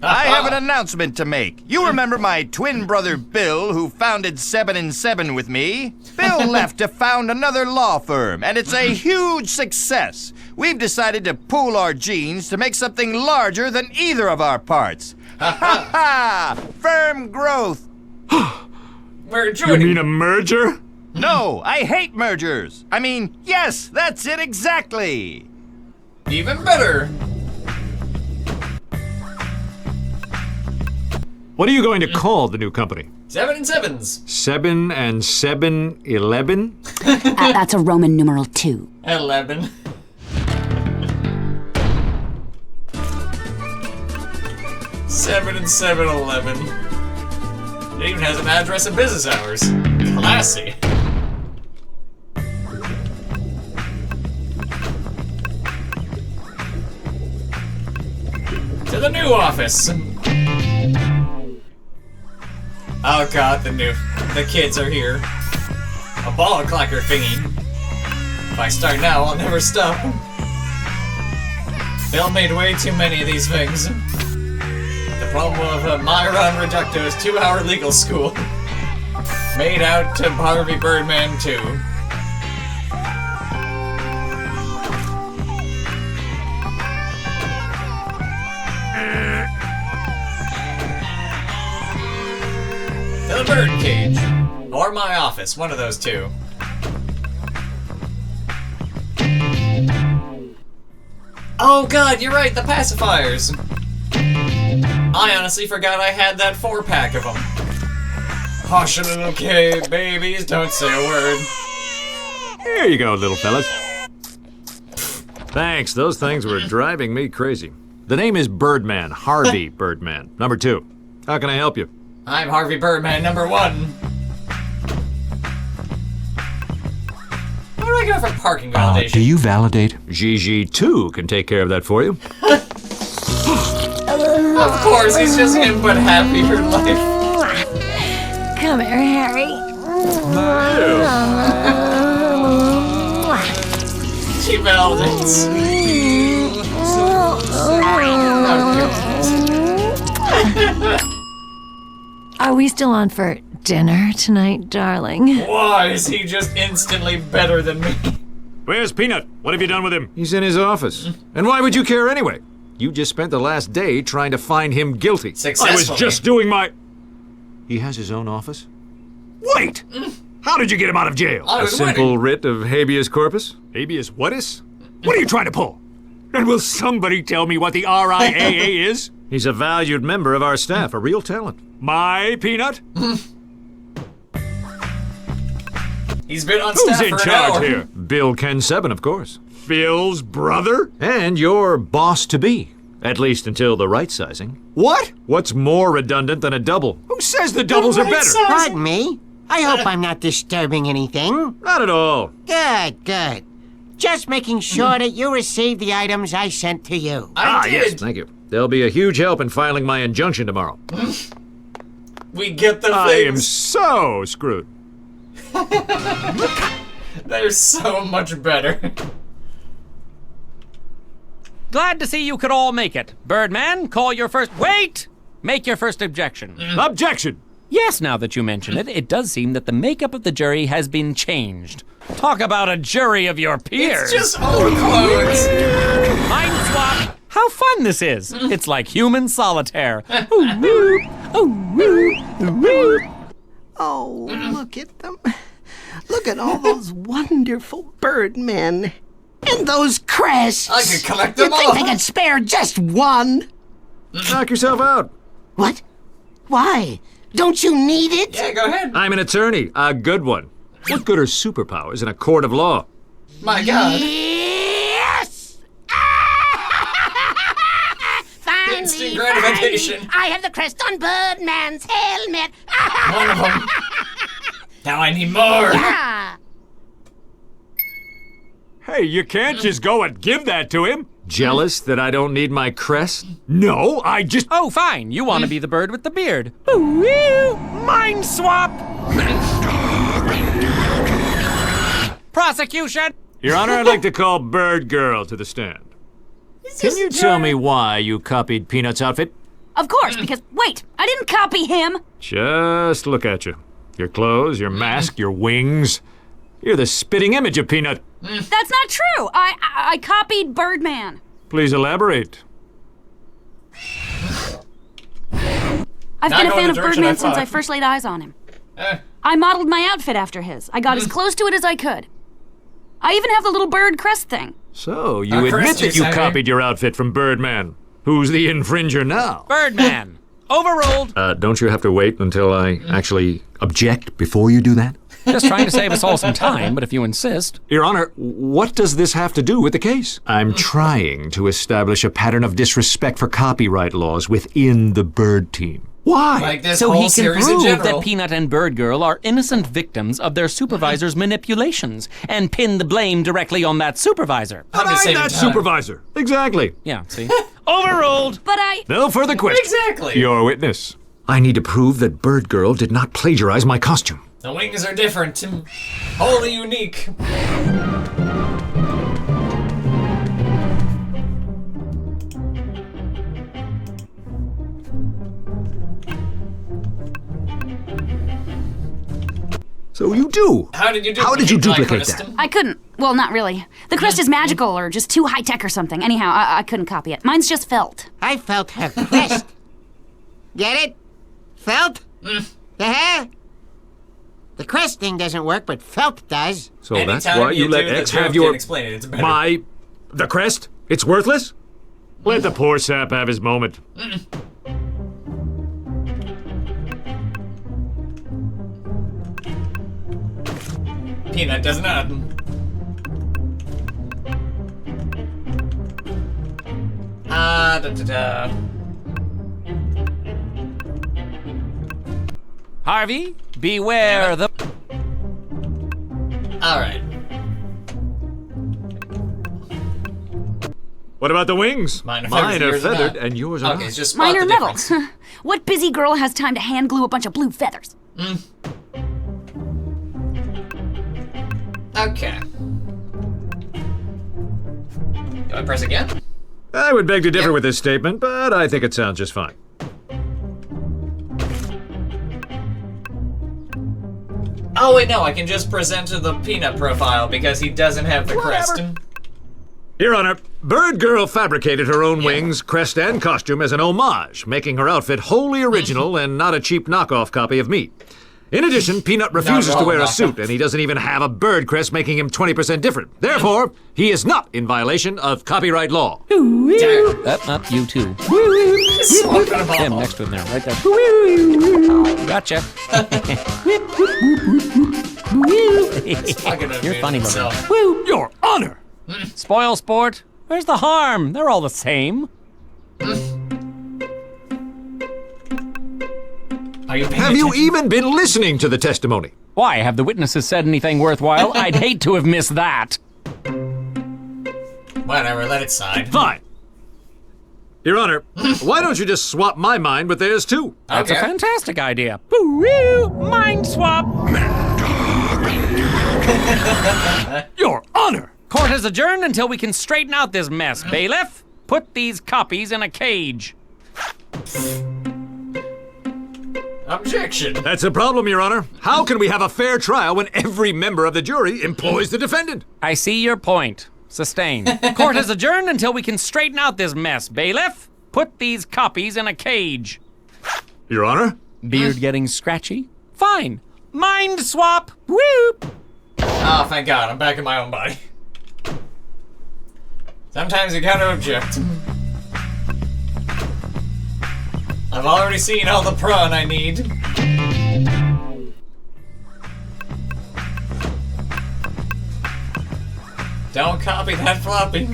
I have an announcement to make. You remember my twin brother Bill, who founded 7 and 7 with me? Bill left to found another law firm, and it's a huge success. We've decided to pool our genes to make something larger than either of our parts. Ha ha ha! Firm growth. We're joining. You mean a merger? No, I hate mergers. I mean, yes, that's it exactly. Even better. What are you going to call the new company? 7 and 7s. 7 and 7, 11? That's a Roman numeral 2. 11. Seven and 7-Eleven. It even has an address and business hours. Classy. To the new office. Oh god, the kids are here. A ball clacker thingy. If I start now, I'll never stop. Bill made way too many of these things. The problem of Myron Reducto's 2-hour legal school. Made out to Harvey Birdman 2. birdcage. Or my office, one of those two. Oh god, you're right, the pacifiers. I honestly forgot I had that 4-pack of them. Hush, okay, babies, don't say a word. Here you go, little fellas. Thanks, those things were driving me crazy. The name is Birdman, Harvey Birdman, number 2. How can I help you? I'm Harvey Birdman, number 1. How do I go for parking validation? Do you validate? Gigi 2 can take care of that for you. Of course, he's just him, but happier life. Come here, Harry. She validates. Are we still on for dinner tonight, darling? Why is he just instantly better than me? Where's Peanut? What have you done with him? He's in his office. And why would you care anyway? You just spent the last day trying to find him guilty. Successfully. I was just doing my... He has his own office? Wait! How did you get him out of jail? I A was simple writ of habeas corpus? Habeas whatis? What are you trying to pull? And will somebody tell me what the RIAA is? He's a valued member of our staff, a real talent. My Peanut? He's been on staff Who's in for an charge hour. here? Bill Ken 7, of course. Phil's brother? And your boss-to-be. At least until the right sizing. What? What's more redundant than a double? Who says the doubles are better? Pardon me? I hope I'm not disturbing anything. Not at all. Good, good. Just making sure that you received the items I sent to you. Yes, thank you. There'll be a huge help in filing my injunction tomorrow. We get the I am things. so screwed. They're so much better. Glad to see you could all make it. Birdman, call your first... Wait! Make your first objection. Objection! Yes, now that you mention it, it does seem that the makeup of the jury has been changed. Talk about a jury of your peers. It's just old clothes. Mind swap. How fun this is. It's like human solitaire. Oh, look at them. Look at all those wonderful birdmen. And those crests. I could collect them You all. think they could spare just one? Knock yourself out. What? Why? Don't you need it? Yeah, go ahead. I'm an attorney, a good one. What good are superpowers in a court of law? My God. Yes! Finally, Instant gratification. finally, I have the crest on Birdman's helmet. One of them. Now I need more. Yeah. Hey, you can't just go and give that to him. Jealous that I don't need my crest? No, I just... Oh, fine. You want to be the bird with the beard. Mind swap! Prosecution! Your Honor, I'd like to call Bird Girl to the stand. Can you tell me why you copied Peanut's outfit? Of course, because, wait, I didn't copy him. Just look at you. Your clothes, your mask, your wings. You're the spitting image of Peanut. That's not true. I copied Birdman. Please elaborate. I've Not been a going fan the of direction Birdman I since thought. I first laid eyes on him. I modeled my outfit after his. I got as close to it as I could. I even have the little bird crest thing. So, you A admit crest, that you you say? copied your outfit from Birdman. Who's the infringer now? Birdman. Overruled. Don't you have to wait until I actually object before you do that? Just trying to save us all some time, but if you insist. Your Honor, what does this have to do with the case? I'm trying to establish a pattern of disrespect for copyright laws within the Bird team. Why? Like this So whole he can series in prove general. that Peanut and Bird Girl are innocent victims of their supervisor's manipulations and pin the blame directly on that supervisor. I'm just I'm saving that time. supervisor. Exactly. Yeah, see? Overruled! But I... No further questions. Exactly. Your witness. I need to prove that Bird Girl did not plagiarize my costume. The wings are different and wholly unique. So you do. How did you do? How did you duplicate that? I couldn't. Well, not really. The crest is magical or just too high-tech or something. Anyhow, I couldn't copy it. Mine's just felt. I felt her crest. Get it? Felt? Yeah? The crest thing doesn't work, but felt does. So that's why you let X have your... The crest? It's worthless? Let the poor sap have his moment. Peanut does not. Harvey, beware the... Alright. What about the wings? Mine are feathered and yours are Okay, not. just Mine spot are the metal. difference. What busy girl has time to hand glue a bunch of blue feathers? Okay. Do I press again? I would beg to differ with this statement, but I think it sounds just fine. Oh wait, no, I can just present the Peanut profile because he doesn't have the crest. Your Honor, Bird Girl fabricated her own wings, crest, and costume as an homage, making her outfit wholly original and not a cheap knockoff copy of me. In addition, Peanut refuses to wear a suit, and he doesn't even have a bird crest, making him 20% different. Therefore, he is not in violation of copyright law. Up, you too. Him next to him there, right there. Gotcha. You're funny, himself. Woo, Your Honor! Spoil sport? Where's the harm? They're all the same. Have you even been listening to the testimony? Why, have the witnesses said anything worthwhile? I'd hate to have missed that. Whatever, let it slide. Fine. Your Honor, why don't you just swap my mind with theirs too? That's a fantastic idea. Boo-woo, mind swap. Your Honor! Court is adjourned until we can straighten out this mess. Bailiff, put these copies in a cage. Objection. That's a problem, Your Honor. How can we have a fair trial when every member of the jury employs the defendant? I see your point. Sustained. Court is adjourned until we can straighten out this mess. Bailiff, put these copies in a cage. Your Honor? Beard getting scratchy? Fine. Mind swap. Whoop. Oh, thank God, I'm back in my own body. Sometimes you gotta object. I've already seen all the prawn I need. Don't copy that floppy.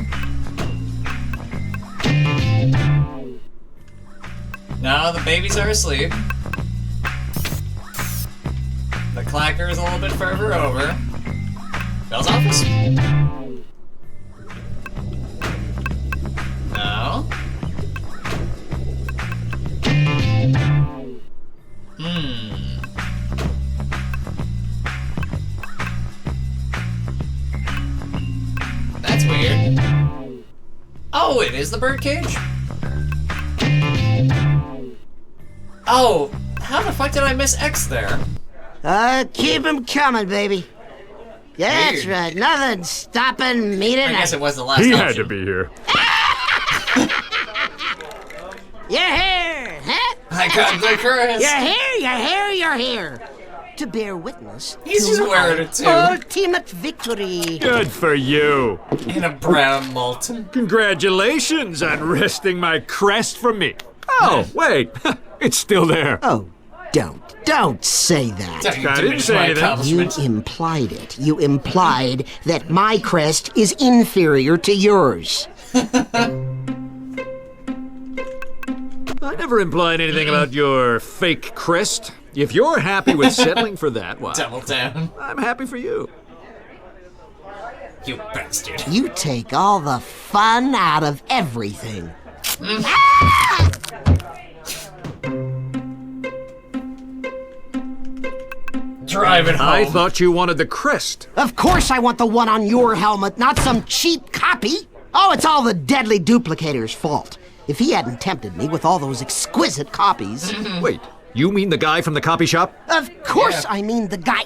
No, the babies are asleep. The clacker is a little bit further over. Bell's office? No. That's weird. Oh, it is the birdcage? Oh, how the fuck did I miss X there? Keep 'em coming, baby. Yeah, that's Weird. right. Nothing stopping me tonight. I guess it was the last He option. had to be here. You're here, huh? I got the curse. You're here. To bear witness He's to just my wearing it too. ultimate victory. Good for you. In a brown molten. Congratulations on wresting my crest from me. Oh, wait. It's still there. Oh, don't say that. I didn't say anything. You implied it. You implied that my crest is inferior to yours. I never implied anything about your fake crest. If you're happy with settling for that, why? Double down. I'm happy for you. You bastard. You take all the fun out of everything. Drive it home. I thought you wanted the crest. Of course I want the one on your helmet, not some cheap copy. Oh, it's all the deadly duplicator's fault. If he hadn't tempted me with all those exquisite copies... Wait, you mean the guy from the copy shop? Of course I mean the guy...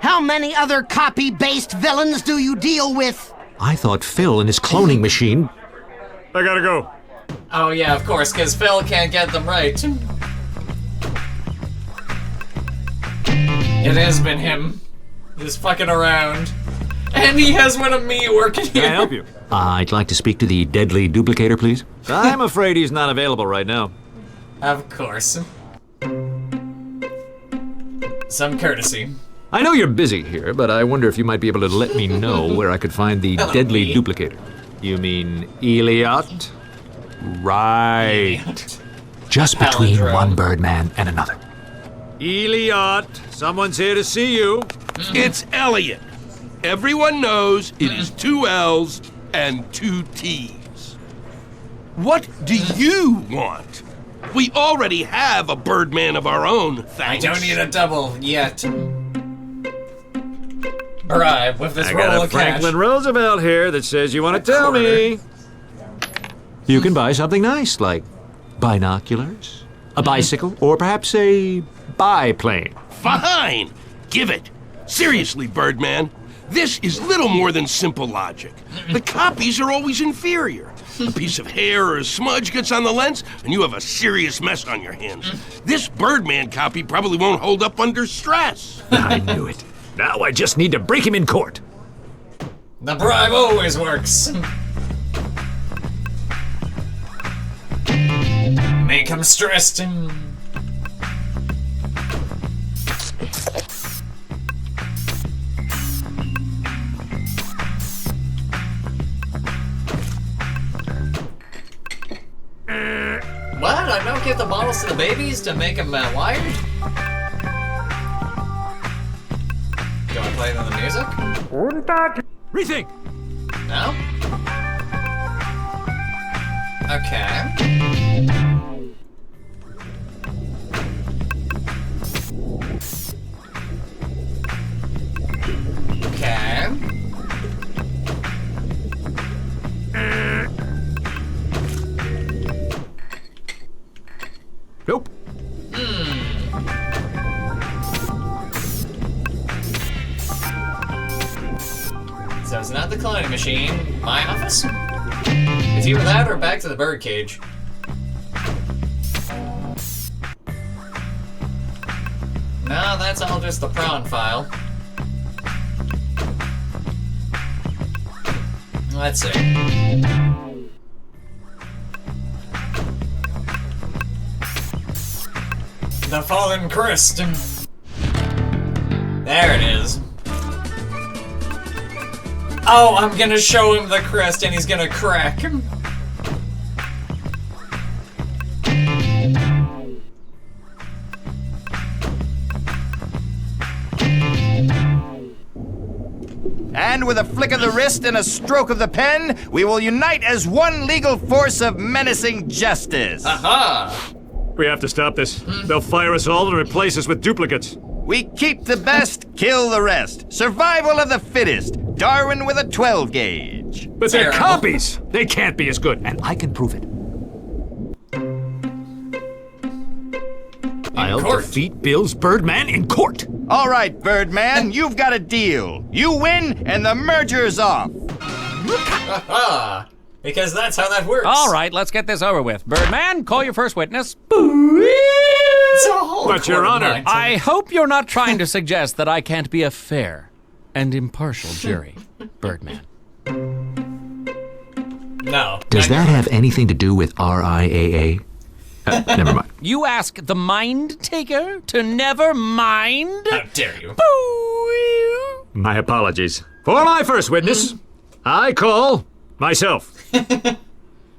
How many other copy-based villains do you deal with? I thought Phil and his cloning machine... I gotta go. Oh yeah, of course, because Phil can't get them right. It has been him. He's fucking around. And he has one of me working here. Can I help you? I'd like to speak to the deadly duplicator, please. I'm afraid he's not available right now. Of course. Some courtesy. I know you're busy here, but I wonder if you might be able to let me know where I could find the deadly duplicator. You mean Eliot? Right. Just between one Birdman and another. Eliot, someone's here to see you. It's Elliot. Everyone knows it is 2 L's and 2 T's. What do you want? We already have a Birdman of our own, thanks. I don't need a double yet. Bribe with this I roll got a of cash. Franklin Roosevelt here that says you want to tell me. You can buy something nice, like binoculars, a bicycle, or perhaps a biplane. Fine! Give it! Seriously, Birdman, this is little more than simple logic. The copies are always inferior. A piece of hair or a smudge gets on the lens, and you have a serious mess on your hands. This Birdman copy probably won't hold up under stress. I knew it. Now I just need to break him in court. The bribe always works. Make him stressed. What? I don't give the bottles to the babies to make them wired? Do I play the music? Rethink! No? Okay. Okay. Nope. So it's not the cloning machine. My office? It's either that or back to the birdcage. No, that's all just the prawn file. Let's see. The Fallen Crest. There it is. Oh, I'm gonna show him the crest and he's gonna crack him. And with a flick of the wrist and a stroke of the pen, we will unite as one legal force of menacing justice. Aha! We have to stop this. They'll fire us all and replace us with duplicates. We keep the best, kill the rest. Survival of the fittest. Darwin with a 12 gauge. But they're copies. They can't be as good. And I can prove it. I'll defeat Bill's Birdman in court. All right, Birdman, you've got a deal. You win, and the merger's off. Because that's how that works. All right, let's get this over with. Birdman, call your first witness. But, Your Honor, I hope you're not trying to suggest that I can't be a fair and impartial jury, Birdman. No. Does that have anything to do with RIAA? Never mind. You ask the mind taker to never mind? How dare you? My apologies. For my first witness, I call myself.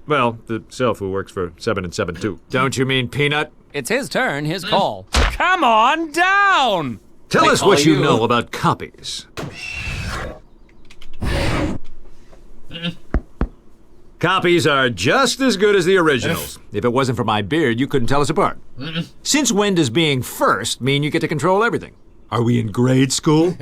Well, the self who works for 7 and 7 too. Don't you mean Peanut? It's his turn, his call. Come on down! Tell us what you know about copies. Copies are just as good as the originals. If it wasn't for my beard, you couldn't tell us apart. Since when does being first mean you get to control everything? Are we in grade school?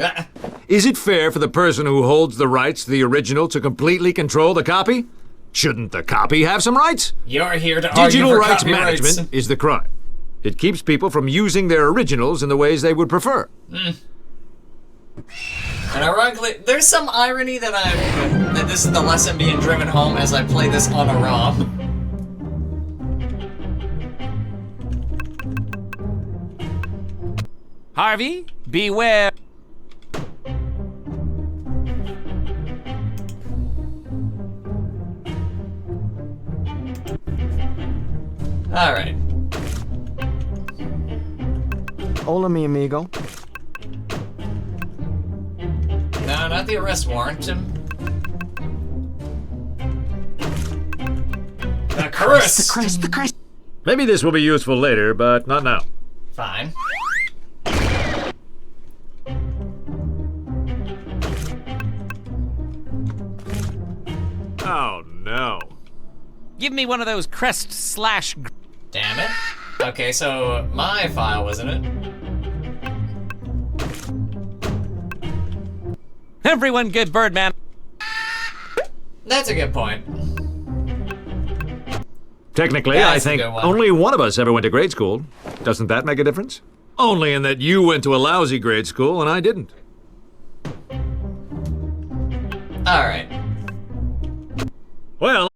Is it fair for the person who holds the rights to the original to completely control the copy? Shouldn't the copy have some rights? You're here to argue Digital for rights copyrights. management is the crime. It keeps people from using their originals in the ways they would prefer. And ironically, there's some irony that that this is the lesson being driven home as I play this on a ROM. Harvey, beware. Alright. Hola, mi amigo. No, not the arrest warrant. The Christ! Maybe this will be useful later, but not now. Fine. Oh, no. Give me one of those crest slash... Damn it. Okay, so my file was in it. Everyone good, Birdman. That's a good point. Technically, Yeah, I that's a think good one. only one of us ever went to grade school. Doesn't that make a difference? Only in that you went to a lousy grade school and I didn't. Alright. Well...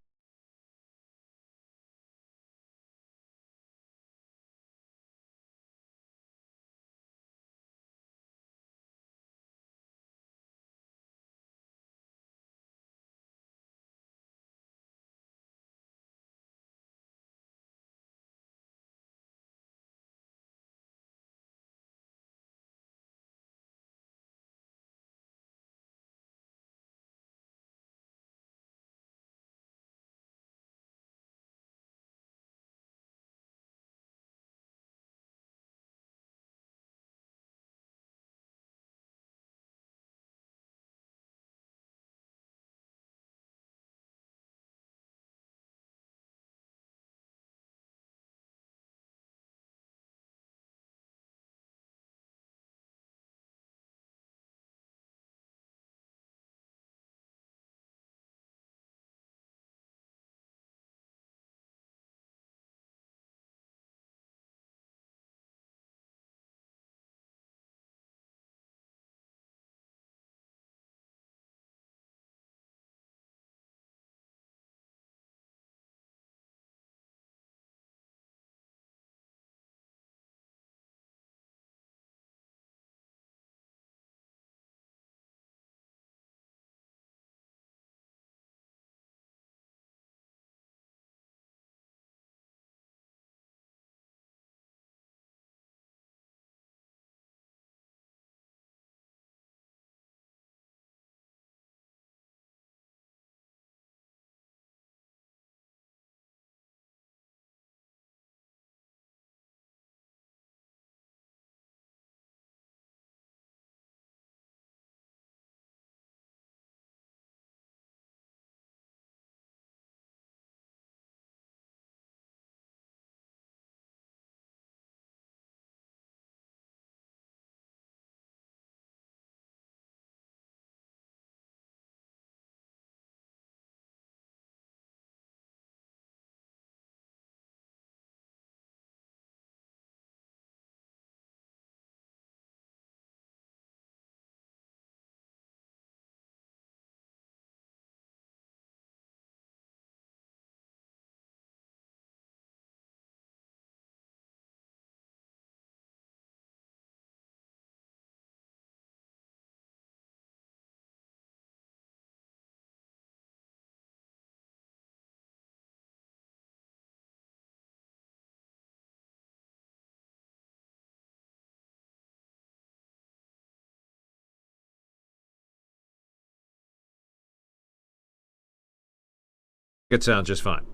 It sounds just fine.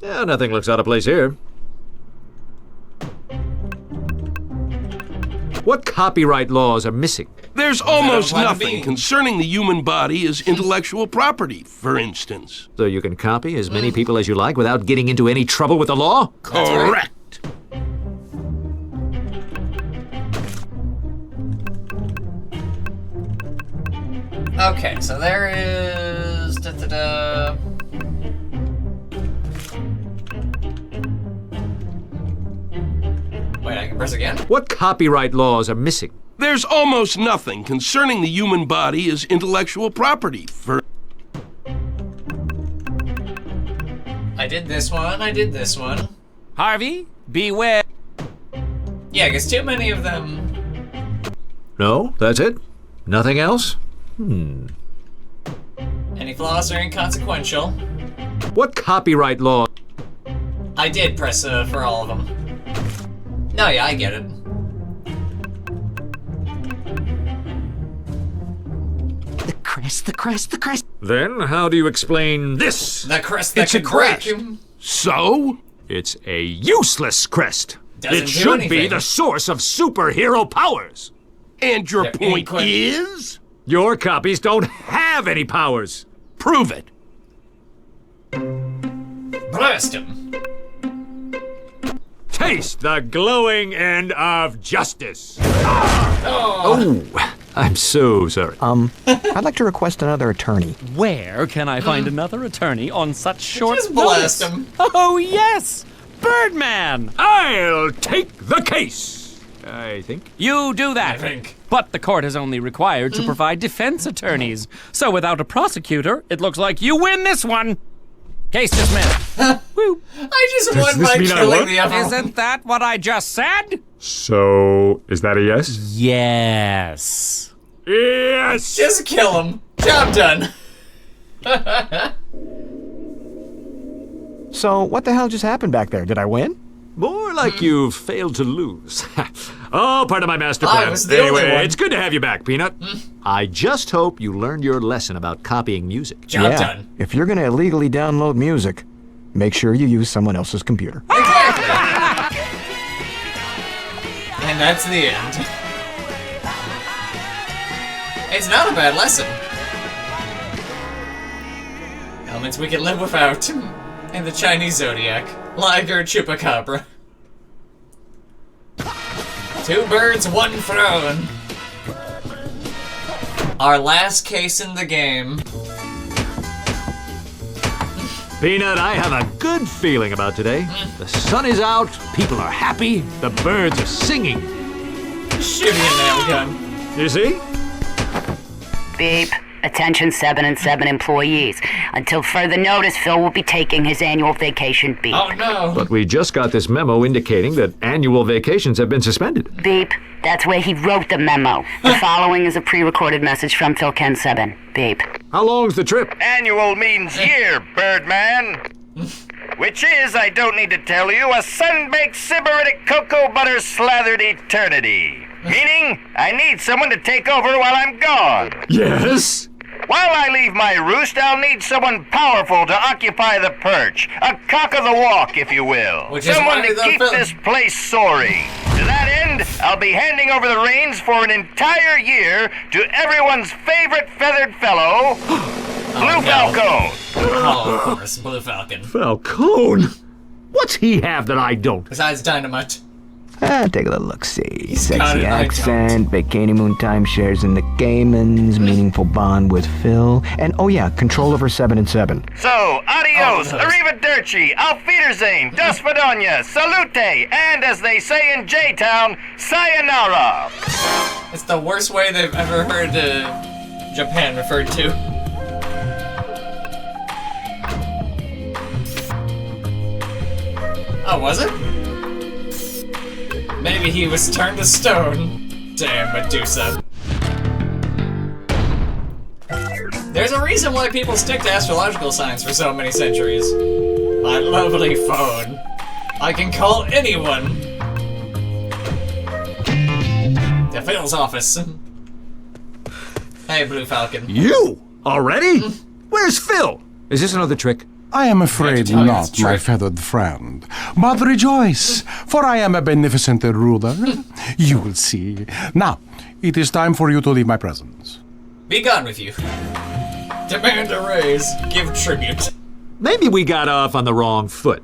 Yeah, nothing looks out of place here. What copyright laws are missing? There's almost nothing concerning the human body as intellectual property, for instance. So you can copy as many people as you like without getting into any trouble with the law? Correct. Okay, so there is... Da-da-da. Wait, I can press again? What copyright laws are missing? There's almost nothing concerning the human body as intellectual property, for... I did this one, I did this one. Harvey, beware. Yeah, because too many of them... No, that's it? Nothing else? Any flaws are inconsequential. What copyright law? I did press for all of them. No, yeah, I get it. The crest, the crest, the crest. Then how do you explain this? The crest that It's a can crack. crest. So? It's a useless crest. Doesn't It do should be anything. the source of superhero powers. And your They're point inquin- is? Your copies don't have any powers. Prove it. Blast him. Taste the glowing end of justice. Oh. I'm so sorry. I'd like to request another attorney. Where can I find another attorney on such short Just blast notice? him. Oh, yes! Birdman! I'll take the case, I think. You do that. I think. But the court is only required to provide defense attorneys. So without a prosecutor, it looks like you win this one. Case dismissed. Woo. I just Does won this by mean I killing won? the other. Isn't that what I just said? So, is that a yes? Yes. Yes! Just kill him. Job done. So, what the hell just happened back there? Did I win? More like you've failed to lose. Oh, part of my master plan. I was the only Anyway, one. it's good to have you back, Peanut. I just hope you learned your lesson about copying music. Job done. If you're gonna illegally download music, make sure you use someone else's computer. Exactly. And that's the end. It's not a bad lesson. Elements we can live without. And the Chinese zodiac. Liger Chupacabra. 2 birds, 1 throne. Our last case in the game. Peanut, I have a good feeling about today. The sun is out, people are happy, the birds are singing. Shoot me a nail gun. You see? Beep. Attention 7 and 7 employees. Until further notice, Phil will be taking his annual vacation. Beep. Oh no. But we just got this memo indicating that annual vacations have been suspended. Beep. That's where he wrote the memo. The following is a pre-recorded message from Phil Ken 7. Beep. How long's the trip? Annual means year, Birdman. Which is, I don't need to tell you, a sun-baked sybaritic cocoa butter slathered eternity. Meaning, I need someone to take over while I'm gone. Yes? While I leave my roost, I'll need someone powerful to occupy the perch. A cock of the walk, if you will. Which is Someone why to the keep film- this place soaring. To that end, I'll be handing over the reins for an entire year to everyone's favorite feathered fellow, Blue Falcone. Oh, of course, Blue Falcon. Falcone? What's he have that I don't? Besides dynamite. Take a little look-see. got Sexy it, I accent, bikini moon timeshares in the Caymans, meaningful bond with Phil, and oh yeah, control over 7 and 7. So, adios, arrivederci, auf Wiedersehen, dos Vidania, salute, and as they say in J-Town, sayonara. It's the worst way they've ever heard Japan referred to. Oh, was it? Maybe he was turned to stone. Damn, Medusa. There's a reason why people stick to astrological signs for so many centuries. My lovely phone. I can call anyone. To Phil's office. Hey, Blue Falcon. You? Already? Where's Phil? Is this another trick? I am afraid not, my feathered friend. But rejoice, for I am a beneficent ruler. You will see. Now, it is time for you to leave my presence. Be gone with you. Demand a raise. Give tribute. Maybe we got off on the wrong foot.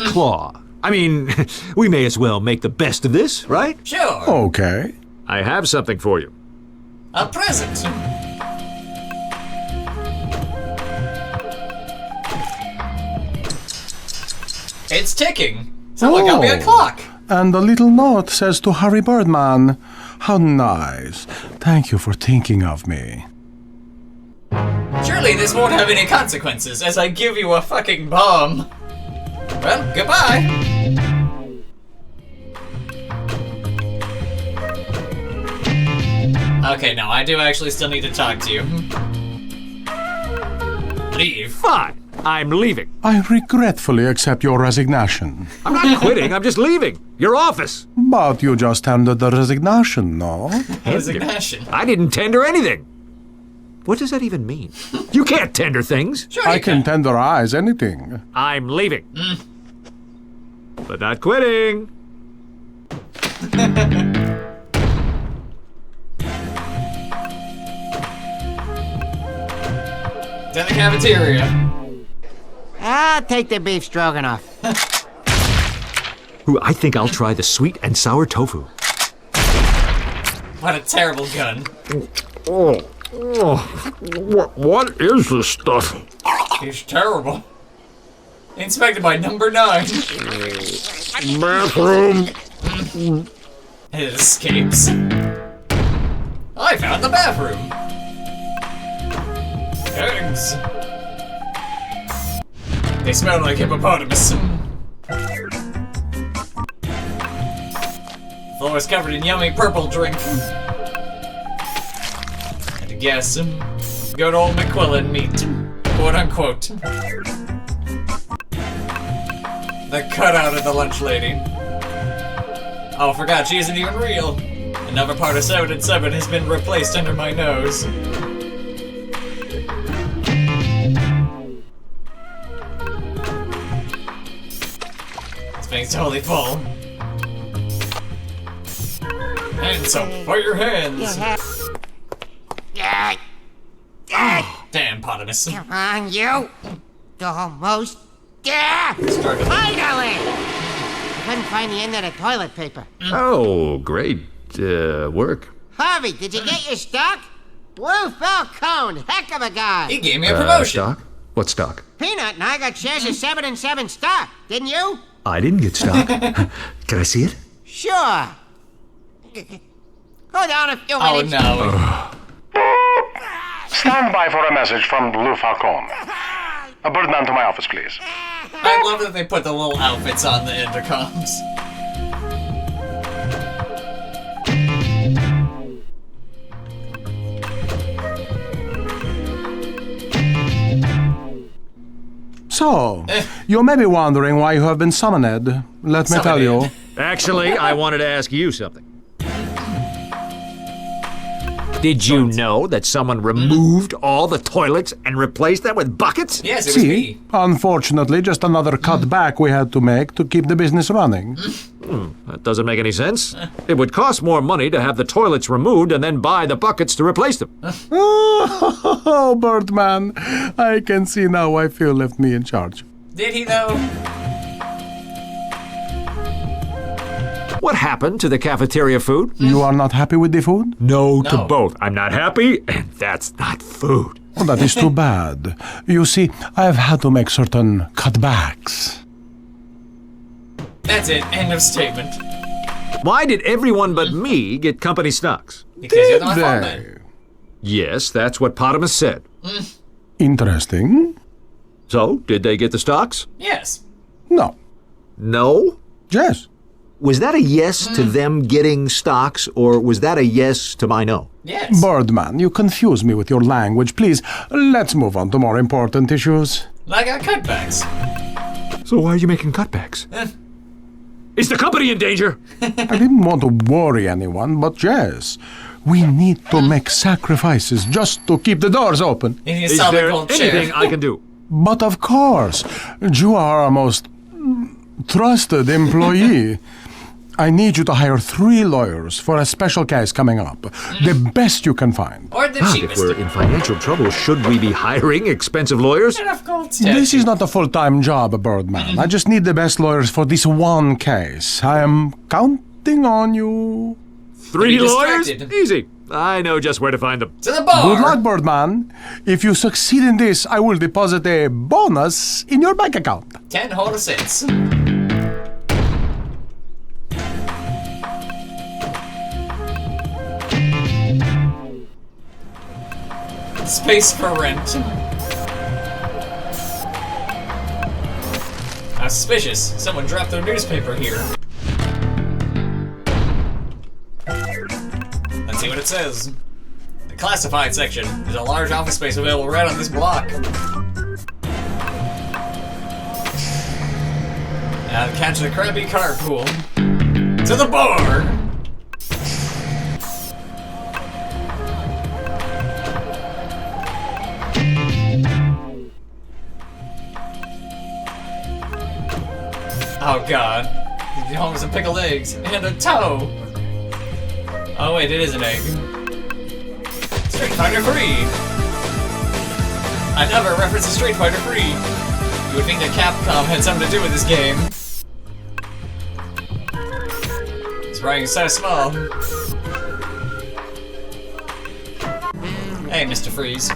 Claw. I mean, we may as well make the best of this, right? Sure. Okay. I have something for you. A present. It's ticking. Someone got me a clock. And the little note says to Harvey Birdman, how nice. Thank you for thinking of me. Surely this won't have any consequences as I give you a fucking bomb. Well, goodbye. Okay, no, I do actually still need to talk to you. Leave. Fine. I'm leaving. I regretfully accept your resignation. I'm not quitting. I'm just leaving. Your office. But you just tendered the resignation, no? Resignation. I didn't tender anything. What does that even mean? You can't tender things. Sure I can tenderize anything. I'm leaving. But not quitting. To the cafeteria. I'll take the beef stroganoff. Ooh, I think I'll try the sweet and sour tofu. What a terrible gun. What is this stuff? It's terrible. Inspected by number 9. Bathroom. It escapes. I found the bathroom. Eggs. They smell like hippopotamus. Floor is covered in yummy purple drink. And to guess, good old McQuillan meat, quote unquote. The cutout of the lunch lady. Oh, forgot she isn't even real. Another part of 7 and 7 has been replaced under my nose. Thing's totally full. Hand soap for your hands. Oh, damn, Potamus. Come on, you. Almost there. Finally! I couldn't find the end of the toilet paper. Oh, great work. Harvey, did you get your stock? Blue Falcone, heck of a guy. He gave me a promotion. Stock? What stock? Peanut and I got shares of 7 and 7 stock, didn't you? I didn't get stock. Can I see it? Sure. Hold on a few minutes. Oh, no. Stand by for a message from Blue Falcone. A Birdman to my office, please. I love that they put the little outfits on the intercoms. So, you may be wondering why you have been summoned. Let me tell you. Actually, I wanted to ask you something. Did you know that someone removed all the toilets and replaced them with buckets? Yes, it was me. Unfortunately, just another cutback we had to make to keep the business running. That doesn't make any sense. It would cost more money to have the toilets removed and then buy the buckets to replace them. Oh, Birdman, I can see now why Phil left me in charge. Did he, though? What happened to the cafeteria food? You are not happy with the food? No, to both. I'm not happy, and that's not food. Oh, that is too bad. You see, I have had to make certain cutbacks. That's it. End of statement. Why did everyone but me get company stocks? Because you're the foreman. Yes, that's what Potamus said. Interesting. So, did they get the stocks? Yes. No. No? Yes. Was that a yes to them getting stocks, or was that a yes to my no? Yes. Birdman, you confuse me with your language. Please, let's move on to more important issues. Like our cutbacks. So why are you making cutbacks? Is the company in danger? I didn't want to worry anyone, but yes, we need to make sacrifices just to keep the doors open. Is there anything I can do? But of course, you are our most trusted employee. I need you to hire 3 lawyers for a special case coming up. The best you can find. Or the cheapest. If we're in financial trouble, should we be hiring expensive lawyers? This is not a full-time job, Birdman. I just need the best lawyers for this one case. I am counting on you. 3 lawyers? Easy. I know just where to find them. To the bar. Good luck, Birdman. If you succeed in this, I will deposit a bonus in your bank account. 10 whole cents. Space for rent. Suspicious. Someone dropped their newspaper here. Let's see what it says. Classified section. There's a large office space available right on this block. Now catch the crappy carpool. To the bar! Oh god. He has some pickled eggs and a toe! Oh wait, it is an egg. Street Fighter 3! Another reference to Street Fighter 3! You would think that Capcom had something to do with this game. This writing is so small. Hey, Mr. Freeze.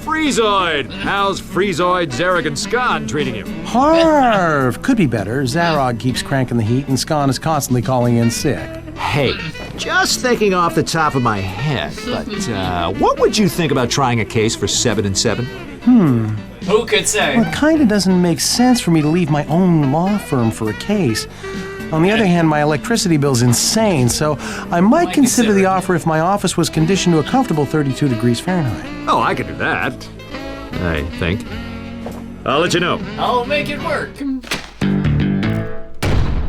Freezoid! How's Freezoid, Zarek, and Scon treating you? Harv! Could be better. Zarog keeps cranking the heat, and Scon is constantly calling in sick. Hey, just thinking off the top of my head, but what would you think about trying a case for 7 and 7? Who could say? Well, it kind of doesn't make sense for me to leave my own law firm for a case. On the other hand, my electricity bill's insane, so I might consider the offer if my office was conditioned to a comfortable 32 degrees Fahrenheit. Oh, I can do that. I think. I'll let you know. I'll make it work.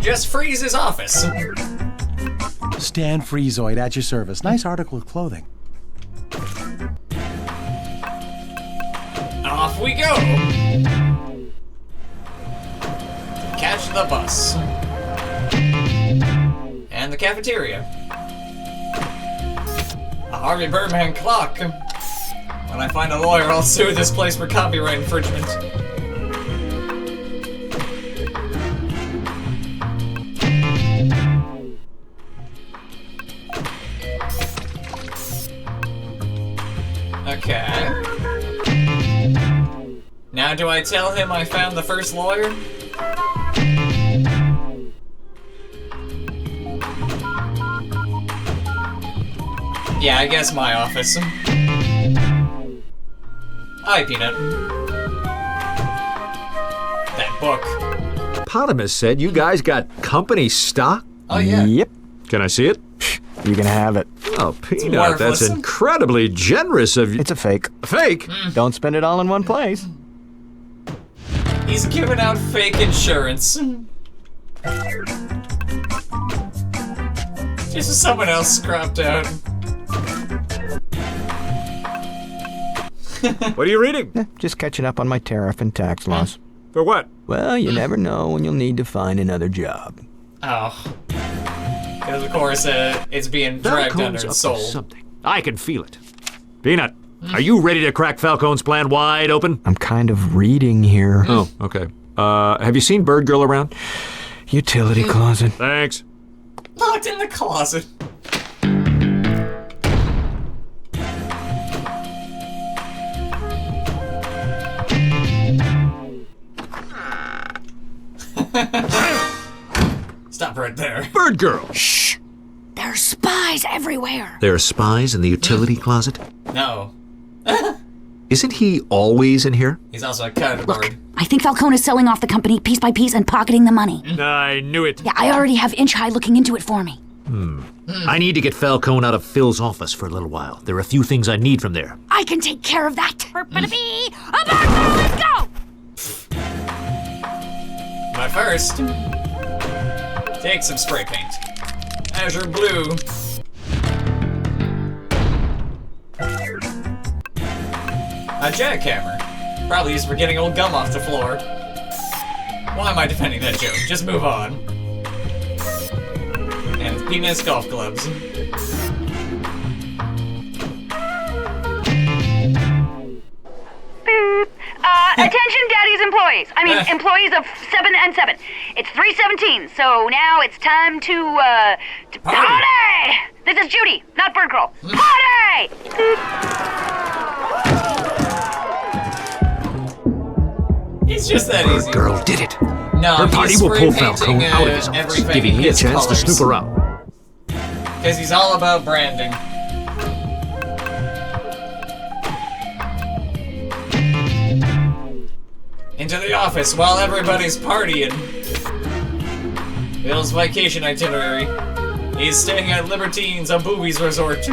Just freeze his office. Stan Freezoid at your service. Nice article of clothing. Off we go. Catch the bus. And the cafeteria. A Harvey Birdman clock. When I find a lawyer, I'll sue this place for copyright infringement. Okay. Now do I tell him I found the first lawyer? Yeah, I guess my office. Hi, Peanut. That book. Potamus said you guys got company stock? Oh, yeah. Yep. Can I see it? You can have it. Oh, Peanut, that's incredibly generous of you. It's a fake. A fake? Don't spend it all in one place. He's giving out fake insurance. Just as someone else scrapped out. What are you reading? Just catching up on my tariff and tax laws. For what? Well, you never know when you'll need to find another job. Oh. Because, of course, it's being dragged under and sold. Something. I can feel it. Peanut, are you ready to crack Falcone's plan wide open? I'm kind of reading here. Oh, okay. Have you seen Bird Girl around? Utility closet. Thanks. Locked in the closet. Stop right there. Bird Girl! Shh! There are spies everywhere. There are spies in the utility closet? No. Isn't he always in here? He's also a cardboard. I think Falcone is selling off the company piece by piece and pocketing the money. I knew it. Yeah, I already have Inch High looking into it for me. I need to get Falcone out of Phil's office for a little while. There are a few things I need from there. I can take care of that. Let's go! But first, take some spray paint. Azure blue. A jackhammer. Probably used for getting old gum off the floor. Why am I defending that joke? Just move on. And Peanut's golf gloves. Attention Daddy's employees. Employees of 7 and 7. It's 3:17, so now it's time to party! This is Judy, not Bird Girl. Party! It's just that easy. Bird Girl did it. No, her party will pull Falcone out of his office, everything giving me a his chance to colors. snoop around. Because he's all about branding. Into the office while everybody's partying. Bill's vacation itinerary. He's staying at Libertines, a boobies resort.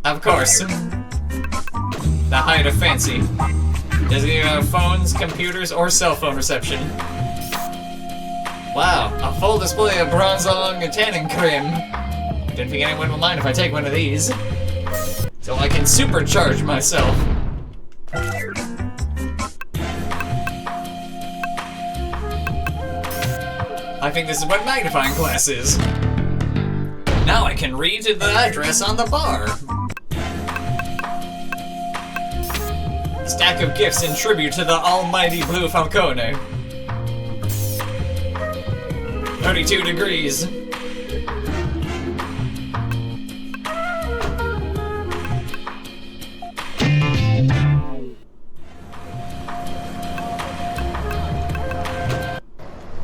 Of course. The height of fancy. Does he have phones, computers, or cell phone reception? Wow, a full display of bronze-on tanning cream. Didn't think anyone will mind if I take one of these. So I can supercharge myself. I think this is what magnifying glass is. Now I can read the address on the bar. Stack of gifts in tribute to the almighty Blue Falcone. 32 degrees.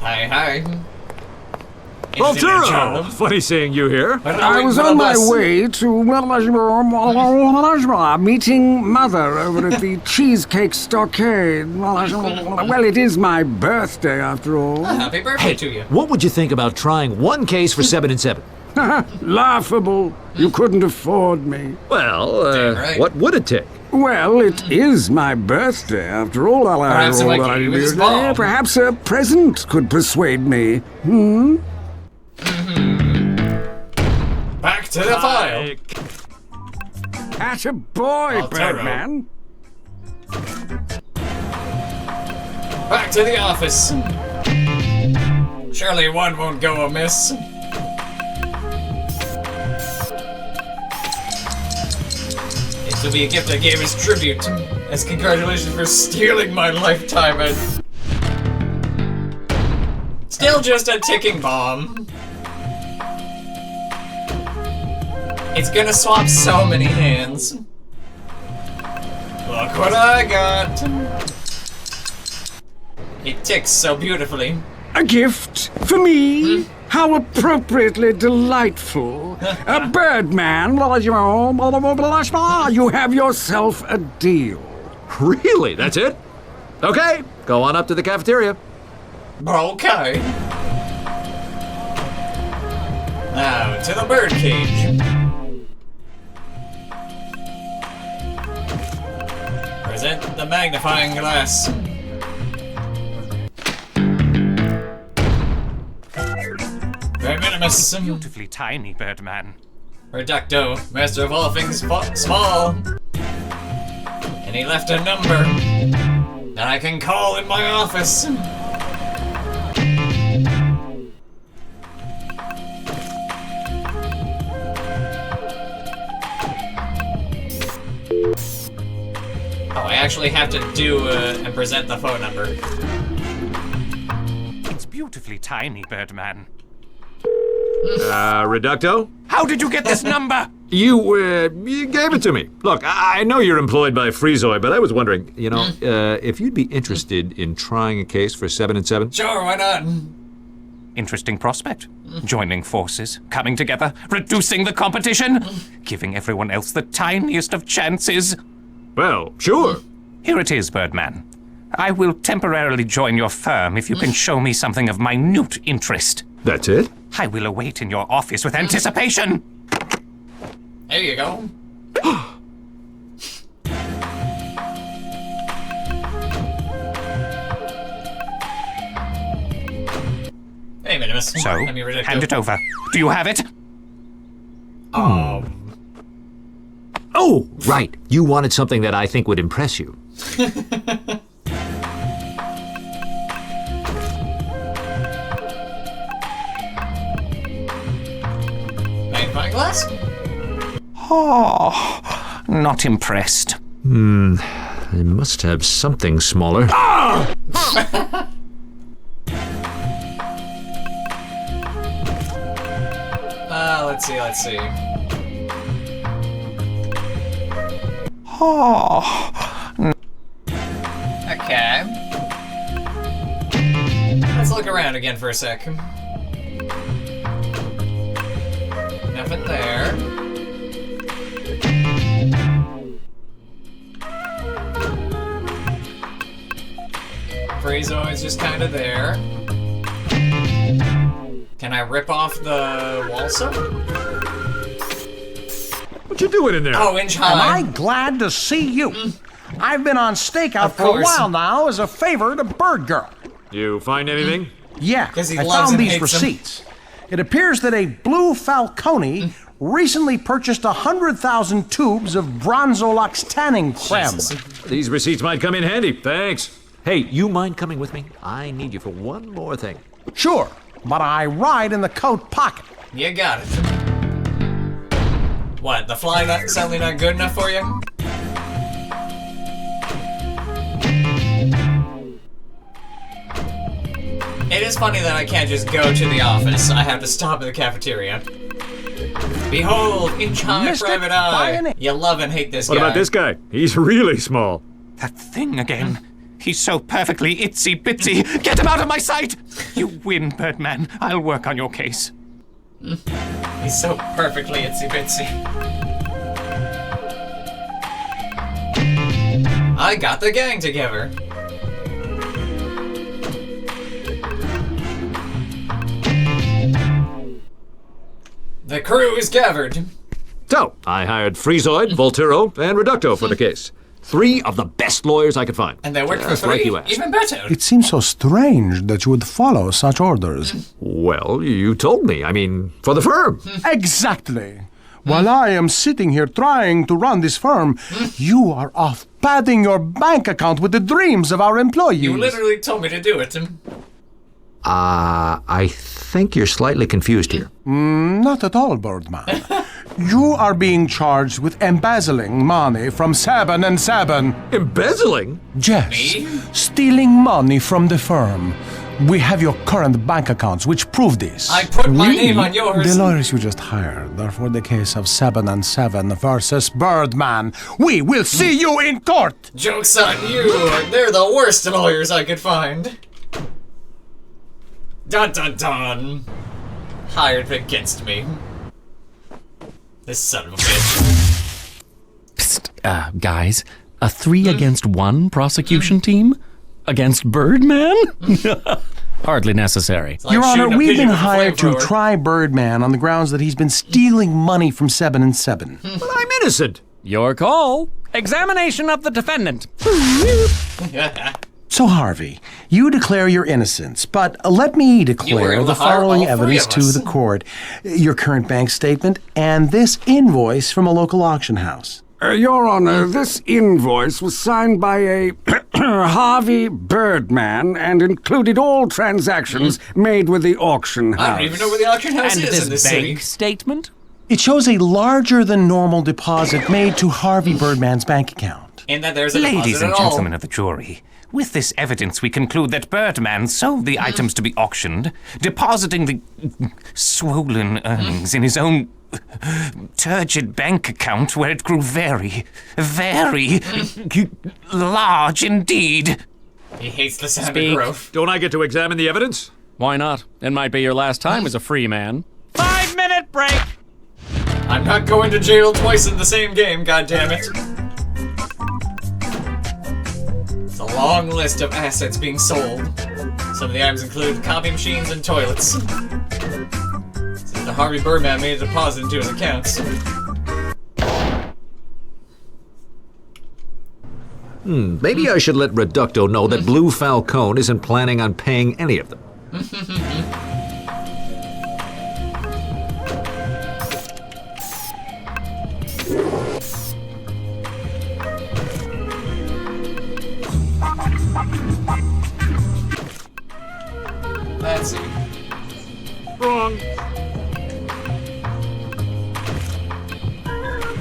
Hi. Volturo! Funny seeing you here. I was on my way to meeting Mother over at the Cheesecake Stockade. Well, it is my birthday after all. Happy birthday to you. What would you think about trying one case for 7 and 7? Laughable. You couldn't afford me. Well, right. what would it take? Well, it is my birthday after all. Perhaps if I gave you his bomb. Perhaps a present could persuade me. Back to the file. Atta boy, Birdman. Back to the office. Surely one won't go amiss. This will be a gift I gave as tribute, as congratulations for stealing my lifetime and... Still just a ticking bomb. It's gonna swap so many hands. Look what I got. It ticks so beautifully. A gift for me? How appropriately delightful. A Birdman, you have yourself a deal. Really? That's it? Okay, go on up to the cafeteria. Okay. Now, to the birdcage. Present the magnifying glass. Very minimus. Beautifully tiny, Birdman. Reducto, master of all things small. And he left a number that I can call in my office. Oh, I actually have to do and present the phone number. It's beautifully tiny, Birdman. Reducto? How did you get this number? You gave it to me. Look, I know you're employed by Freezoid, but I was wondering, if you'd be interested in trying a case for 7 and 7? Sure, why not? Interesting prospect. Joining forces, coming together, reducing the competition, giving everyone else the tiniest of chances. Well, sure. Here it is, Birdman. I will temporarily join your firm if you can show me something of minute interest. That's it? I will await in your office with anticipation. There you go. Hey, Minimus. So, hand it over. Do you have it? Oh, right. You wanted something that I think would impress you. Magnifying glass? Oh, not impressed. I must have something smaller. Let's see. Oh. Okay. Let's look around again for a sec. Nothing there. Freezoid's just kind of there. Can I rip off the wall soap? What you doing in there? Oh, inch Am high. I glad to see you? I've been on stakeout Of for a course. while now as a favor to Bird Girl. You find anything? Yeah, 'Cause he I loves found and these hates him. receipts. It appears that a blue Falcone recently purchased 100,000 tubes of Bronzolux tanning creme. These receipts might come in handy. Thanks. Hey, you mind coming with me? I need you for one more thing. Sure, but I ride in the coat pocket. You got it. What, the fly not suddenly not good enough for you? It is funny that I can't just go to the office. I have to stop at the cafeteria. Behold, inch high Missed it private by eye. an inch. You love and hate this What guy. about this guy? He's really small. That thing again. He's so perfectly itsy bitsy. Get him out of my sight! You win, Birdman. I'll work on your case. He's so perfectly itsy bitsy. I got the gang together. The crew is gathered. So, I hired Freezoid, Volturo, and Reducto for the case. 3 of the best lawyers I could find. And they worked for Just 3? like you asked. Even better. It seems so strange that you would follow such orders. Well, you told me. I mean, for the firm. Exactly. While I am sitting here trying to run this firm, you are off padding your bank account with the dreams of our employees. You literally told me to do it. I think you're slightly confused here. Not at all, Birdman. You are being charged with embezzling money from Sabin and Sabin. Embezzling? Yes. Me? Stealing money from the firm. We have your current bank accounts, which prove this. I put my name on yours. The lawyers you just hired are for the case of 7 and 7 versus Birdman. We will see you in court! Joke's on you. They're the worst lawyers I could find. Dun dun dun. Hired against me. This son of a bitch. Psst, guys, a 3 against 1 prosecution team? Against Birdman? Hardly necessary. Like Your Honor, shooting a we've pigeon been with a hired to flamethrower. try Birdman on the grounds that he's been stealing money from 7 and 7. But I'm innocent. Your call. Examination of the defendant. So, Harvey, you declare your innocence, but let me were declare able the to hire following all 3 evidence of to us. the court. Your current bank statement and this invoice from a local auction house. Your Honor, this invoice was signed by a Harvey Birdman and included all transactions made with the auction house. I don't even know where the auction house And is in this this bank city. statement? It shows a larger than normal deposit made to Harvey Birdman's bank account. And that there's a Ladies deposit and at all. gentlemen of the jury, with this evidence we conclude that Birdman sold the items to be auctioned, depositing the swollen earnings in his own turgid bank account where it grew very, very large indeed. He hates the sound Speak. of growth. Don't I get to examine the evidence? Why not? It might be your last time as a free man. 5-minute break! I'm not going to jail twice in the same game, goddammit. It's a long list of assets being sold. Some of the items include copy machines and toilets. Since the Harvey Birdman made a deposit into his accounts. Maybe I should let Reducto know that Blue Falcone isn't planning on paying any of them. Let's see. Wrong.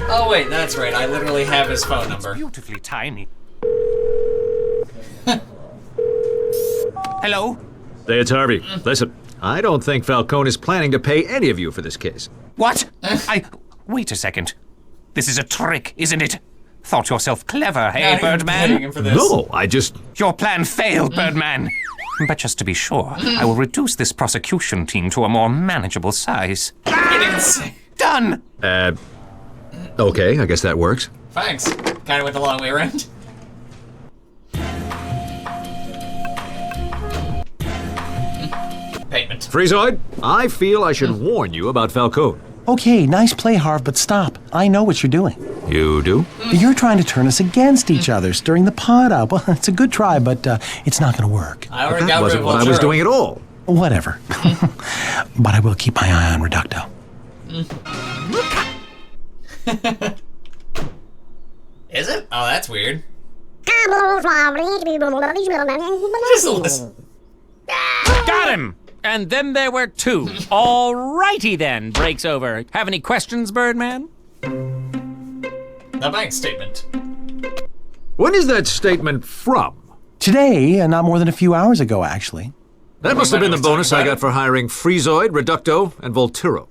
Oh wait, that's right. I literally have his phone number. Beautifully tiny. Hello? Hey, it's Harvey. Listen, I don't think Falcone is planning to pay any of you for this case. What? Wait a second. This is a trick, isn't it? Thought yourself clever, hey, Not even paying Birdman? him for this. No, I just... Your plan failed, Birdman. But just to be sure, I will reduce this prosecution team to a more manageable size. Done! Okay, I guess that works. Thanks. Kind of went the long way around. Payment. Freezoid, I feel I should warn you about Falcone. Okay, nice play, Harv, but stop. I know what you're doing. You do? You're trying to turn us against each other, stirring the pot up. Well, it's a good try, but it's not going to work. I already That got wasn't rid of what I was Volturo. doing at all. Whatever. But I will keep my eye on Reducto. Is it? Oh, that's weird. Got him! And then there were two. All righty then, breaks over. Have any questions, Birdman? The bank statement. When is that statement from? Today, not more than a few hours ago, actually. That must have been the bonus I got for hiring Freezoid, Reducto, and Volturo.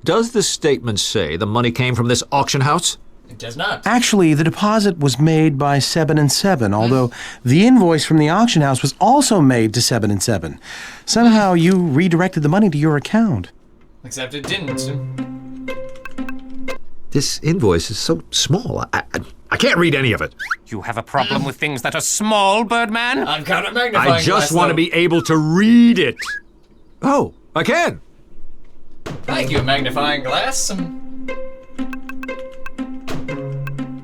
Does the statement say the money came from this auction house? It does not. Actually, the deposit was made by 7 and 7, although the invoice from the auction house was also made to 7 and 7. Somehow you redirected the money to your account. Except it didn't. This invoice is so small. I can't read any of it. You have a problem with things that are small, Birdman? I've got a magnifying I just glass, want to though. be able to read it. Oh, I can. Thank you, magnifying glass.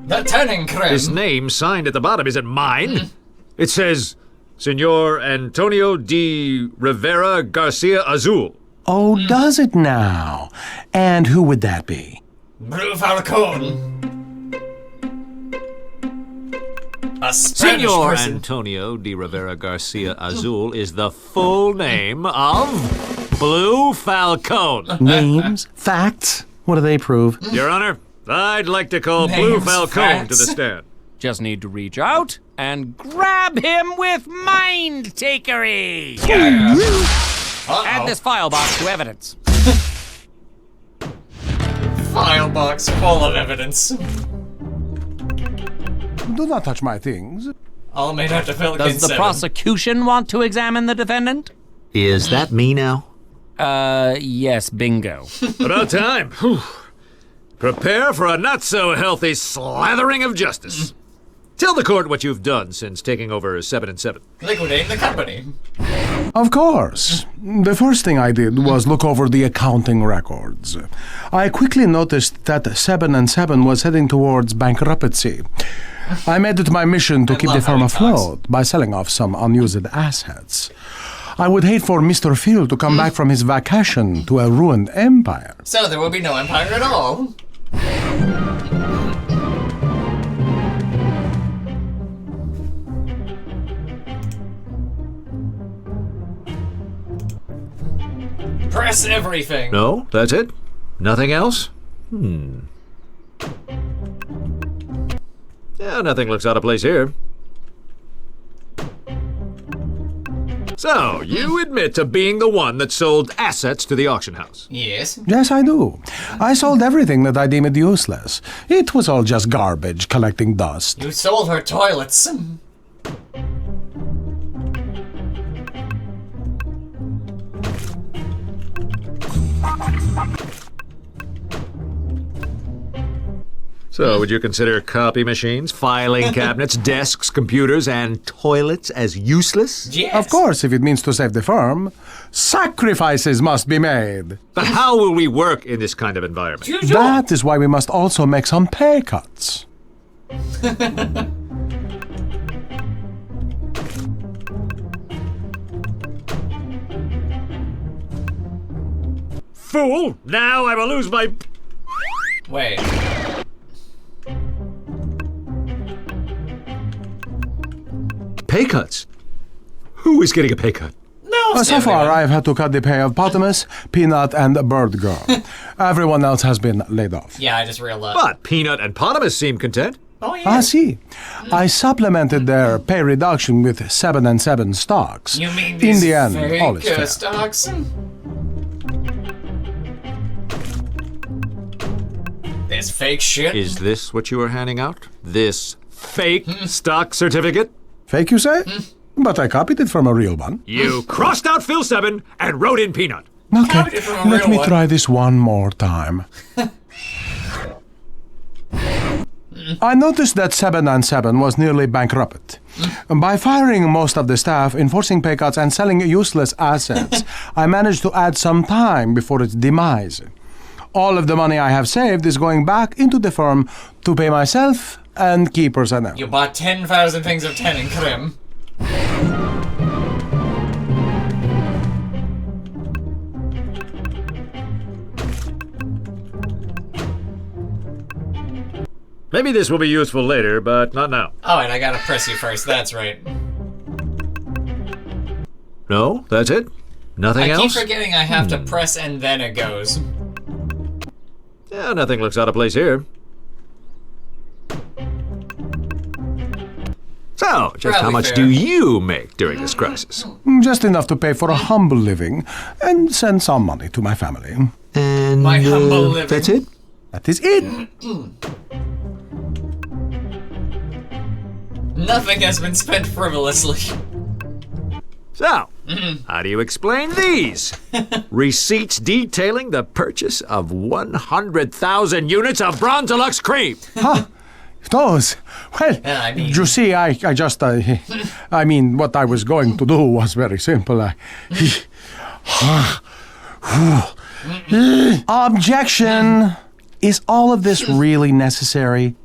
The turning creme. His name signed at the bottom isn't mine. It says, Senor Antonio de Rivera Garcia Azul. Oh, does it now? And who would that be? Blue Falcon. A Spanish Senor person. Antonio de Rivera Garcia Azul is the full name of Blue Falcon. Names? Facts? What do they prove? Your Honor, I'd like to call Blue Names, Falcon facts. to the stand. Just need to reach out and grab him with mind takery. Add this file box to evidence. File box full of evidence. Do not touch my things. All made out to Pelican Does the 7. prosecution want to examine the defendant? Is that me now? Yes, bingo. About time. Whew. Prepare for a not-so-healthy slathering of justice. Tell the court what you've done since taking over 7 and 7. Liquidating the company. Of course. The first thing I did was look over the accounting records. I quickly noticed that 7 and 7 was heading towards bankruptcy. I made it my mission to keep the firm afloat by selling off some unused assets. I would hate for Mr. Phil to come back from his vacation to a ruined empire. So there will be no empire at all. Press everything. No, that's it? Nothing else? Yeah, nothing looks out of place here. So, you admit to being the one that sold assets to the auction house? Yes. Yes, I do. I sold everything that I deemed useless. It was all just garbage collecting dust. You sold her toilets. So, would you consider copy machines, filing cabinets, desks, computers, and toilets as useless? Of course, if it means to save the firm. Sacrifices must be made. But how will we work in this kind of environment? That is why we must also make some pay cuts. Fool! Now I will lose my... Wait. Pay cuts? Who is getting a pay cut? No, So far, I've had to cut the pay of Potamus, Peanut, and Bird Girl. Everyone else has been laid off. Yeah, I just realized. But Peanut and Potamus seem content. Oh, yeah. Ah, see. I supplemented their pay reduction with 7 and 7 stocks. You mean In these the end, fake all is fair. stocks? This fake shit? Is this what you are handing out? This fake stock certificate? Fake, you say? But I copied it from a real one. You crossed out Phil 7 and wrote in Peanut. Okay, it from a let real me one. try this one more time. I noticed that 7 and 7 was nearly bankrupt. By firing most of the staff, enforcing pay cuts, and selling useless assets, I managed to add some time before its demise. All of the money I have saved is going back into the firm to pay myself and key personnel. You bought 10,000 things of 10 in Krim. Maybe this will be useful later, but not now. Oh, and I gotta press you first, that's right. No, that's it? Nothing else? I keep forgetting I have to press and then it goes. Yeah, nothing looks out of place here. So, just how much do you make during this crisis? Just enough to pay for a humble living and send some money to my family. And my humble living. That's it? That is it. Nothing has been spent frivolously. So, how do you explain these? Receipts detailing the purchase of 100,000 units of Bronze Deluxe cream. Huh? Those? Well, you see, I just, I mean, what I was going to do was very simple. Objection! Is all of this really necessary?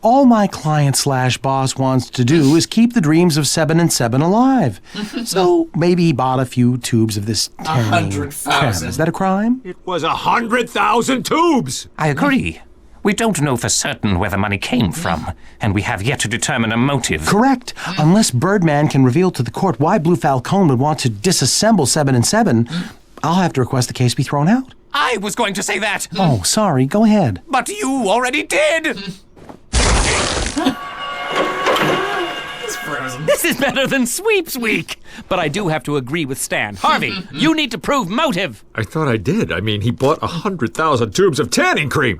All my client/boss wants to do is keep the dreams of 7 and 7 alive. So maybe he bought a few tubes of this 100,000. Is that a crime? It was 100,000 tubes! I agree. We don't know for certain where the money came from, and we have yet to determine a motive. Correct. Unless Birdman can reveal to the court why Blue Falcone would want to disassemble 7 and 7, I'll have to request the case be thrown out. I was going to say that. Oh, sorry. Go ahead. But you already did. This is better than Sweeps Week. But I do have to agree with Stan. Harvey, you need to prove motive. I thought I did. I mean, he bought 100,000 tubes of tanning cream.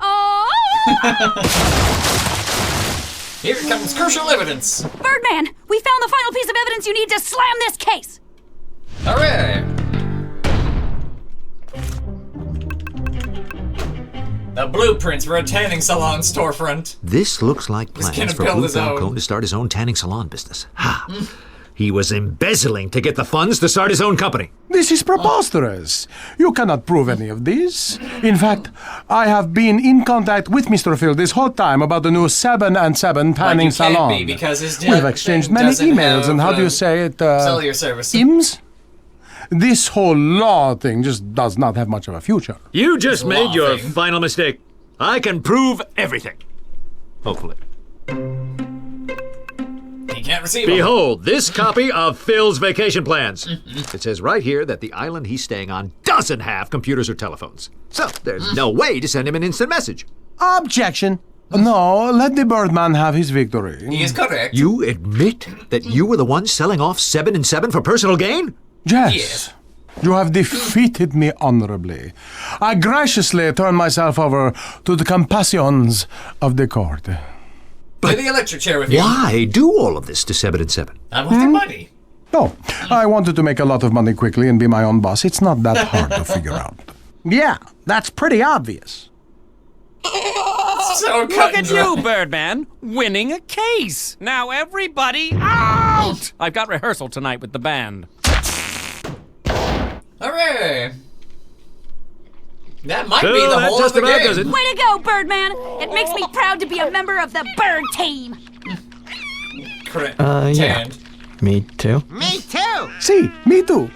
Here comes crucial evidence. Birdman, we found the final piece of evidence you need to slam this case. Hooray! The blueprints for a tanning salon storefront. This looks like He's plans gonna for build Blue his own. Falcone to start his own tanning salon business. Ha! He was embezzling to get the funds to start his own company. This is preposterous. You cannot prove any of this. In fact, I have been in contact with Mr. Phil this whole time about the new 7 and 7 tanning you can't salon. be because his We've exchanged many doesn't emails, have, and how do you say it? cellular service. IMS? This whole law thing just does not have much of a future. You just made your final mistake. I can prove everything. Hopefully. He can't receive them. Behold, this copy of Phil's vacation plans. It says right here that the island he's staying on doesn't have computers or telephones. So there's no way to send him an instant message. Objection. No, let the Birdman have his victory. He is correct. You admit that you were the one selling off 7 and 7 for personal gain? Yes. You have defeated me honorably. I graciously turn myself over to the compassions of the court. Play the electric chair with you. Why do all of this to 7 and 7? I want their money. No, I wanted to make a lot of money quickly and be my own boss. It's not that hard to figure out. Yeah, that's pretty obvious. So Look at you, Birdman, winning a case. Now everybody out! I've got rehearsal tonight with the band. Hooray! That might be Well, the that whole just of the about game. does it. Way to go, Birdman. It makes me proud to be a member of the Bird Team. Yeah. Me too. Me too. See, me too.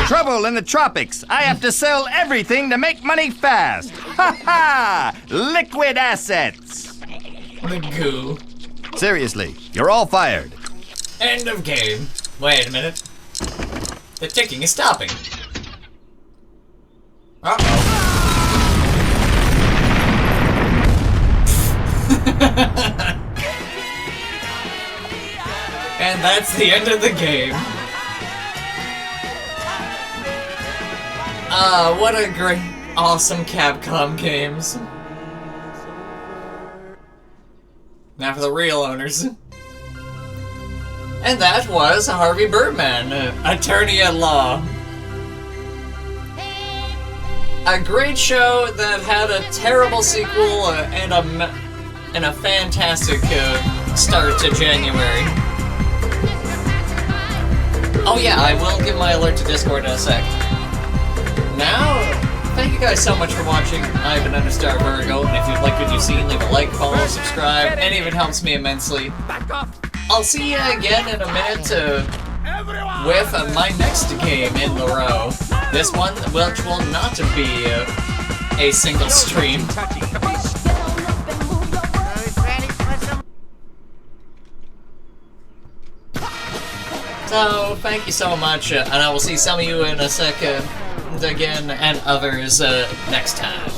Trouble in the tropics. I have to sell everything to make money fast. Ha ha! Liquid assets. The goo. Seriously, you're all fired. End of game. Wait a minute. The ticking is stopping. Uh-oh. And that's the end of the game. What a great, awesome Capcom games. Now for the real owners. And that was Harvey Birdman, attorney at law. A great show that had a terrible sequel and a fantastic start to January. Oh yeah, I will give my alert to Discord in a sec. now, thank you guys so much for watching. I've been Understar Virgo, and if you've liked what you've seen, leave a like, follow, subscribe. Any of it helps me immensely. I'll see you again in a minute with my next game in the row. This one, which will not be a single stream. So, thank you so much, and I will see some of you in a second again, and others next time.